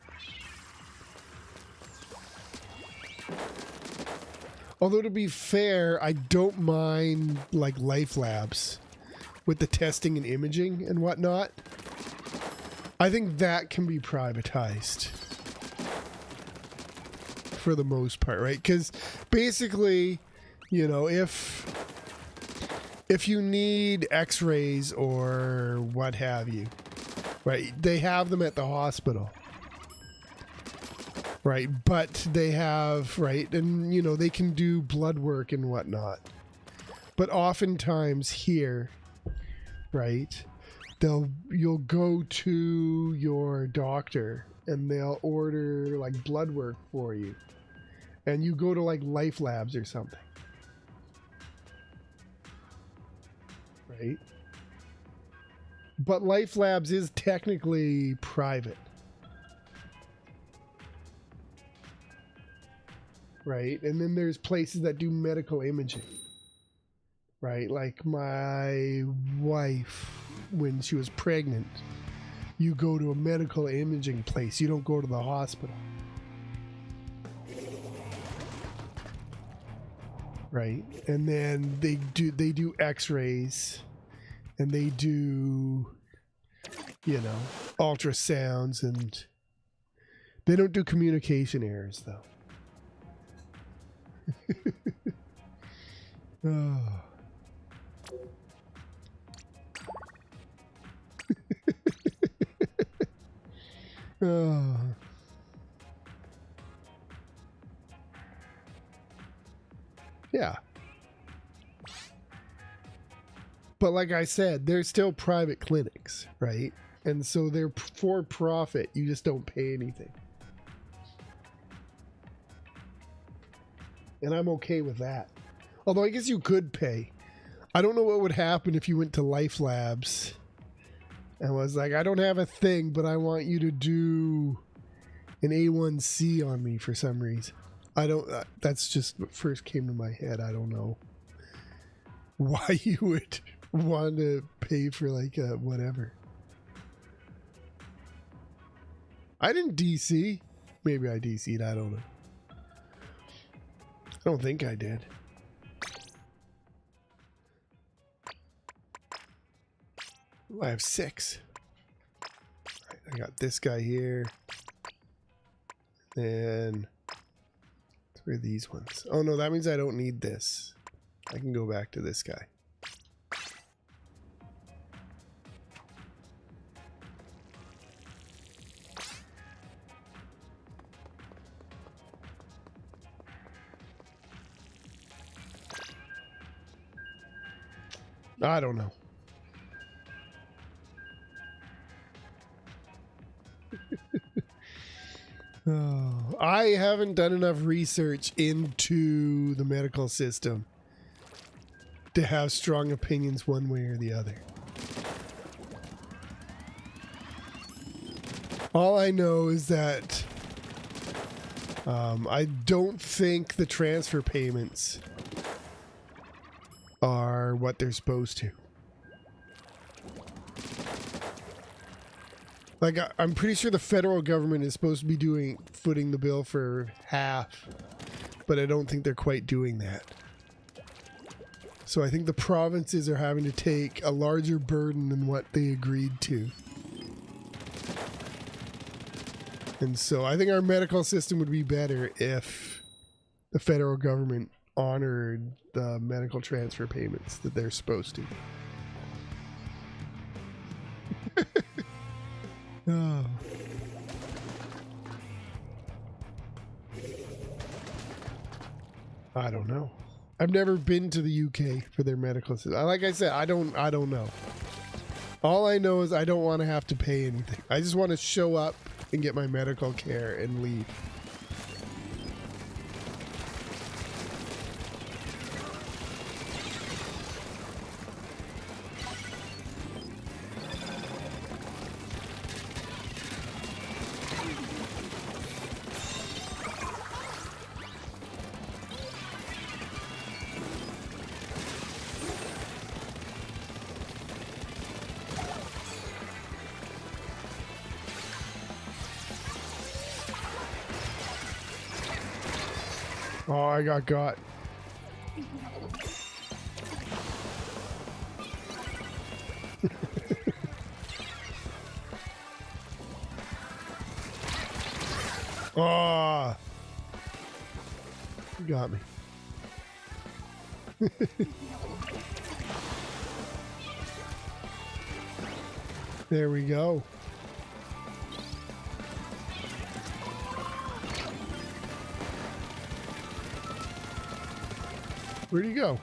Although to be fair, I don't mind like life labs with the testing and imaging and whatnot. I think that can be privatized for the most part, right? Because basically, you know, if you need x-rays or what have you, right, they have them at the hospital, right? But they have, right, and, you know, they can do blood work and whatnot. But oftentimes here, right, you'll go to your doctor and they'll order like blood work for you, and you go to like life labs or something, right? But life labs is technically private, right? And then there's places that do medical imaging, right? Like my wife, when she was pregnant, you go to a medical imaging place. You don't go to the hospital. Right? And then they do x-rays, and they do, you know, ultrasounds, and they don't do communication errors though. Oh. Oh. Yeah. But like I said, they're still private clinics, right? And so they're for profit. You just don't pay anything. And I'm okay with that. Although I guess you could pay. I don't know what would happen if you went to Life Labs and was like, I don't have a thing, but I want you to do an A1C on me for some reason. I don't, that's just what first came to my head. I don't know why you would want to pay for like a whatever. I didn't DC. Maybe I DC'd. I don't know. I don't think I did. I have 6. Right, I got this guy here. And where are these ones? Oh no, that means I don't need this. I can go back to this guy. I don't know. Oh, I haven't done enough research into the medical system to have strong opinions one way or the other. All I know is that I don't think the transfer payments are what they're supposed to. Like, I'm pretty sure the federal government is supposed to be footing the bill for half, but I don't think they're quite doing that. So I think the provinces are having to take a larger burden than what they agreed to. And so I think our medical system would be better if the federal government honored the medical transfer payments that they're supposed to. Oh. I don't know. I've never been to the UK for their medical system. Like I said, I don't know. All I know is I don't want to have to pay anything. I just want to show up and get my medical care and leave. Oh, I got. Oh, you got me. There we go. Where'd he go?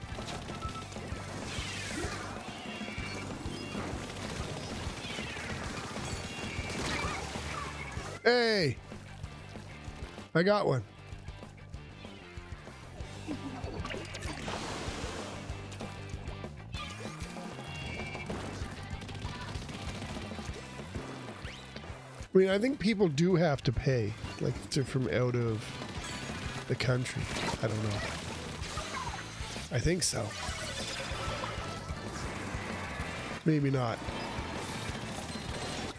Hey! I got one. I mean, I think people do have to pay, like if they're from out of the country. I don't know. I think so. Maybe not.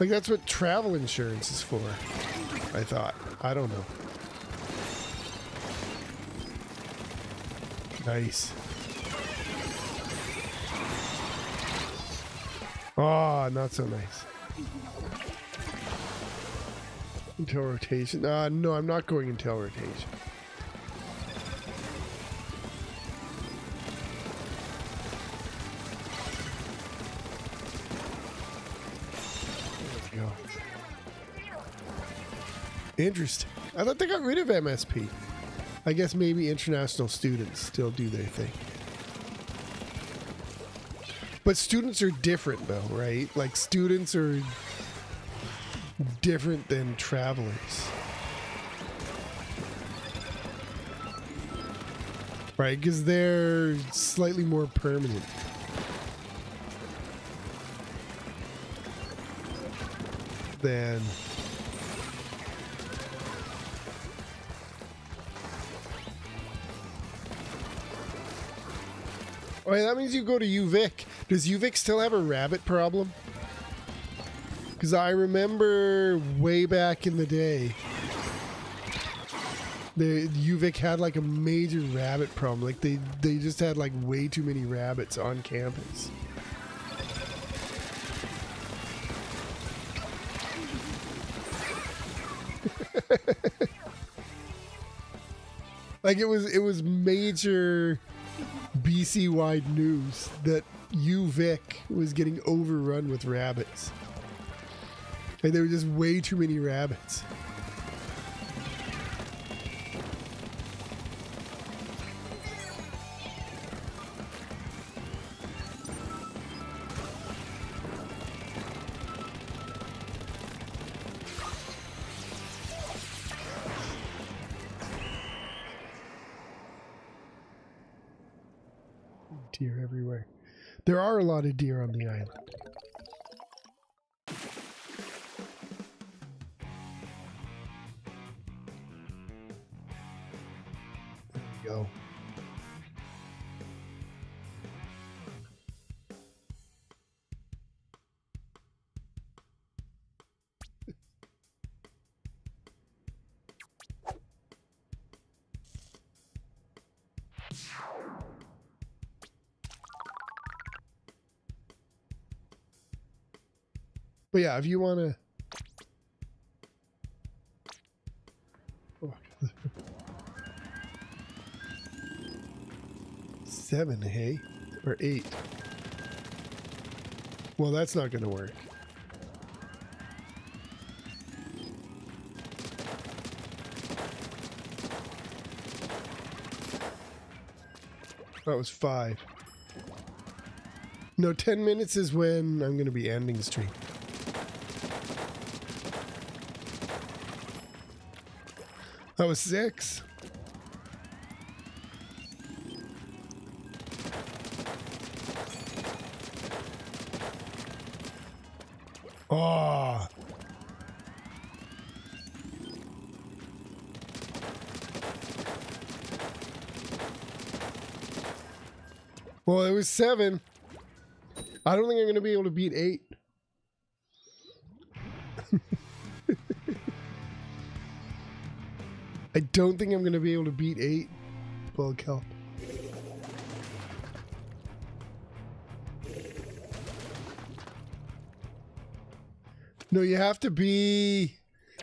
Like, that's what travel insurance is for, I thought. I don't know. Nice. Oh, not so nice. Until rotation. No, I'm not going until rotation. Interesting. I thought they got rid of MSP. I guess maybe international students still do their thing. But students are different though, right? Like students are different than travelers. Right? Because they're slightly more permanent. Than... Oh, yeah, that means you go to UVic. Does UVic still have a rabbit problem? Because I remember way back in the day, the UVic had like a major rabbit problem. Like they just had like way too many rabbits on campus. Like it was major BC wide news that UVic was getting overrun with rabbits. Like there were just way too many rabbits. Deer everywhere. There are a lot of deer on the island. There we go. But yeah, if you want to... Oh. 7, hey? Or 8? Well, that's not going to work. That was 5. No, 10 minutes is when I'm going to be ending the stream. That was 6. Oh. Well, it was 7. I don't think I'm going to be able to beat 8. I don't think I'm going to be able to beat 8 bulk help. No, you have to be...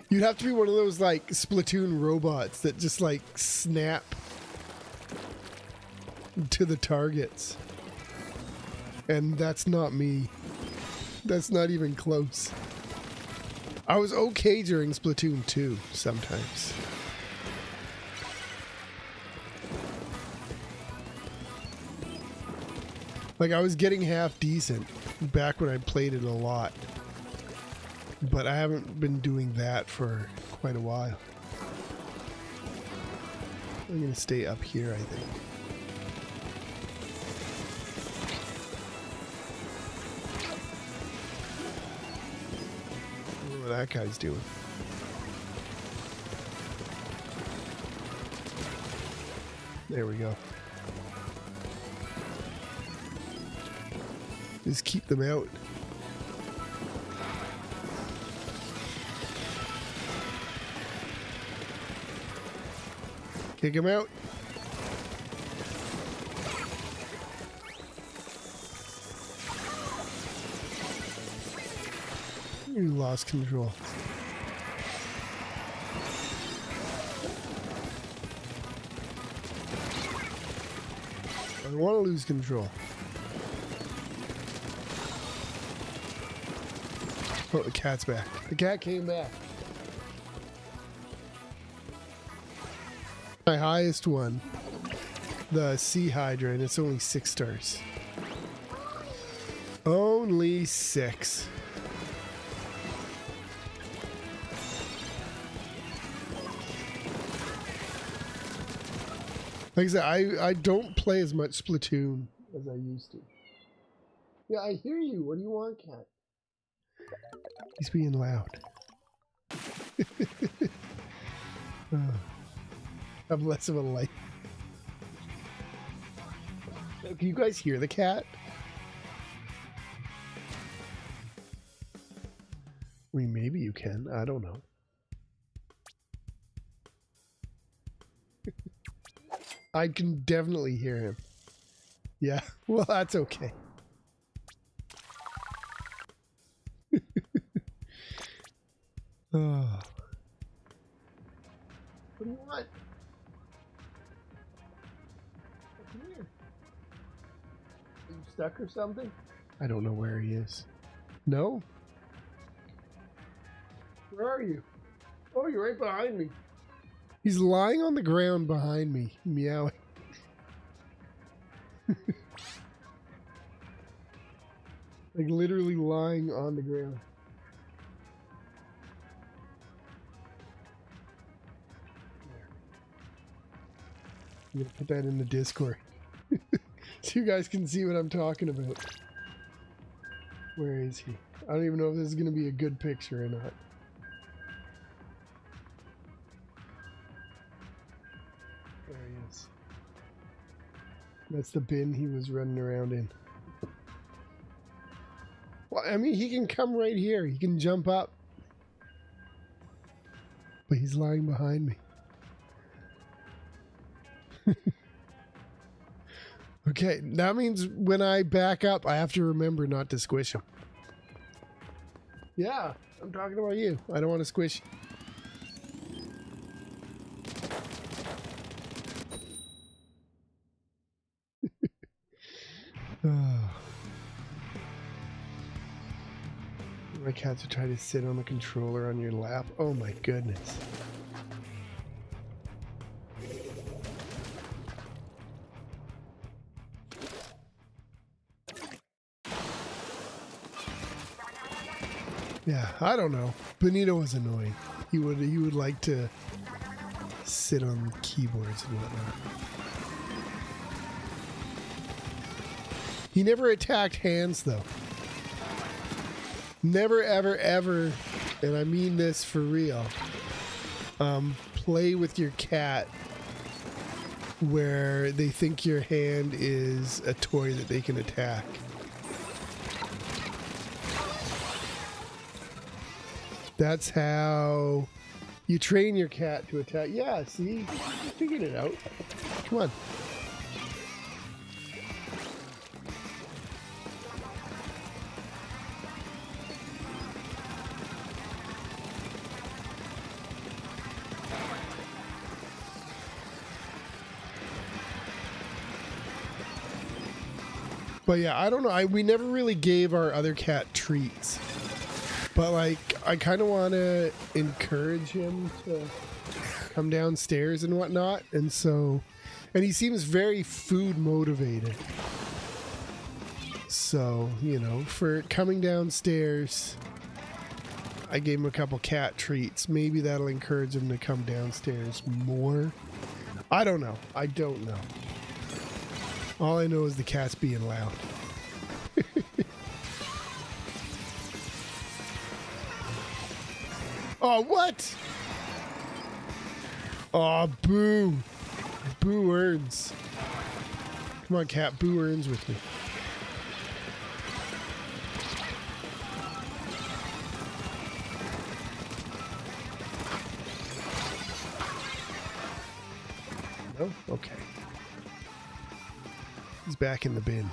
You'd have to be one of those, like, Splatoon robots that just, like, snap to the targets. And that's not me. That's not even close. I was okay during Splatoon 2 sometimes. Like, I was getting half decent back when I played it a lot. But I haven't been doing that for quite a while. I'm going to stay up here, I think. I wonder what that guy's doing. There we go. Just keep them out. Kick him out. You lost control. I don't want to lose control. Oh, the cat's back. The cat came back. My highest one, the sea hydra, and it's only 6 stars. Only 6. Like I said, I don't play as much Splatoon as I used to. Yeah, I hear you. What do you want, cat? He's being loud. Have less of a life. Can you guys hear the cat? I mean, maybe you can. I don't know. I can definitely hear him. Yeah, well, that's okay. Oh. What do you want? stuck or something? I don't know where he is. No? Where are you? Oh, you're right behind me. He's lying on the ground behind me, meowing. Like literally lying on the ground. There. I'm gonna put that in the Discord. So you guys can see what I'm talking about. Where is he? I don't even know if this is gonna be a good picture or not. There he is. That's the bin he was running around in. Well, I mean, he can come right here. He can jump up. But he's lying behind me. Okay, that means when I back up, I have to remember not to squish him. Yeah, I'm talking about you. I don't want to squish. My cats are trying to sit on the controller on your lap. Oh my goodness. Yeah, I don't know. Benito was annoying. He would like to sit on keyboards and whatnot. He never attacked hands though. Never, ever, ever, and I mean this for real, play with your cat where they think your hand is a toy that they can attack. That's how you train your cat to attack. Yeah, see? You figured it out. Come on. But yeah, I don't know. We never really gave our other cat treats. But like, I kind of want to encourage him to come downstairs and whatnot. And so, and he seems very food motivated. So, you know, for coming downstairs, I gave him a couple cat treats. Maybe that'll encourage him to come downstairs more. I don't know. I don't know. All I know is the cat's being loud. Oh, what? Oh, boo. Boo earns. Come on, cat. Boo earns with me. No? Okay. He's back in the bin.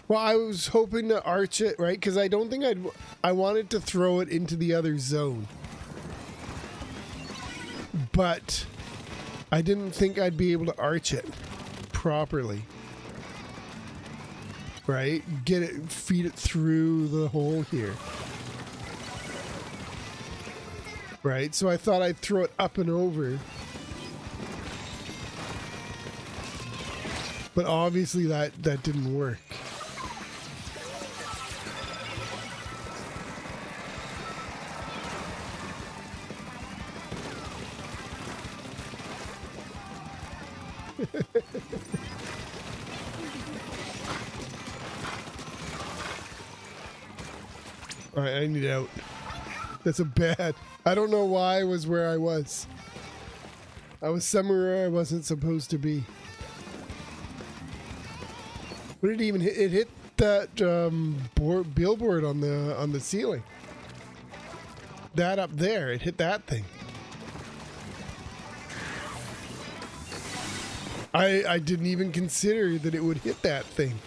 Well, I was hoping to arch it, right? Because I don't think I wanted to throw it into the other zone. But I didn't think I'd be able to arch it properly. Right? Feed it through the hole here. Right? So I thought I'd throw it up and over. But obviously that didn't work. Alright, I need out. That's a bad. I don't know why I was where I was. I was somewhere I wasn't supposed to be. What did it even hit? It hit that billboard on the ceiling. That up there, it hit that thing. I didn't even consider that it would hit that thing.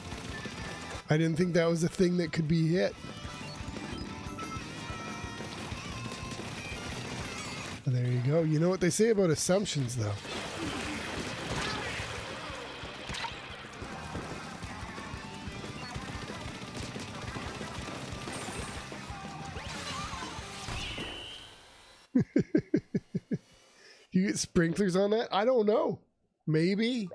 I didn't think that was a thing that could be hit. There you go. You know what they say about assumptions, though. You get sprinklers on that? I don't know. Maybe.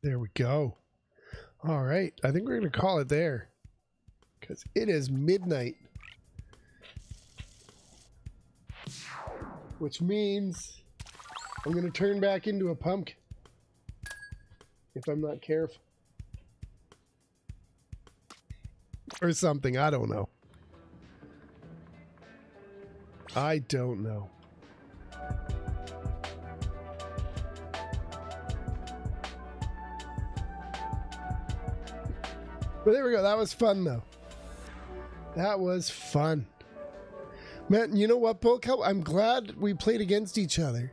There we go. All right. I think we're going to call it there because it is midnight, which means I'm going to turn back into a pumpkin if I'm not careful. Or something. I don't know. I don't know. But there we go. That was fun, though. That was fun. Man, you know what, Bullcup? I'm glad we played against each other.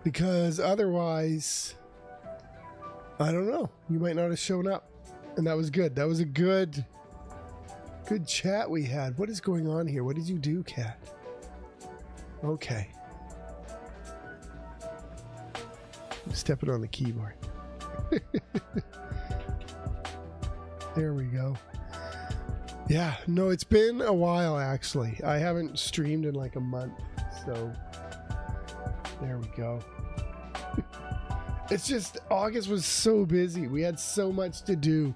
Because otherwise, I don't know. You might not have shown up. And that was good. That was a good chat we had. What is going on here? What did you do, Cat? Okay. I'm stepping on the keyboard. There we go. Yeah, no, it's been a while, actually. I haven't streamed in like a month, so there we go. It's just August was so busy. We had so much to do.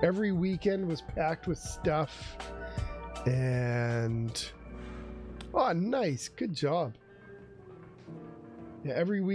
Every weekend was packed with stuff. And oh, nice. Good job. Yeah, every week